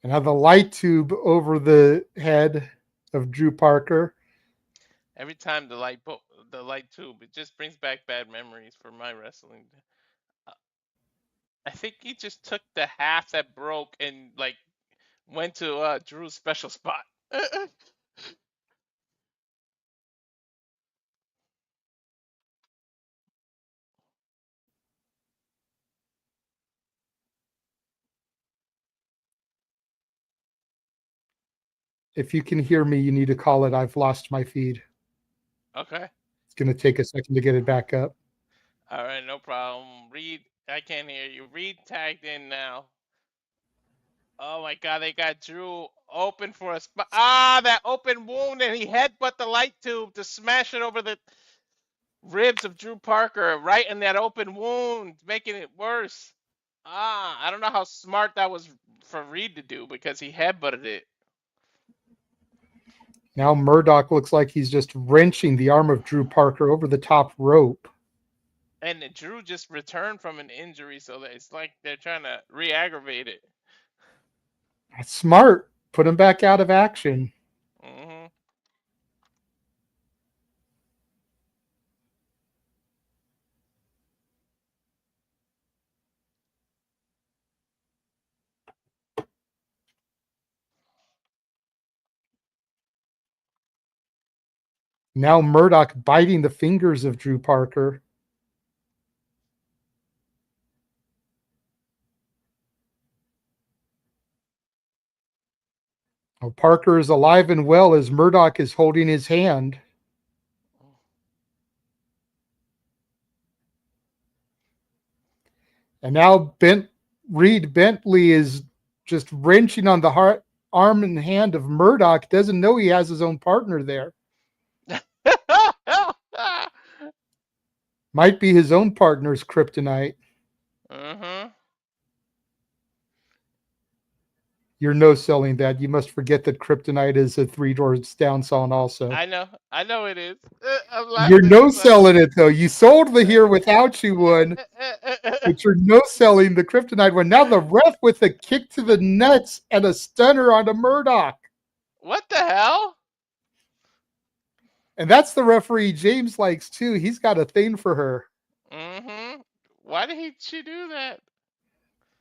And have the light tube over the head of Drew Parker. Every time the light tube, it just brings back bad memories for my wrestling. I think he just took the half that broke and like went to Drew's special spot. If you can hear me, you need to call it. I've lost my feed. Okay. It's going to take a second to get it back up. All right, no problem. Reed, I can't hear you. Reed tagged in now. Oh my God, they got Drew open for a spot. That open wound, and he headbutt the light tube to smash it over the ribs of Drew Parker right in that open wound, making it worse. I don't know how smart that was for Reed to do because he headbutted it. Now Murdoch looks like he's just wrenching the arm of Drew Parker over the top rope. And Drew just returned from an injury, so that it's like they're trying to re-aggravate it. That's smart. Put him back out of action. Mm-hmm. Now Murdoch biting the fingers of Drew Parker. Oh, Parker is alive and well as Murdoch is holding his hand. And now Reed Bentley is just wrenching on the arm and hand of Murdoch. Doesn't know he has his own partner there. Might be his own partner's kryptonite. Mm-hmm. You're no-selling that. You must forget that kryptonite is a 3 doors down song also. I know it is. You're no-selling it, though. You sold the here without you one, but you're no-selling the kryptonite one. Now the ref with a kick to the nuts and a stunner onto Murdoch. What the hell? And that's the referee James likes, too. He's got a thing for her. Mm-hmm. Why did she do that?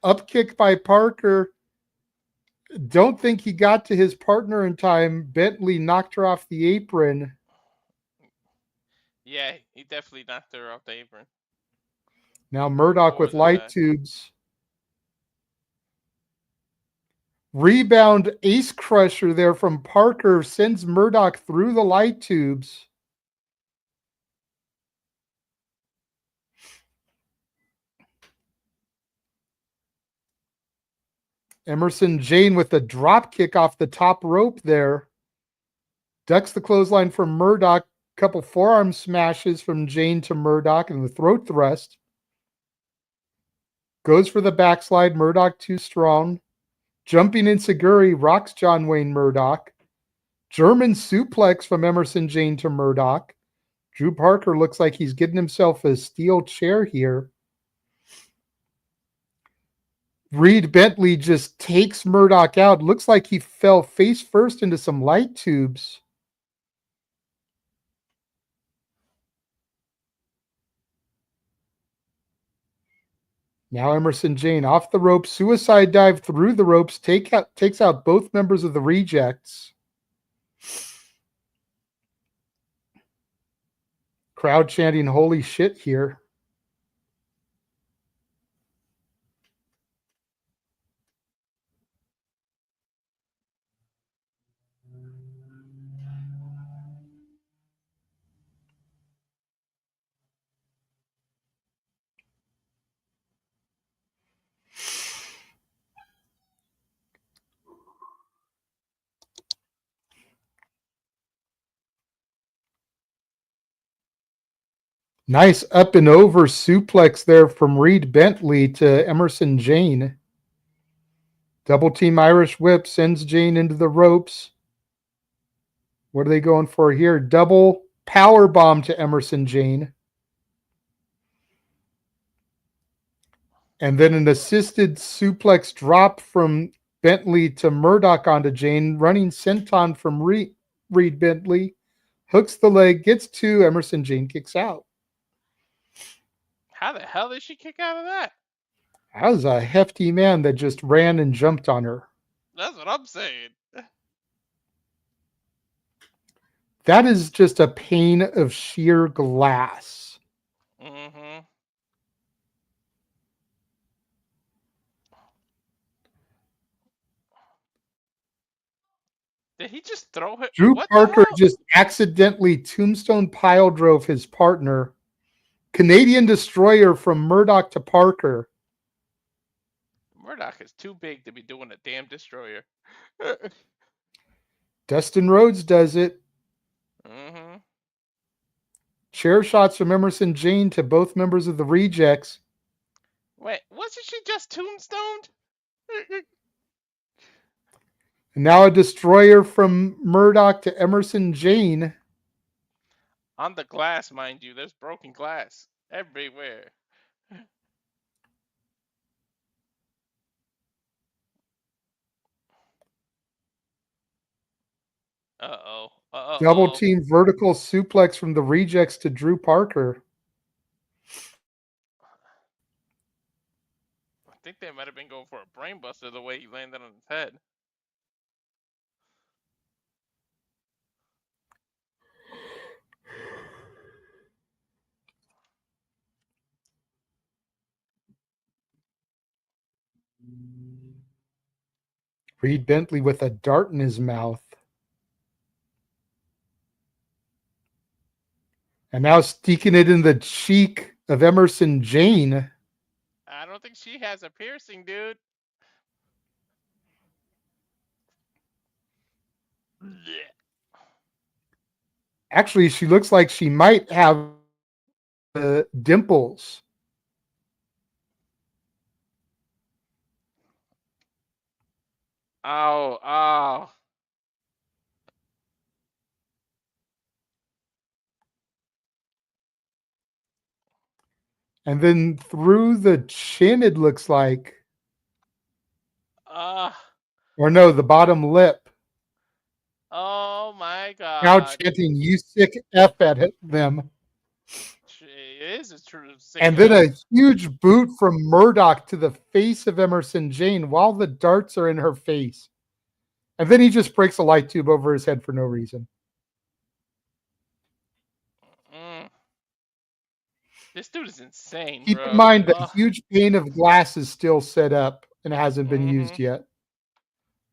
Up kick by Parker. Don't think he got to his partner in time. Bentley knocked her off the apron. Yeah, he definitely knocked her off the apron. Now Murdoch with light tubes. Rebound ace crusher there from Parker sends Murdoch through the light tubes. Emersyn Jayne with a drop kick off the top rope there. Ducks the clothesline from Murdoch. Couple forearm smashes from Jayne to Murdoch and the throat thrust. Goes for the backslide. Murdoch too strong. Jumping Inseguri rocks John Wayne Murdoch. German suplex from Emersyn Jayne to Murdoch. Drew Parker looks like he's getting himself a steel chair here. Reed Bentley just takes Murdoch out. Looks like he fell face first into some light tubes. Now Emersyn Jayne off the rope, suicide dive through the ropes, takes out both members of the Rejects. Crowd chanting holy shit here. Nice up and over suplex there from Reed Bentley to Emersyn Jayne. Double team Irish whip sends Jayne into the ropes. What are they going for here? Double power bomb to Emersyn Jayne. And then an assisted suplex drop from Bentley to Murdoch onto Jayne. Running senton from Reed Bentley. Hooks the leg, gets two. Emersyn Jayne kicks out. How the hell did she kick out of that? That was a hefty man that just ran and jumped on her. That's what I'm saying. That is just a pane of sheer glass. Mm-hmm. Did he just throw her? Drew What Parker the hell? just accidentally tombstone pile drove his partner. Canadian Destroyer from Murdoch to Parker. Murdoch is too big to be doing a damn destroyer. Dustin Rhodes does it. Mm-hmm. Chair shots from Emersyn Jayne to both members of the Rejects. Wait, wasn't she just tombstoned? And now a destroyer from Murdoch to Emersyn Jayne. On the glass, mind you, there's broken glass everywhere. Uh-oh. Uh-oh. Double team vertical suplex from the Rejects to Drew Parker. I think they might have been going for a brainbuster the way he landed on his head. Reed Bentley with a dart in his mouth. And now sticking it in the cheek of Emersyn Jayne. I don't think she has a piercing, dude. Actually, she looks like she might have dimples. Oh, oh. And then through the chin, it looks like. Or no, the bottom lip. Oh my God. Now chanting, "You sick F" at them. It is a true sick And then F. a huge boot from Murdoch to the face of Emersyn Jayne while the darts are in her face. And then he just breaks a light tube over his head for no reason. This dude is insane, Keep bro. in mind that huge pane of glass is still set up and hasn't been used yet.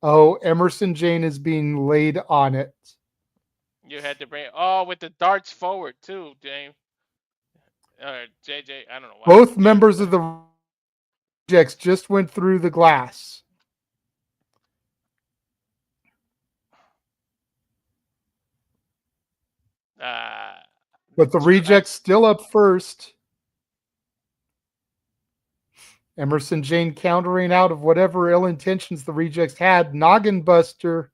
Oh, Emersyn Jayne is being laid on it. You had to bring with the darts forward too, James. JJ, I don't know why. Both members of the Rejects just went through the glass. But the Rejects still up first. Emersyn Jayne countering out of whatever ill intentions the Rejects had. Noggin Buster.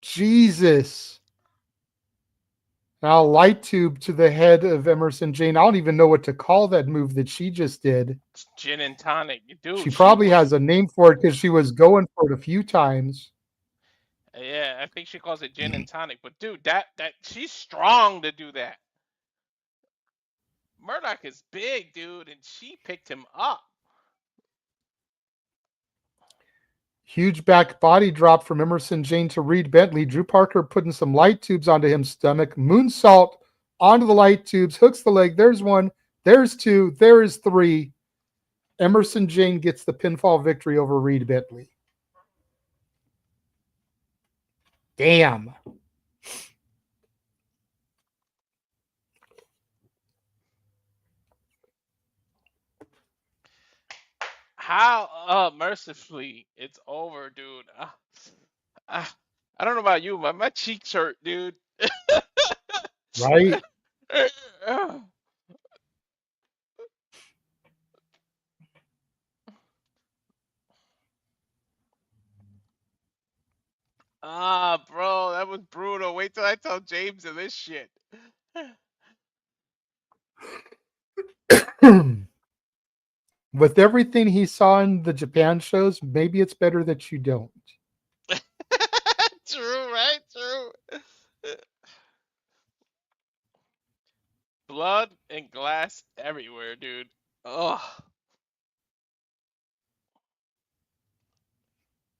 Jesus. Now light tube to the head of Emersyn Jayne. I don't even know what to call that move that she just did. Gin and tonic, dude. She probably has a name for it because she was going for it a few times. Yeah, I think she calls it gin and tonic. But dude, that she's strong to do that. Murdoch is big, dude, and she picked him up. Huge back body drop from Emersyn Jayne to Reed Bentley. Drew Parker putting some light tubes onto his stomach. Moonsault onto the light tubes. Hooks the leg. There's one. There's two. There is three. Emersyn Jayne gets the pinfall victory over Reed Bentley. Damn. How mercifully it's over, dude. I don't know about you, but my cheeks hurt, dude. Right? Bro, that was brutal. Wait till I tell James of this shit. With everything he saw in the Japan shows, maybe it's better that you don't. True, right? True. Blood and glass everywhere, dude. Oh,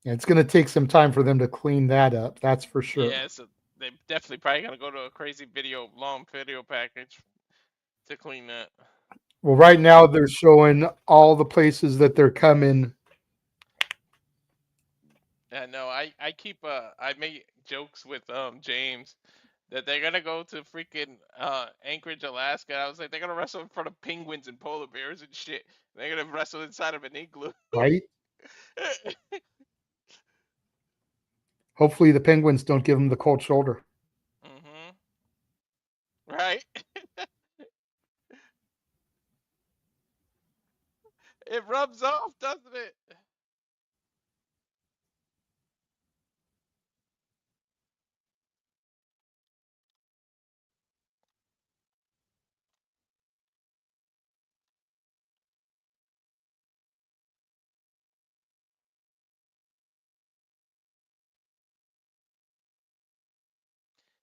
It's going to take some time for them to clean that up. That's for sure. yeah. So they definitely probably gonna go to a crazy long video package to clean that. Well, right now they're showing all the places that they're coming. Yeah, no, I keep I make jokes with James that they're gonna go to freaking Anchorage, Alaska. I was like, they're gonna wrestle in front of penguins and polar bears and shit. They're gonna wrestle inside of an igloo. Right? Hopefully the Penguins don't give them the cold shoulder. Mhm. Right? It rubs off, doesn't it?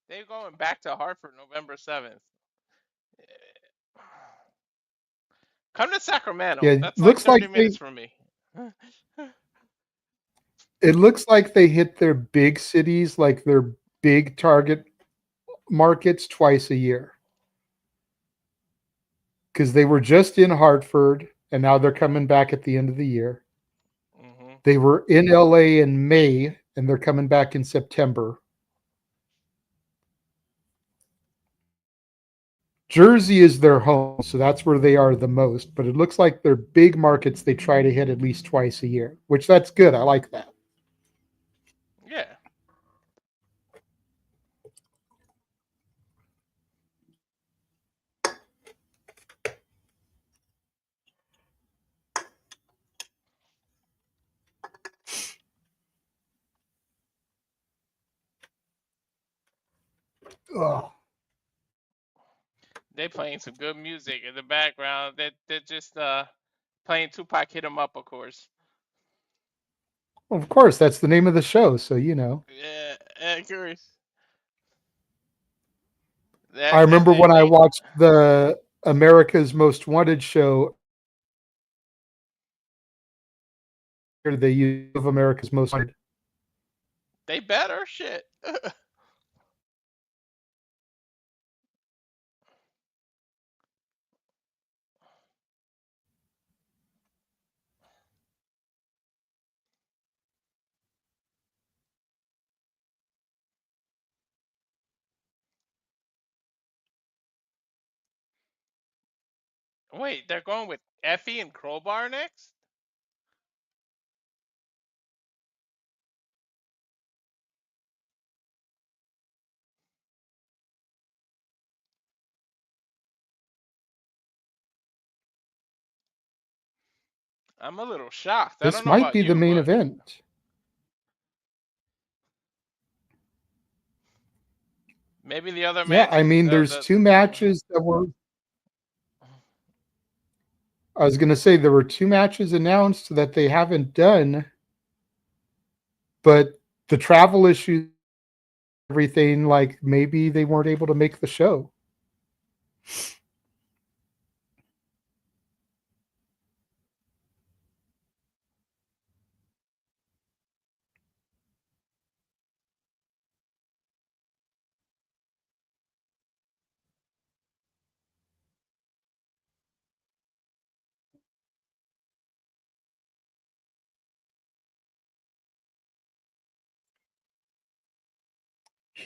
They're going back to Hartford November 7th. Come to Yeah, Sacramento. it That's like looks like 30 minutes from me. they hit their big cities, like their big target markets twice a year. Because they were just in Hartford and now they're coming back at the end of the year. Mhm. They were in LA in May and they're coming back in September. Jersey is their home, so that's where they are the most. But it looks like their big markets they try to hit at least twice a year, which that's good. I like that. Yeah. Oh, They playing some good music in the background. They're just playing Tupac Hit 'Em Up, of course. of course, that's the name of the show, so you know. Yeah, of course. I That remember when I they watched the America's Most Wanted show. They use of America's Most Wanted. they better shit. Wait, they're going with Effy and Crowbar next? I'm a little shocked. I don't This know might about be the you, main but event. maybe the other Yeah, I matches. mean, there's two matches that were. I was going to say there were two matches announced that they haven't done, but the travel issues, everything, like maybe they weren't able to make the show.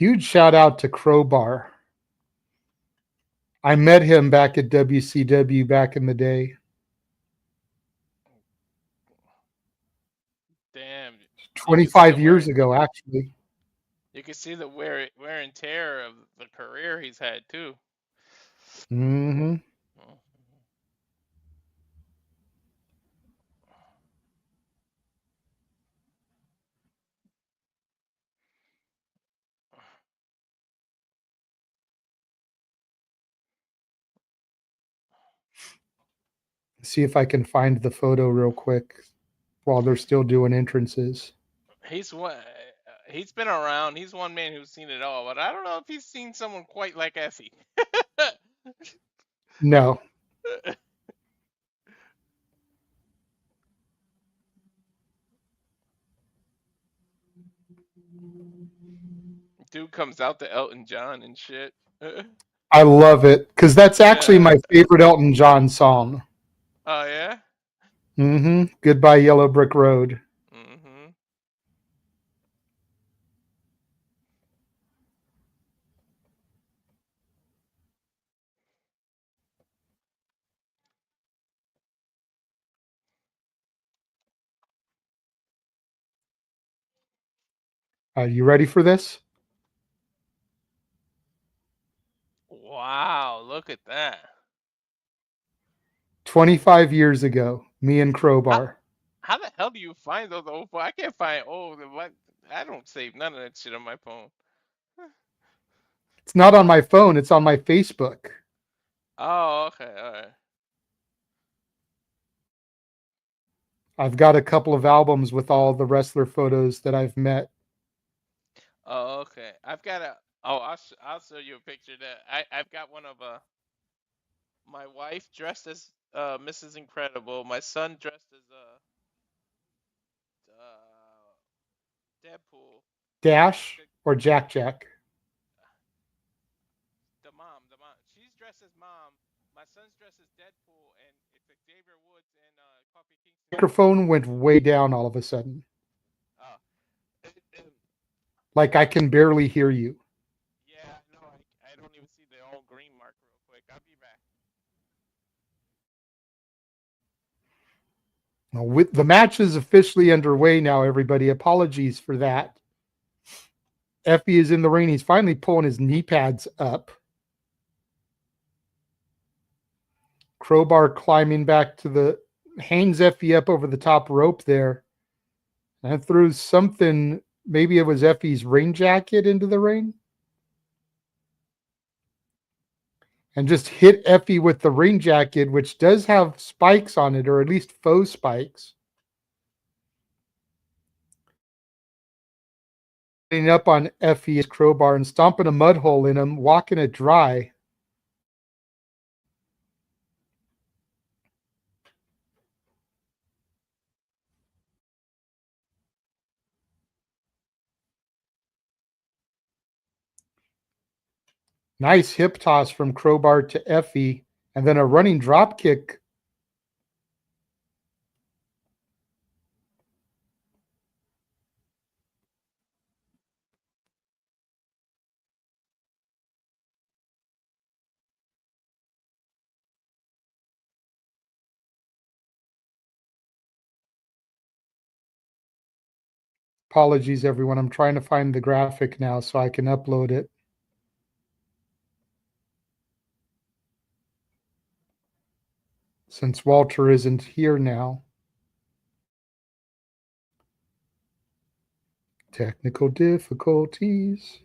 Huge shout out to Crowbar. I met him back at WCW back in the day. 25 years ago, actually. You can see the wear and tear of the career he's had too. Mm-hmm. See if I can find the photo real quick while they're still doing entrances. He's one. He's been around. He's one man who's seen it all, but I don't know if he's seen someone quite like Effy. No. Dude comes out to Elton John and shit. I love it because that's actually Yeah. my favorite Elton John song. Oh yeah. Mm-hmm. Goodbye Yellow Brick Road. Mm-hmm. Are you ready for this? Wow, look at that. 25 years ago, me and How, Crowbar. how the hell do you find those old? I can't find what. I don't save none of that shit on my phone. It's not on my phone, it's on my Facebook. Oh, okay, all right. I've got a couple of albums with all the wrestler photos that I've met. Oh, okay. I've got a. Oh, I'll show you a picture that I've got one of my wife dressed as Mrs. Incredible, my son dressed as Deadpool, Dash or Jack Jack? the mom. She's dressed as mom. My son's dressed as Deadpool, and it's Xavier Woods and Coffee Kingston. Microphone went way down all of a sudden. Oh, Like I can barely hear you. yeah, no, I don't even see the all green mark real quick. I'll be back. Well, the match is officially underway now, everybody. Apologies for that. Effy is in the ring. He's finally pulling his knee pads up. Crowbar climbing back to the... hangs Effy up over the top rope there. And threw something... maybe it was Effy's rain jacket into the ring. And just hit Effy with the rain jacket, which does have spikes on it, or at least faux spikes. Getting up on Effy's Crowbar and stomping a mud hole in him, walking it dry. Nice hip toss from Crowbar to Effy, and then a running drop kick. Apologies, everyone. I'm trying to find the graphic now so I can upload it. Since Walter isn't here now. Technical difficulties.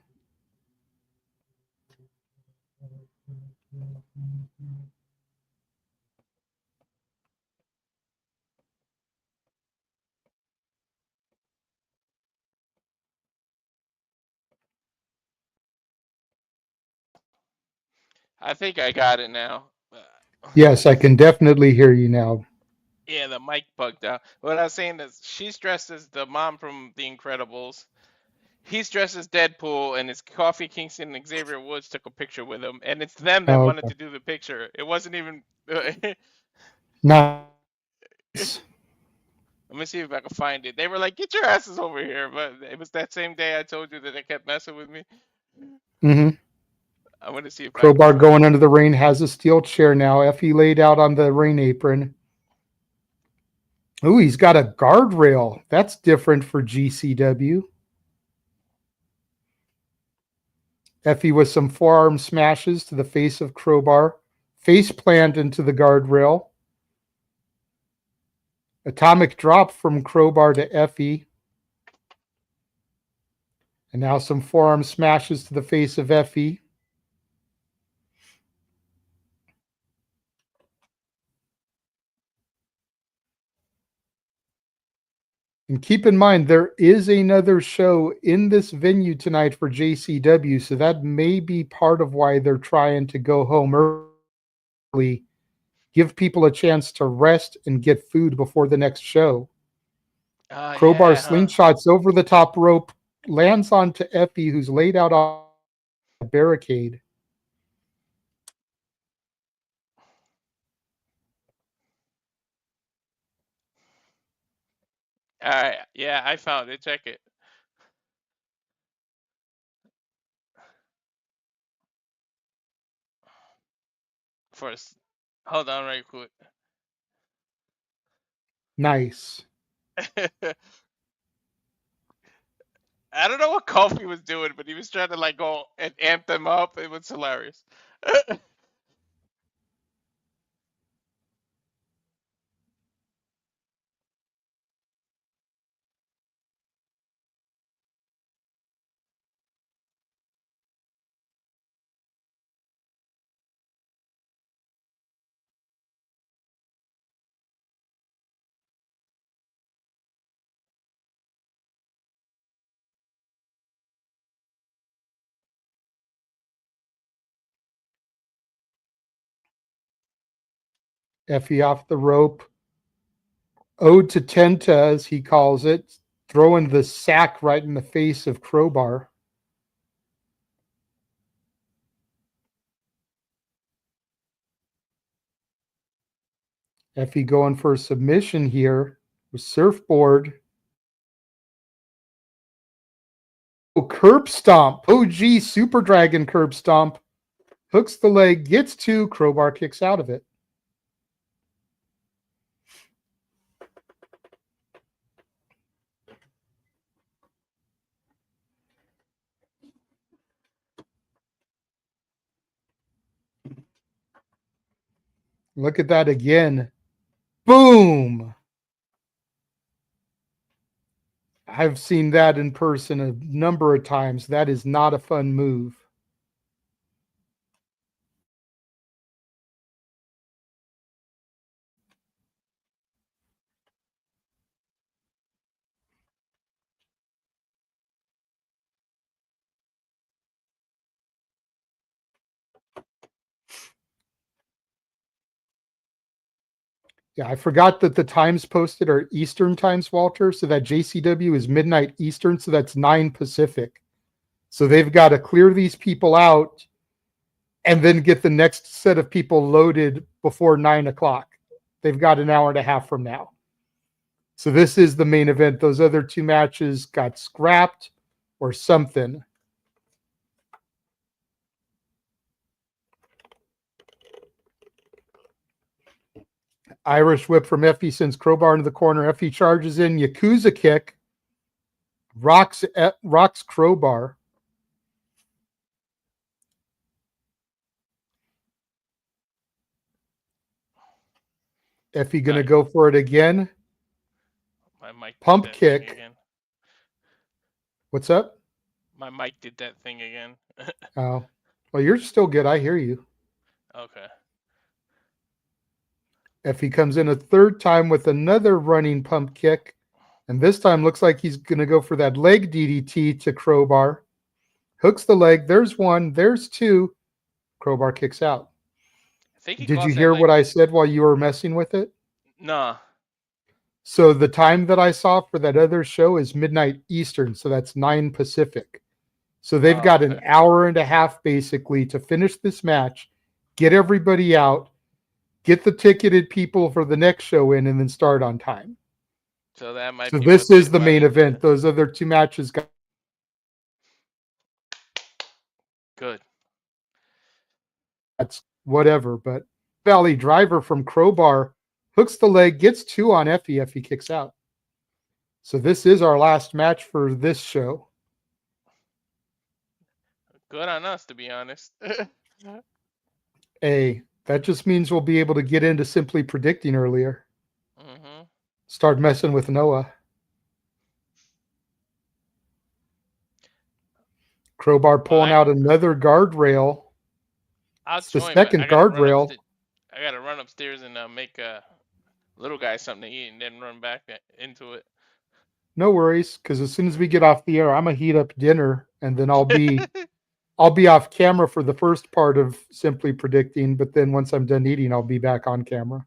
I think I got it now. Yes, I can definitely hear you now. Yeah, the mic bugged out. What I was saying is, she's dressed as the mom from The Incredibles. He's dressed as Deadpool, and it's Coffee Kingston and Xavier Woods took a picture with him, and it's them that wanted Okay. to do the picture. It wasn't even. Nice. Let me see if I can find it. They were like, "Get your asses over here!" But it was that same day I told you that they kept messing with me. Mm-hmm. I want to see if Crowbar going under the ring, has a steel chair now. Effy laid out on the ring apron. Oh, he's got a guardrail. That's different for GCW. Effy with some forearm smashes to the face of Crowbar. Face plant into the guardrail. Atomic drop from Crowbar to Effy. And now some forearm smashes to the face of Effy. And keep in mind, there is another show in this venue tonight for JCW, so that may be part of why they're trying to go home early, give people a chance to rest and get food before the next show. Crowbar Yeah, huh? slingshots over the top rope, lands onto Effy, who's laid out on a barricade. All right. Yeah, I found it. Check it. First, hold on right quick. Nice. I don't know what Kofi was doing, but he was trying to like go and amp them up. It was hilarious. Effy off the rope. Ode to Tenta, as he calls it, throwing the sack right in the face of Crowbar. Effy going for a submission here with surfboard. Oh, curb stomp. OG Super Dragon curb stomp. Hooks the leg, gets two. Crowbar kicks out of it. Look at that again. Boom. I've seen that in person a number of times. That is not a fun move. Yeah, I forgot that the times posted are Eastern times, Walter, so that JCW is midnight Eastern, so that's 9 Pacific. So they've got to clear these people out and then get the next set of people loaded before 9 o'clock. They've got an hour and a half from now. So this is the main event. Those other two matches got scrapped or something. Irish whip from Effy sends Crowbar into the corner. Effy charges in. Yakuza kick. Rocks Crowbar. Effy going to go for it again. My mic Pump did that kick. thing again. What's up? My mic did that thing again. Oh, well, you're still good. I hear you. Okay. Effy comes in a third time with another running pump kick. And this time looks like he's going to go for that leg DDT to Crowbar. Hooks the leg. There's one. There's two. Crowbar kicks out. I think he Did you calls that hear like what I said while you were messing with it? nah. So the time that I saw for that other show is midnight Eastern. So that's 9 Pacific. So they've got an hour and a half basically to finish this match, get everybody out, get the ticketed people for the next show in, and then start on time. So that might So be this what is the main event. Those other two matches got good. That's whatever, but Valley Driver from Crowbar Hooks the leg, gets 2 on Effy. Effy kicks out. So this is our last match for this show. Good on us, to be honest. Hey, that just means we'll be able to get into simply predicting earlier. Mm-hmm. Start messing with Noah. Crowbar pulling out another guardrail. I'll It's the join, but second I gotta guardrail. I gotta run upstairs and make a little guy something to eat and then run back into it. No worries, because as soon as we get off the air, I'm gonna heat up dinner, and then I'll be off camera for the first part of simply predicting. But then once I'm done eating, I'll be back on camera.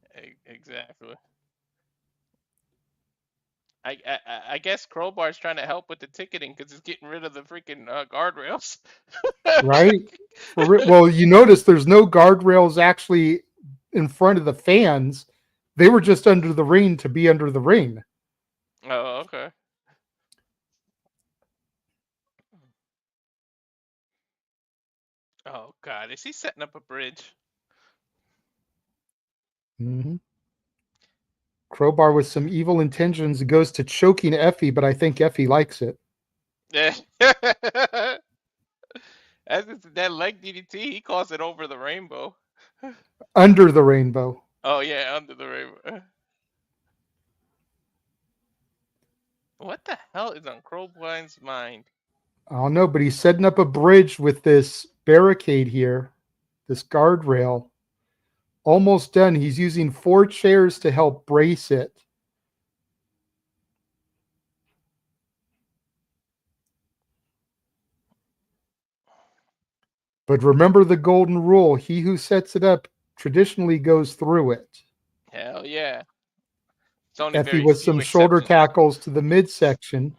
Exactly. I guess Crowbar's trying to help with the ticketing because it's getting rid of the freaking guardrails. Right? Well, you notice there's no guardrails actually in front of the fans. They were just under the ring to be under the ring. Oh, okay. Oh, God. Is he setting up a bridge? Mm-hmm. Crowbar with some evil intentions goes to choking Effy, but I think Effy likes it. That leg DDT, he calls it over the rainbow. Under the rainbow. Oh, yeah, under the rainbow. What the hell is on Crowbar's mind? I don't know, but he's setting up a bridge with this barricade here, this guardrail. Almost done. He's using 4 chairs to help brace it. But remember the golden rule. He who sets it up traditionally goes through it. Hell yeah. It's only Effy with some exceptions. shoulder tackles to the midsection.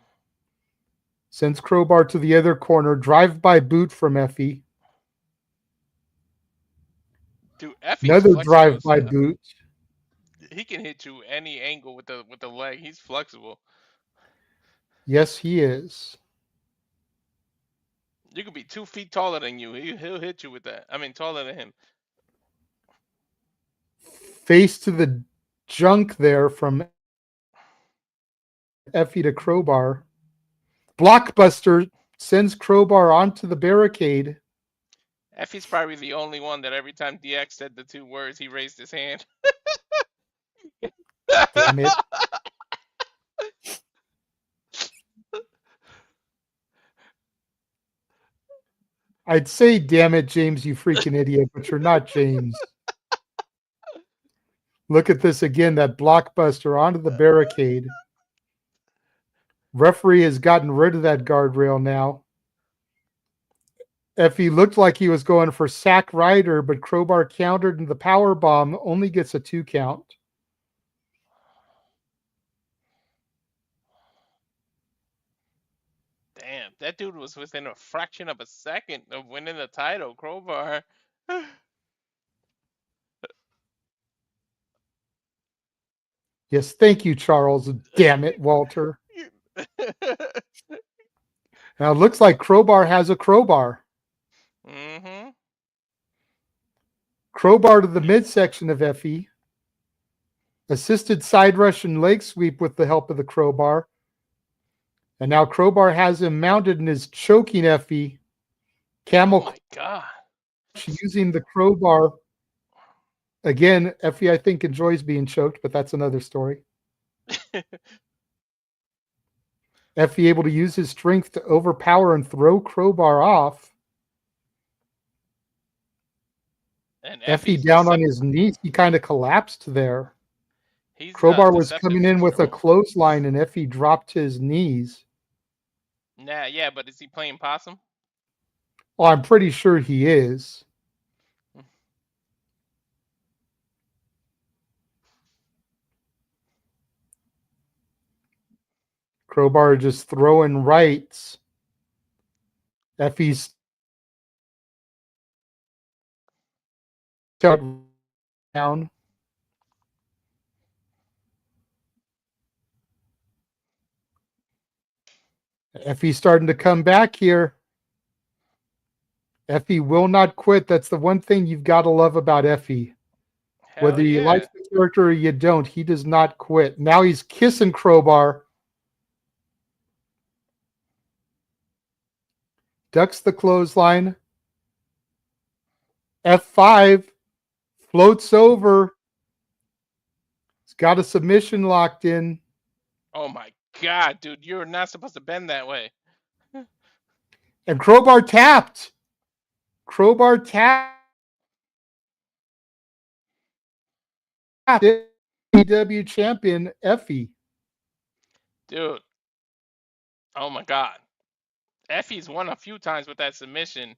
Sends Crowbar to the other corner. Drive-by boot from Effy. Dude, Effy's Another drive-by boot. He can hit you any angle with the leg. He's flexible. Yes, he is. You could be 2 feet taller than you. He'll hit you with that. I mean, taller than him. Face to the junk there from Effy to Crowbar. Blockbuster sends Crowbar onto the barricade. Effy's probably the only one that every time DX said the 2 words, he raised his hand. Damn it. I'd say, damn it, James, you freaking idiot, but you're not James. Look at this again, that blockbuster onto the barricade. Referee has gotten rid of that guardrail now. Effy looked like he was going for Sack Rider, but Crowbar countered and the power bomb only gets a 2 count. Damn, that dude was within a fraction of a second of winning the title, Crowbar. Yes, thank you, Charles. Damn it, Walter. Now it looks like Crowbar has a crowbar. Mm-hmm. Crowbar to the midsection of Effy. Assisted side rush and leg sweep with the help of the crowbar. And now Crowbar has him mounted and is choking Effy. Camel. Oh my God. Using the crowbar. Again, Effy, I think, enjoys being choked, but that's another story. Effy able to use his strength to overpower and throw Crowbar off. And Effy down on his knees. He kind of collapsed there. Crowbar was coming in with a clothesline, and Effy dropped his knees. Nah, yeah, but is he playing possum? Well, I'm pretty sure he is. Crowbar just throwing rights. Effy's down. Effy's starting to come back here. Effy will not quit. That's the one thing you've got to love about Effy. Hell Whether you yeah. like the character or you don't, he does not quit. Now he's kissing Crowbar. Ducks the clothesline. F5 floats over. He's got a submission locked in. Oh my god, dude, you're not supposed to bend that way. And Crowbar tapped. Crowbar tapped. GCW champion Effy. Dude. Oh my god. Effy's won a few times with that submission,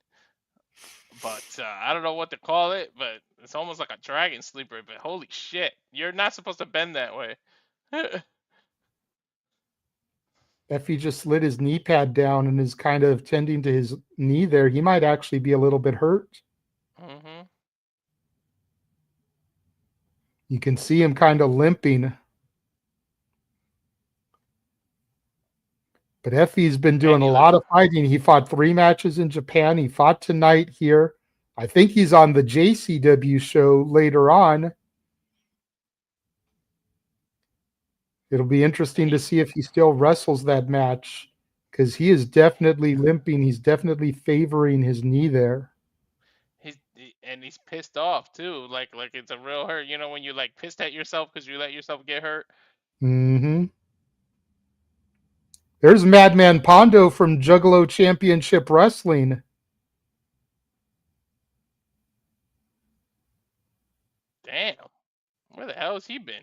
but I don't know what to call it, but it's almost like a dragon sleeper, but holy shit. You're not supposed to bend that way. Effy just slid his knee pad down and is kind of tending to his knee there. He might actually be a little bit hurt. Mm-hmm. You can see him kind of limping. But Effy's been doing a lot of fighting. He fought 3 matches in Japan. He fought tonight here. I think he's on the JCW show later on. It'll be interesting to see if he still wrestles that match, because he is definitely limping. He's definitely favoring his knee there. He's pissed off too. Like it's a real hurt. You know when you like pissed at yourself because you let yourself get hurt. Mm-hmm. There's Madman Pondo from Juggalo Championship Wrestling. Damn. Where the hell has he been?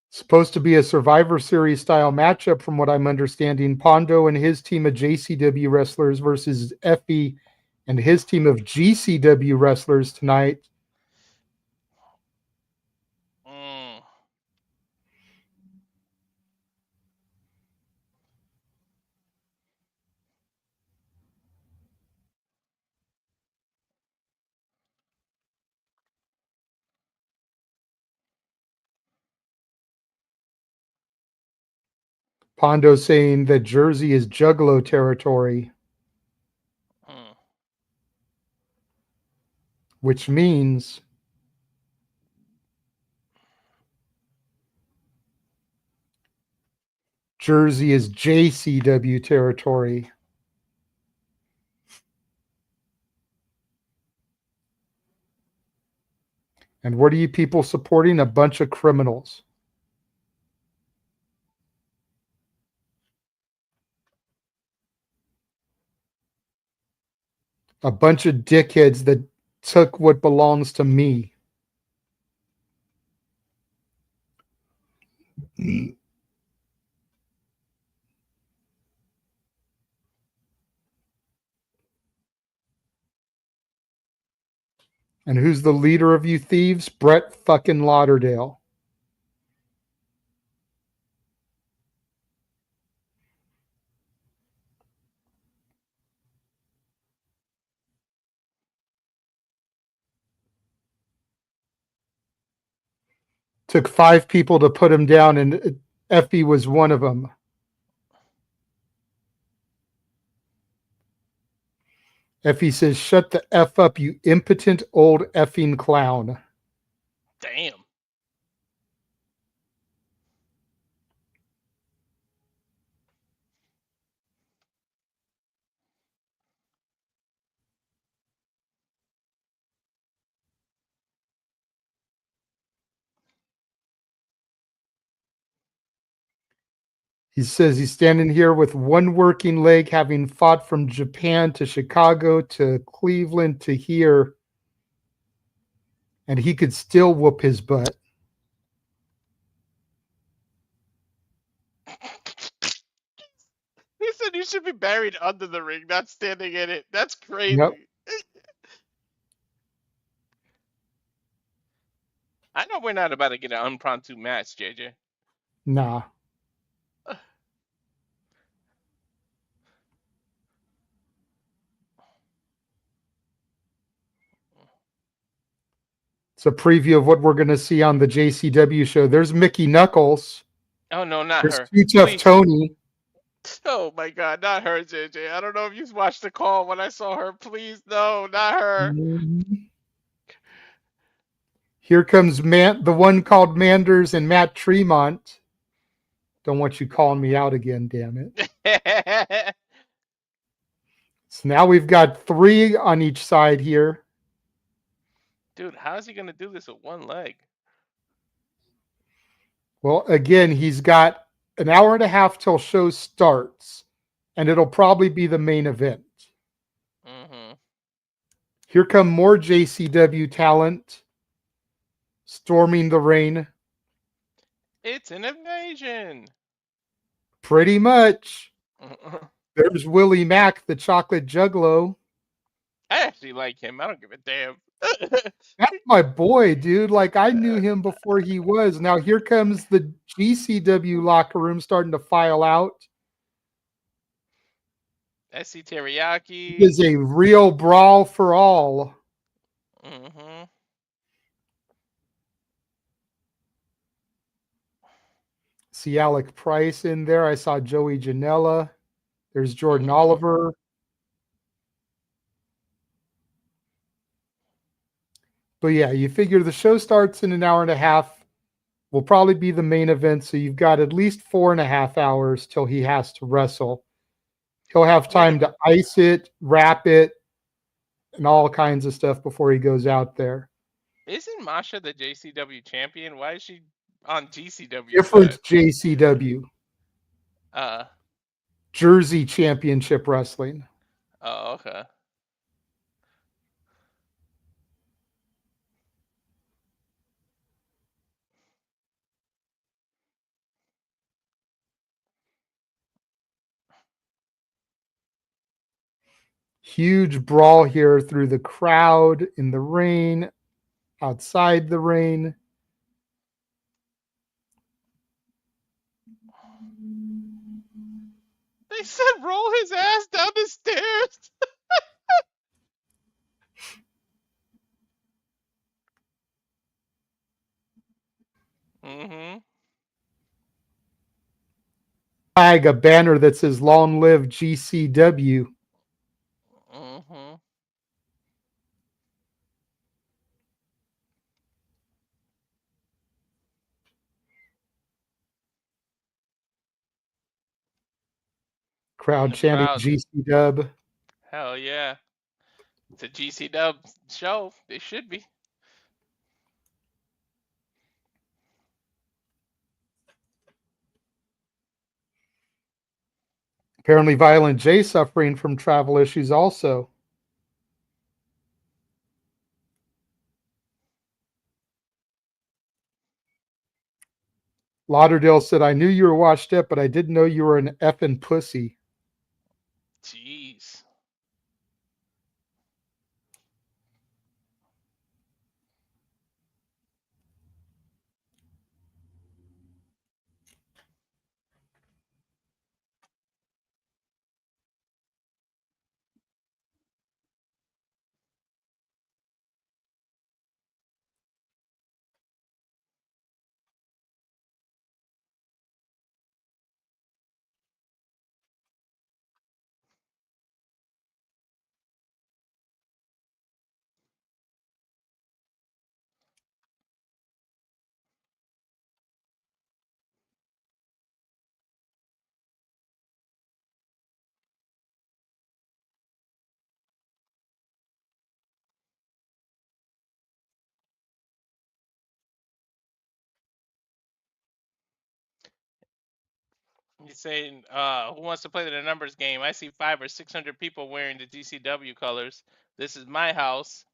Supposed to be a Survivor Series style matchup from what I'm understanding. Pondo and his team of JCW wrestlers versus Effy and his team of GCW wrestlers tonight. Pondo saying that Jersey is Juggalo territory, which means Jersey is JCW territory. And what are you people supporting? A bunch of criminals. A bunch of dickheads that took what belongs to me. And who's the leader of you thieves? Brett fucking Lauderdale. Took 5 people to put him down, and Effy was one of them. Effy says, "Shut the F up, you impotent old effing clown." Damn. He says he's standing here with one working leg, having fought from Japan to Chicago to Cleveland to here, and he could still whoop his butt. He said you should be buried under the ring, not standing in it. That's crazy. Yep. I know we're not about to get an impromptu match, JJ. Nah. It's a preview of what we're going to see on the JCW show. There's Mickey Knuckles. Oh no, not There's her. Too Tough Please. Tony. Oh my God, not her, JJ. I don't know if you watched the call when I saw her. Please, no, not her. Mhm. Here comes the one called Manders and Matt Tremont. Don't want you calling me out again, damn it. So now we've got 3 on each side here. Dude, how is he gonna do this with one leg? Well, again, he's got an hour and a half till show starts, and it'll probably be the main event. Mm-hmm. Here come more JCW talent storming the ring. It's an invasion. Pretty much. There's Willie Mack, the chocolate juggalo. I actually like him. I don't give a damn. That's my boy, dude. Like, I knew him before he was. Now here comes the GCW locker room starting to file out. SC Teriyaki. It is a real brawl for all. Mm-hmm. See Alec Price in there. I saw Joey Janela. There's Jordan Mm-hmm. Oliver. But yeah, you figure the show starts in an hour and a half. Will probably be the main event. So you've got at least 4.5 hours till he has to wrestle. He'll have time to ice it, wrap it, and all kinds of stuff before he goes out there. Isn't Masha the JCW champion? Why is she on GCW Different side? JCW. Jersey Championship Wrestling. Oh, okay. Huge brawl here through the crowd, in the rain, outside the rain. They said roll his ass down the stairs. Mm-hmm. Flag, a banner that says "Long Live GCW." Mm-hmm. Crowd The chanting crowd. GCW. Hell yeah. It's a GCW show. They should be. Apparently, Violent J suffering from travel issues also. Lauderdale said, "I knew you were washed up, but I didn't know you were an effing pussy." Jeez. He's saying, who wants to play the numbers game? I see 500 or 600 people wearing the GCW colors. This is my house.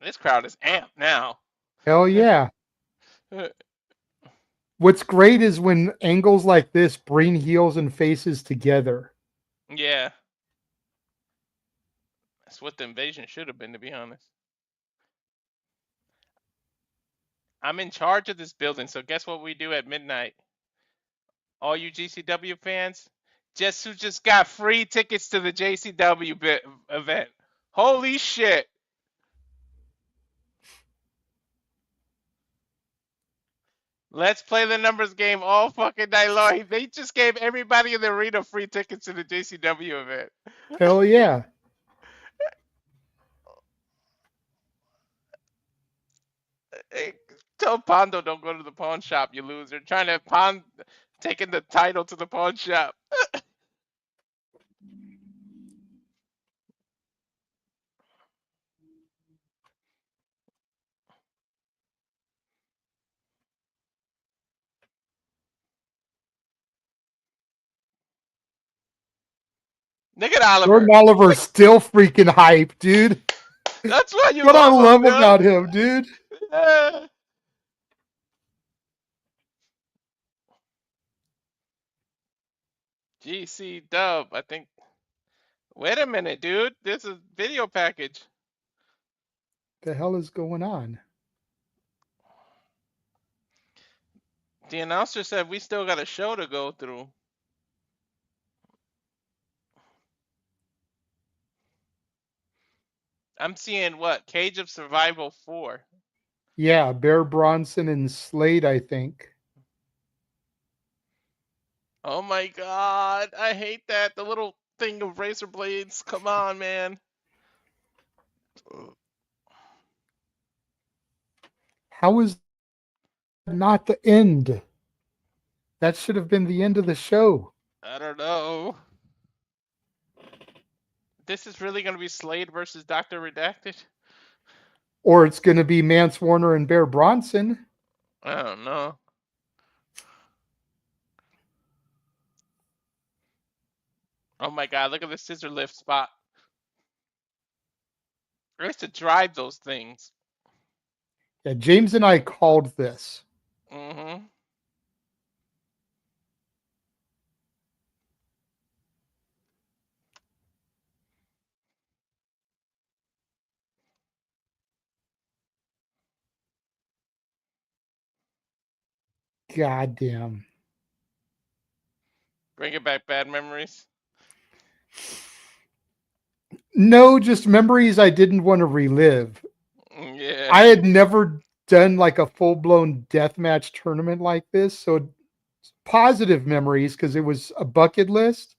This crowd is amped now. Hell yeah. What's great is when angles like this bring heels and faces together. Yeah. That's what the invasion should have been, to be honest. I'm in charge of this building, so guess what we do at midnight? All you GCW fans, guess who just got free tickets to the JCW event? Holy shit. Let's play the numbers game all fucking night long. They just gave everybody in the arena free tickets to the JCW event. Hell yeah. Hey, tell Pondo don't go to the pawn shop, you loser. Trying to pawn taking the title to the pawn shop. Look at Jordan Oliver. Oliver's still freaking hype, dude. That's why you What I love him, love yo. about him, dude. Yeah. GC Dub, I think. Wait a minute, dude. This is video package. The hell is going on? The announcer said we still got a show to go through. I'm seeing what? Cage of Survival 4. Yeah, Bear Bronson and Slade, I think. Oh my god. I hate that. The little thing of razor blades. Come on, man. How is not the end? That should have been the end of the show. I don't know. This is really going to be Slade versus Dr. Redacted? Or it's going to be Mance Warner and Bear Bronson. I don't know. Oh my god, look at the scissor lift spot. I used to drive those things. Yeah, James and I called this. Mm-hmm. God damn. Bringing back bad memories. No, just memories I didn't want to relive. Yeah. I had never done like a full-blown deathmatch tournament like this, so positive memories because it was a bucket list,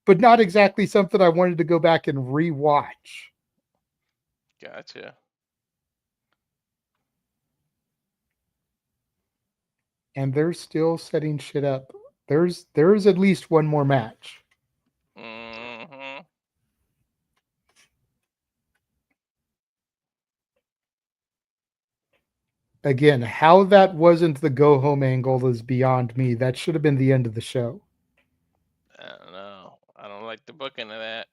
but not exactly something I wanted to go back and rewatch. Gotcha. And they're still setting shit up. There's at least one more match. Mm-hmm. Again, how that wasn't the go home angle is beyond me. That should have been the end of the show. I don't know. I don't like the booking of that.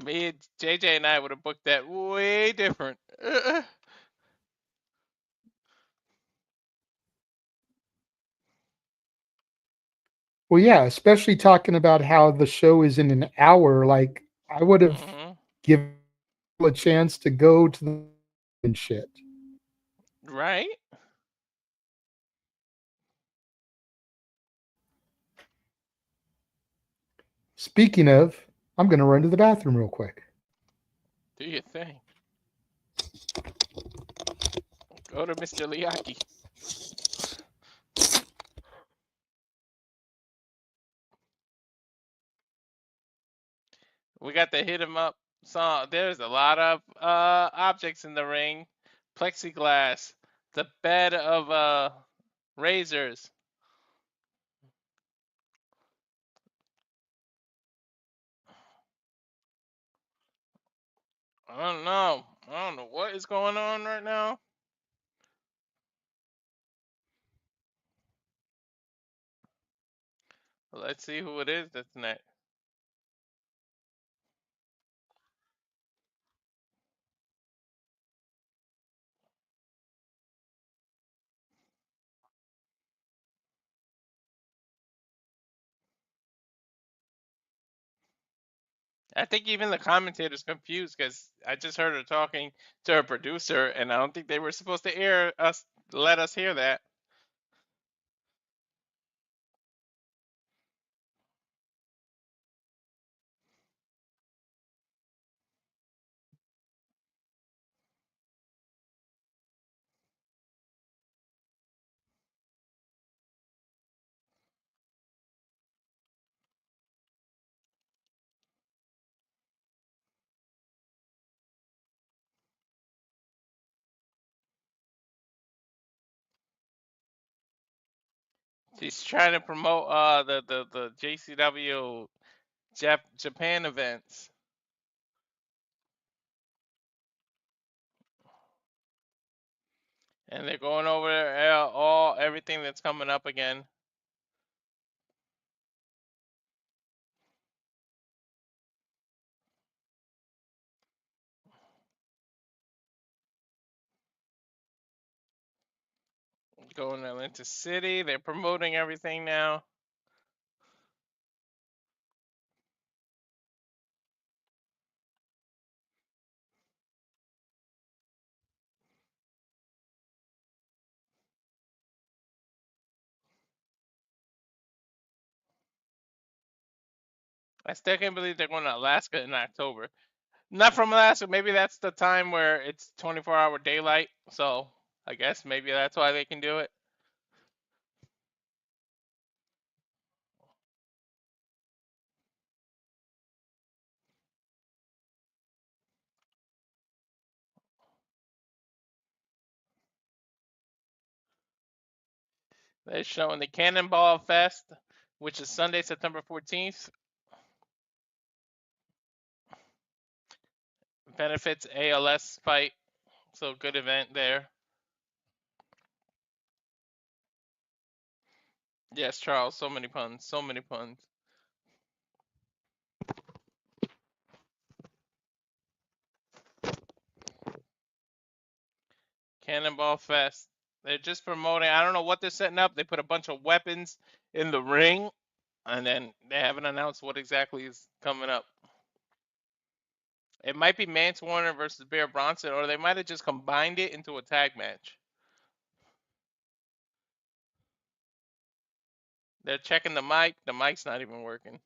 Me and JJ and I would have booked that way different. Well, yeah, especially talking about how the show is in an hour. Like, I would have Mm-hmm. given a chance to go to the and shit. Right? Speaking of, I'm going to run to the bathroom real quick. Do your thing. Go to Mr. Liaki. We got the hit him up song. There's a lot of objects in the ring. Plexiglass. The bed of razors. I don't know. I don't know what is going on right now. Let's see who it is that's next. I think even the commentator's confused because I just heard her talking to her producer, and I don't think they were supposed to let us hear that. She's trying to promote the JCW Japan events. And they're going over everything that's coming up again. Going to Atlantic City. They're promoting everything now. I still can't believe they're going to Alaska in October. Not from Alaska. Maybe that's the time where it's 24-hour daylight. So I guess maybe that's why they can do it. They're showing the Cannonball Fest, which is Sunday, September 14th. Benefits ALS fight. So good event there. Yes, Charles. So many puns. So many puns. Cannonball Fest. They're just promoting. I don't know what they're setting up. They put a bunch of weapons in the ring, and then they haven't announced what exactly is coming up. It might be Mance Warner versus Bear Bronson, or they might have just combined it into a tag match. They're checking the mic. The mic's not even working.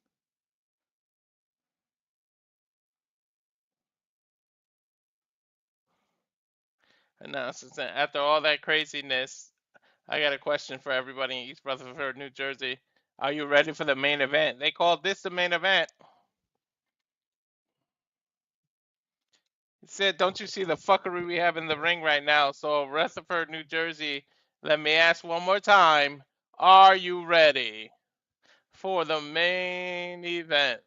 Announcements. After all that craziness, I got a question for everybody in East Rutherford, New Jersey. Are you ready for the main event? They called this the main event. He said, "Don't you see the fuckery we have in the ring right now?" So, Rutherford, New Jersey, let me ask one more time. Are you ready for the main event?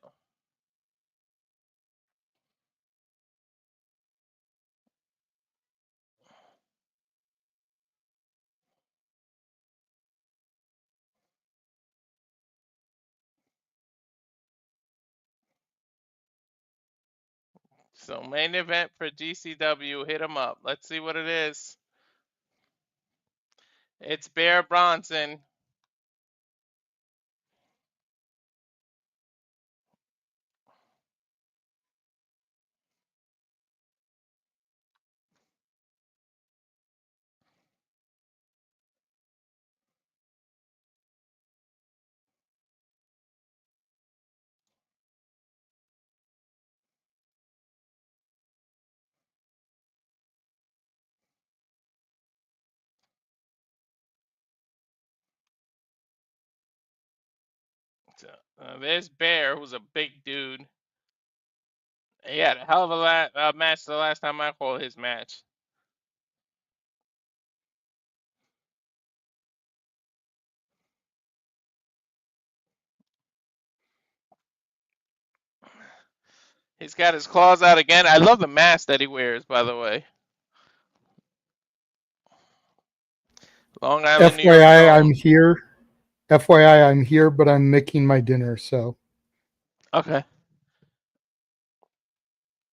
So, main event for GCW. Hit 'em up. Let's see what it is. It's Bear Bronson. So, there's Bear, who's a big dude. He had a hell of a match the last time I called his match. He's got his claws out again. I love the mask that he wears, by the way. Long Island, New York FYI, I'm grown. here. FYI, I'm here, but I'm making my dinner. So Okay.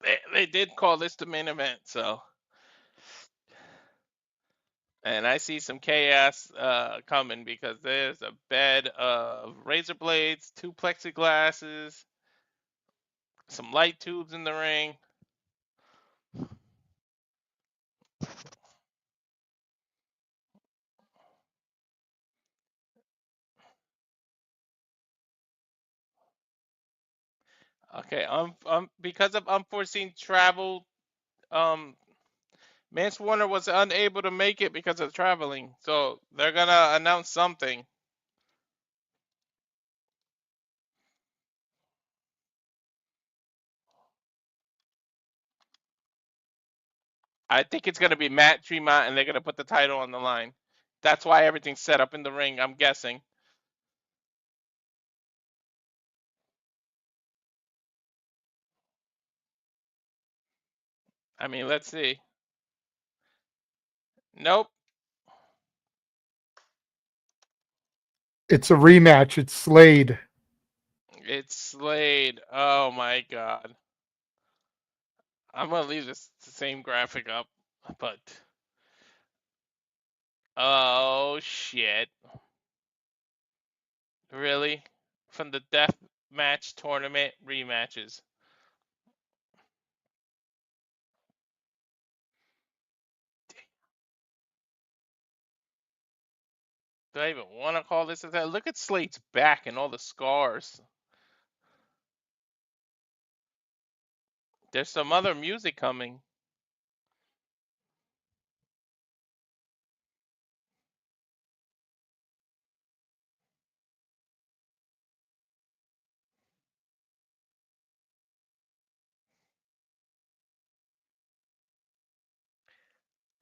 They did call this the main event, so. And I see some chaos coming because there's a bed of razor blades, two plexiglasses, some light tubes in the ring. Okay, because of unforeseen travel, um, Mance Warner was unable to make it because of traveling. So they're gonna announce something. I think it's gonna be Matt Tremont, and they're gonna put the title on the line. That's why everything's set up in the ring. I'm guessing. I mean, let's see. Nope. It's a rematch. It's Slade. It's Slade. Oh my god. I'm gonna leave this the same graphic up, but oh shit. Really? From the death match tournament rematches. Do I even want to call this a that? Look at Slade's back and all the scars. There's some other music coming.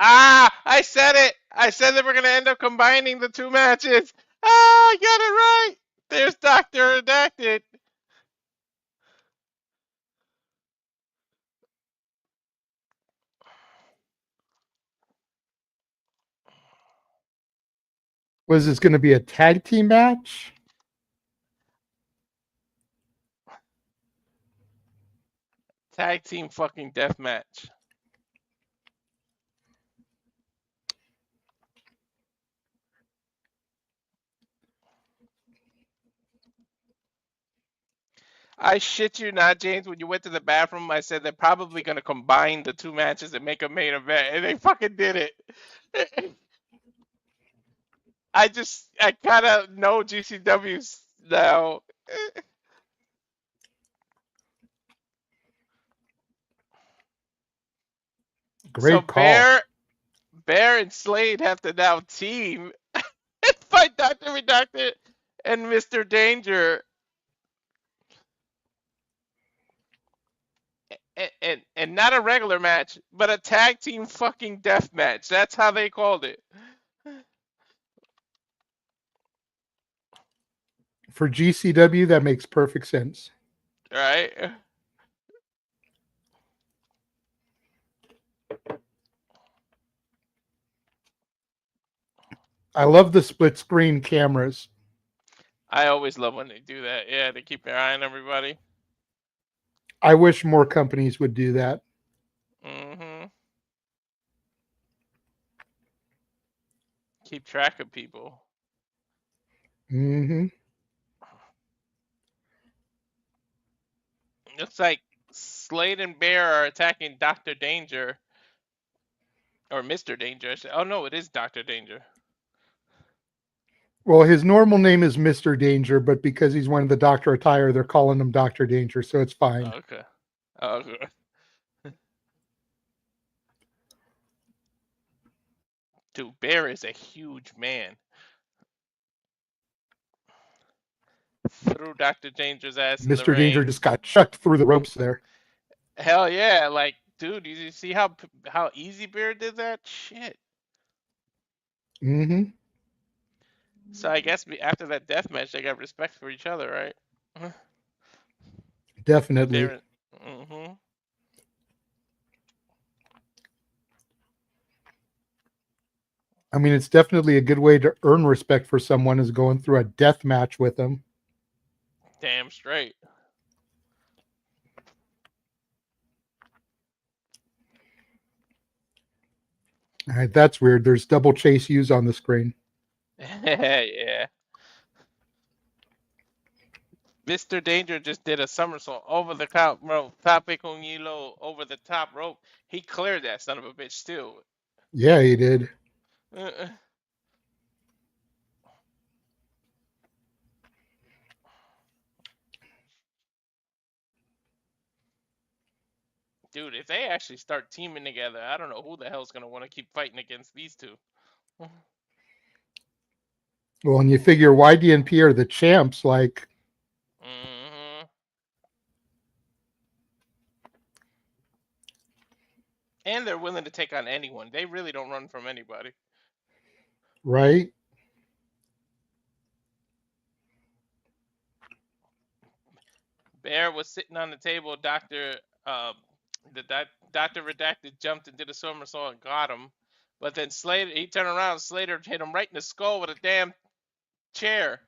Ah! I said it! I said that we're gonna end up combining the two matches! Ah! I got it right! There's Dr. Redacted! Was this going to be a tag team match? Tag team fucking death match. I shit you not, James. When you went to the bathroom, I said they're probably gonna combine the two matches and make a main event, and they fucking did it. I kind of know GCW's now. So Great call. Bear and Slade have to now team and fight Dr. Redacted and Mr. Danger. And not a regular match, but a tag team fucking death match. That's how they called it. For GCW, that makes perfect sense. Right? I love the split screen cameras. I always love when they do that. Yeah, they keep their eye on everybody. I wish more companies would do that. Mm-hmm. Keep track of people. Mm-hmm. Looks like Slade and Bear are attacking Dr. Danger. Or Mr. Danger. Oh no, it is Dr. Danger. Well, his normal name is Mr. Danger, but because he's wearing the doctor attire, they're calling him Dr. Danger, so it's fine. Okay. Okay. Dude, Bear is a huge man. Threw Dr. Danger's ass in the Mr. Danger ring. just got chucked through the ropes there. Hell yeah, like, dude, you see how easy Bear did that? Shit. Mm-hmm. So I guess after that death match, they got respect for each other, right? Definitely. Bear. Mm-hmm. I mean, it's definitely a good way to earn respect for someone is going through a death match with them. Damn straight. All right, that's weird. There's double chase U's on the screen. Yeah. Mr. Danger just did a somersault over the top rope. Tape con hilo over the top rope. He cleared that son of a bitch too. Yeah, he did. Dude, if they actually start teaming together, I don't know who the hell's gonna want to keep fighting against these two. Well, and you figure YDNP are the champs, like. Hmm. And they're willing to take on anyone. They really don't run from anybody. Right? Bear was sitting on the table. Dr. Dr. Redacted jumped and did a somersault and got him. But then Slater, he turned around, Slater hit him right in the skull with a damn chair.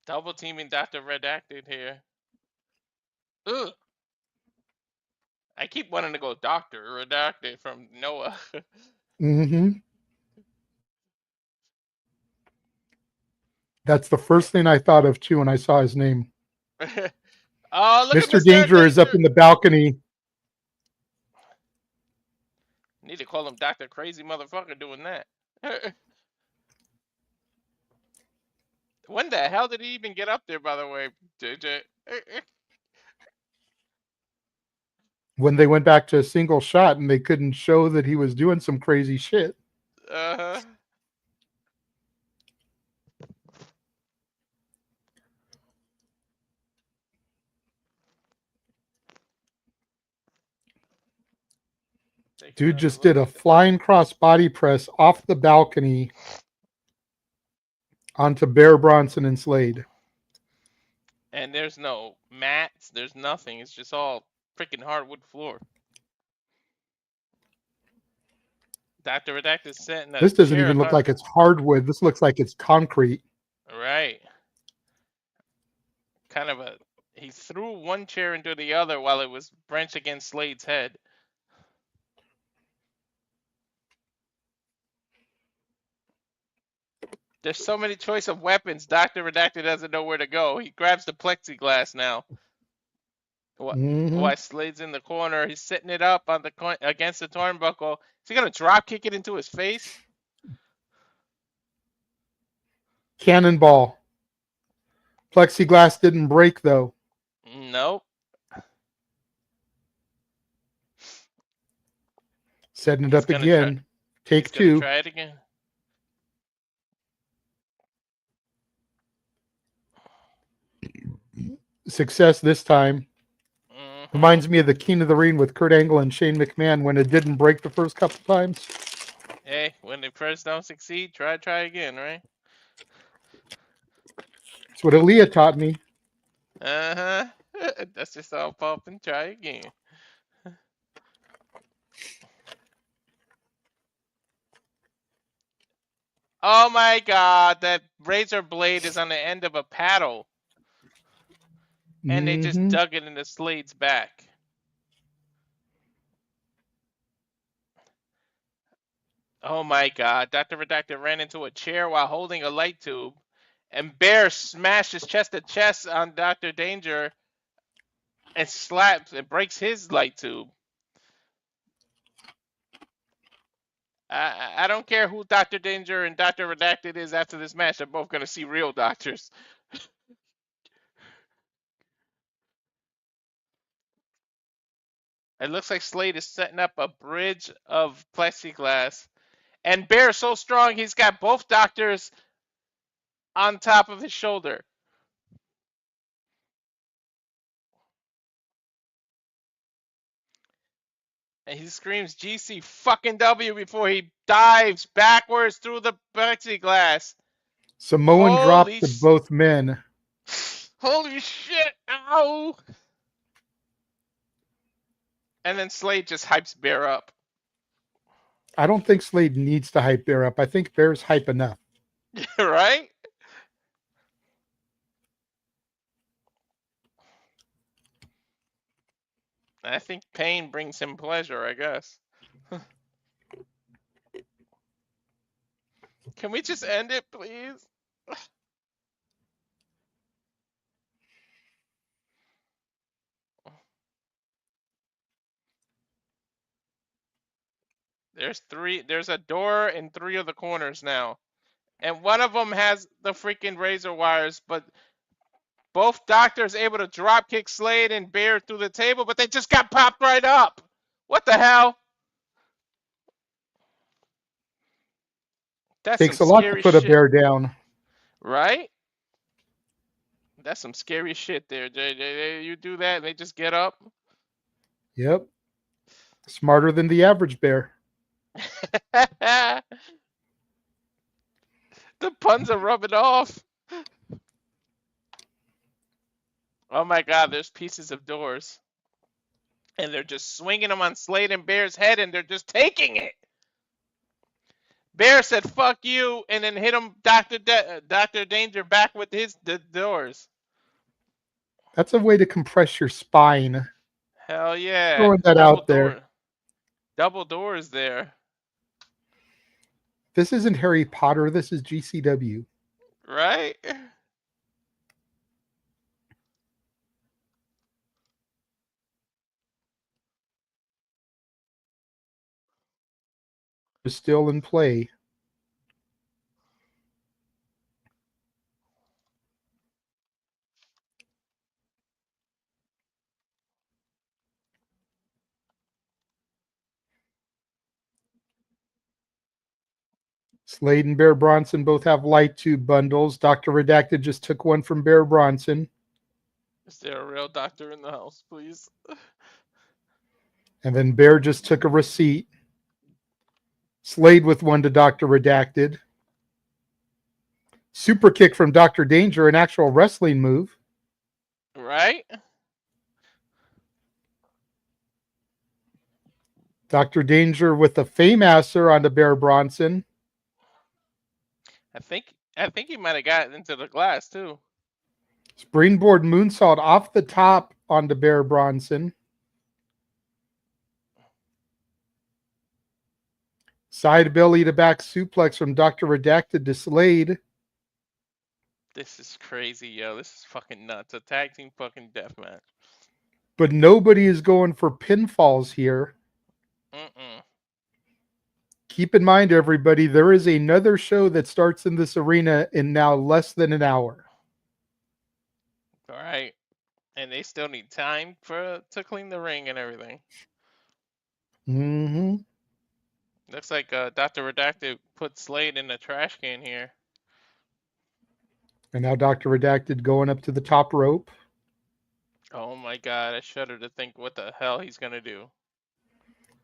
Double teaming Dr. Redacted here. Ugh. I keep wanting to go Dr. Redacted from Noah. Mm-hmm. That's the first thing I thought of too when I saw his name. Oh, look at Mr. Mr. Danger is up Danger. in the balcony. Need to call him Dr. Crazy Motherfucker doing that. When the hell did he even get up there, by the way, JJ? When they went back to a single shot and they couldn't show that he was doing some crazy shit. Uh-huh. Dude just did a flying cross body press off the balcony onto Bear, Bronson, and Slade. And there's no mats, there's nothing. It's just all freaking hardwood floor. Dr. Redacted sent in a This doesn't chair. even look like it's hardwood. This looks like it's concrete. Right. Kind of a. He threw one chair into the other while it was wrenched against Slade's head. There's so many choice of weapons. Dr. Redacted doesn't know where to go. He grabs the plexiglass now. Why Slade's in the corner. He's setting it up on the against the turnbuckle. Is he gonna drop kick it into his face? Cannonball. Plexiglass didn't break though. Nope. Setting it up again. Take two. Try it again. Success this time. Reminds me of the King of the Ring with Kurt Angle and Shane McMahon when it didn't break the first couple times. Hey, when they first don't succeed, try again, right? That's what Aaliyah taught me. Uh-huh. That's just all pop and try again. Oh my god, that razor blade is on the end of a paddle. And they just dug it into Slade's back. Oh my god, Dr. Redacted ran into a chair while holding a light tube. And Bear smashed his chest to chest on Dr. Danger and slaps and breaks his light tube. I don't care who Dr. Danger and Dr. Redacted is after this match. They're both going to see real doctors. It looks like Slade is setting up a bridge of plexiglass. And Bear is so strong, he's got both doctors on top of his shoulder. And he screams GC fucking W before he dives backwards through the plexiglass. Samoan drop to both men. Holy shit! Ow! And then Slade just hypes Bear up. I don't think Slade needs to hype Bear up. I think Bear's hype enough. Right? I think pain brings him pleasure, I guess. Can we just end it, please? There's a door in 3 of the corners now. And one of them has the freaking razor wires, but both doctors able to drop kick Slade and Bear through the table, but they just got popped right up. What the hell? That's Takes a some lot to scary put a shit. Bear down. Right? That's some scary shit there, JJ. You do that and they just get up? Yep. Smarter than the average Bear. The puns are rubbing off. Oh my God, there's pieces of doors. And they're just swinging them on Slade and Bear's head, and they're just taking it. Bear said, fuck you, and then hit him, Dr. Danger, back with the doors. That's a way to compress your spine. Hell yeah. Throwing that out there. Double doors there. This isn't Harry Potter. This is GCW. Right? Still in play. Slade and Bear Bronson both have light tube bundles. Dr. Redacted just took one from Bear Bronson. Is there a real doctor in the house, please? And then Bear just took a receipt. Slade with one to Dr. Redacted. Super kick from Dr. Danger, an actual wrestling move. Right? Dr. Danger with a Fameasser onto Bear Bronson. I think he might have got into the glass too. Springboard moonsault off the top onto Bear Bronson. Side belly to back suplex from Dr. Redacted to Slade. This is crazy, yo. This is fucking nuts. A tag team fucking deathmatch. But nobody is going for pinfalls here. Keep in mind, everybody, there is another show that starts in this arena in now less than an hour. All right. And they still need time to clean the ring and everything. Mm-hmm. Looks like Dr. Redacted put Slade in the trash can here. And now Dr. Redacted going up to the top rope. Oh my God, I shudder to think what the hell he's going to do.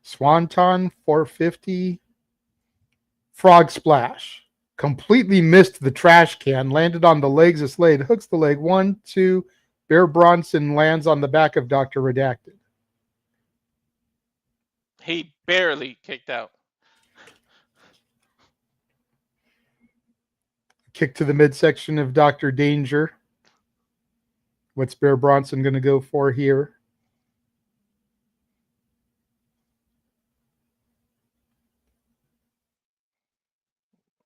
Swanton 450. Frog splash. Completely missed the trash can. Landed on the legs of Slade. Hooks the leg. 1, 2. Bear Bronson lands on the back of Dr. Redacted. He barely kicked out. Kick to the midsection of Dr. Danger. What's Bear Bronson going to go for here?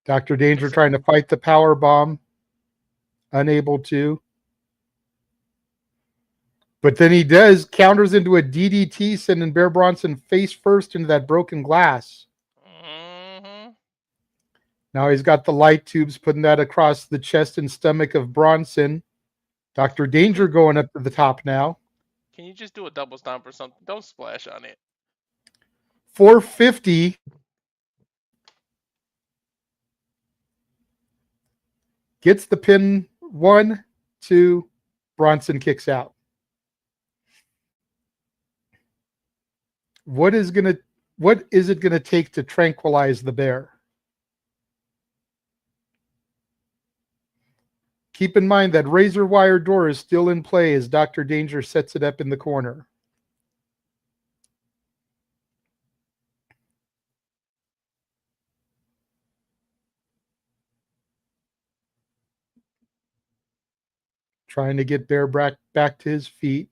Dr. Danger trying to fight the power bomb. Unable to. But then he does. Counters into a DDT, sending Bear Bronson face first into that broken glass. Mm-hmm. Now he's got the light tubes, putting that across the chest and stomach of Bronson. Dr. Danger going up to the top now. Can you just do a double stomp or something? Don't splash on it. 450. Gets the pin. 1, 2. Bronson kicks out. What is it gonna take to tranquilize the bear? Keep in mind that razor wire door is still in play as Dr. Danger sets it up in the corner. Trying to get Bear back to his feet.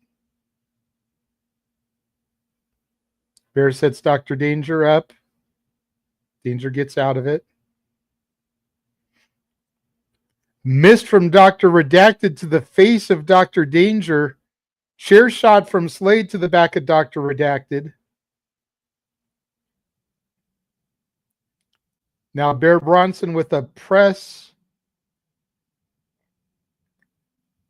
Bear sets Dr. Danger up. Danger gets out of it. Missed from Dr. Redacted to the face of Dr. Danger. Chair shot from Slade to the back of Dr. Redacted. Now Bear Bronson with a press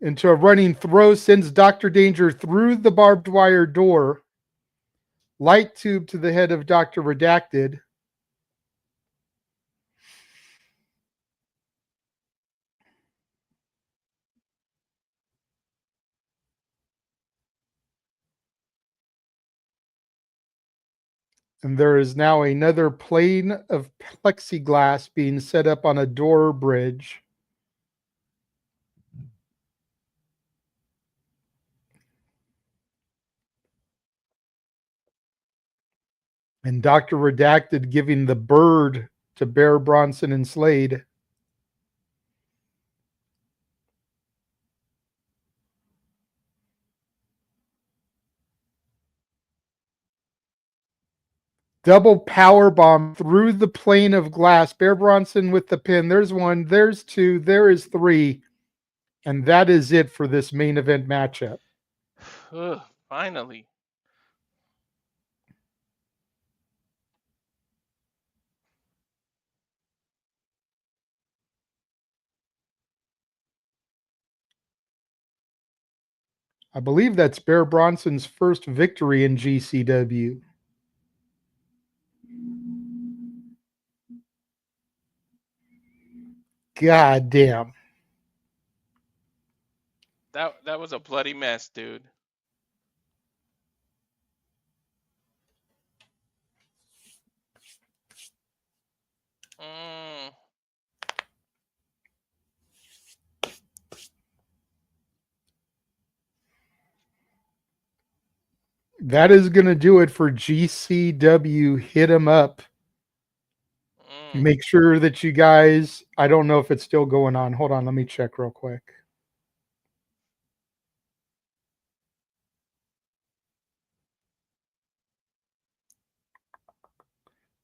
into a running throw sends Dr. Danger through the barbed wire door. Light tube to the head of Dr. Redacted. And there is now another plane of plexiglass being set up on a door bridge. And Dr. Redacted giving the bird to Bear, Bronson, and Slade. Double power bomb through the plane of glass. Bear Bronson with the pin. There's one. There's two. There is three. And that is it for this main event matchup. Finally. I believe that's Bear Bronson's first victory in GCW. God damn. That was a bloody mess, dude. That is going to do it for GCW. Hit 'em up. Make sure that you guys, I don't know if it's still going on. Hold on, let me check real quick.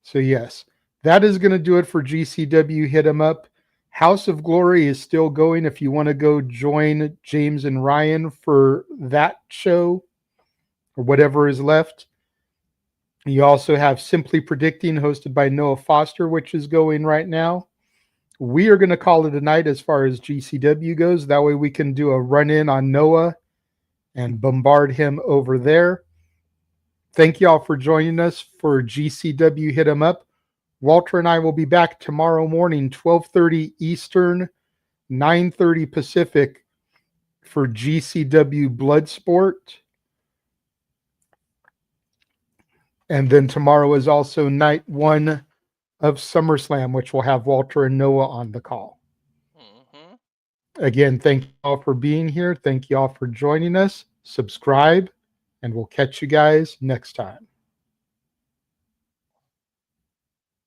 So yes, that is going to do it for GCW. Hit 'em up. House of Glory is still going if you want to go join James and Ryan for that show or whatever is left. You also have Simply Predicting, hosted by Noah Foster, which is going right now. We are going to call it a night as far as GCW goes. That way we can do a run-in on Noah and bombard him over there. Thank you all for joining us for GCW Hit 'em Up. Walter and I will be back tomorrow morning, 12:30 Eastern, 9:30 Pacific, for GCW Bloodsport. And then tomorrow is also night one of SummerSlam, which will have Walter and Noah on the call. Again, thank you all for being here. Thank you all for joining us. Subscribe, and we'll catch you guys next time.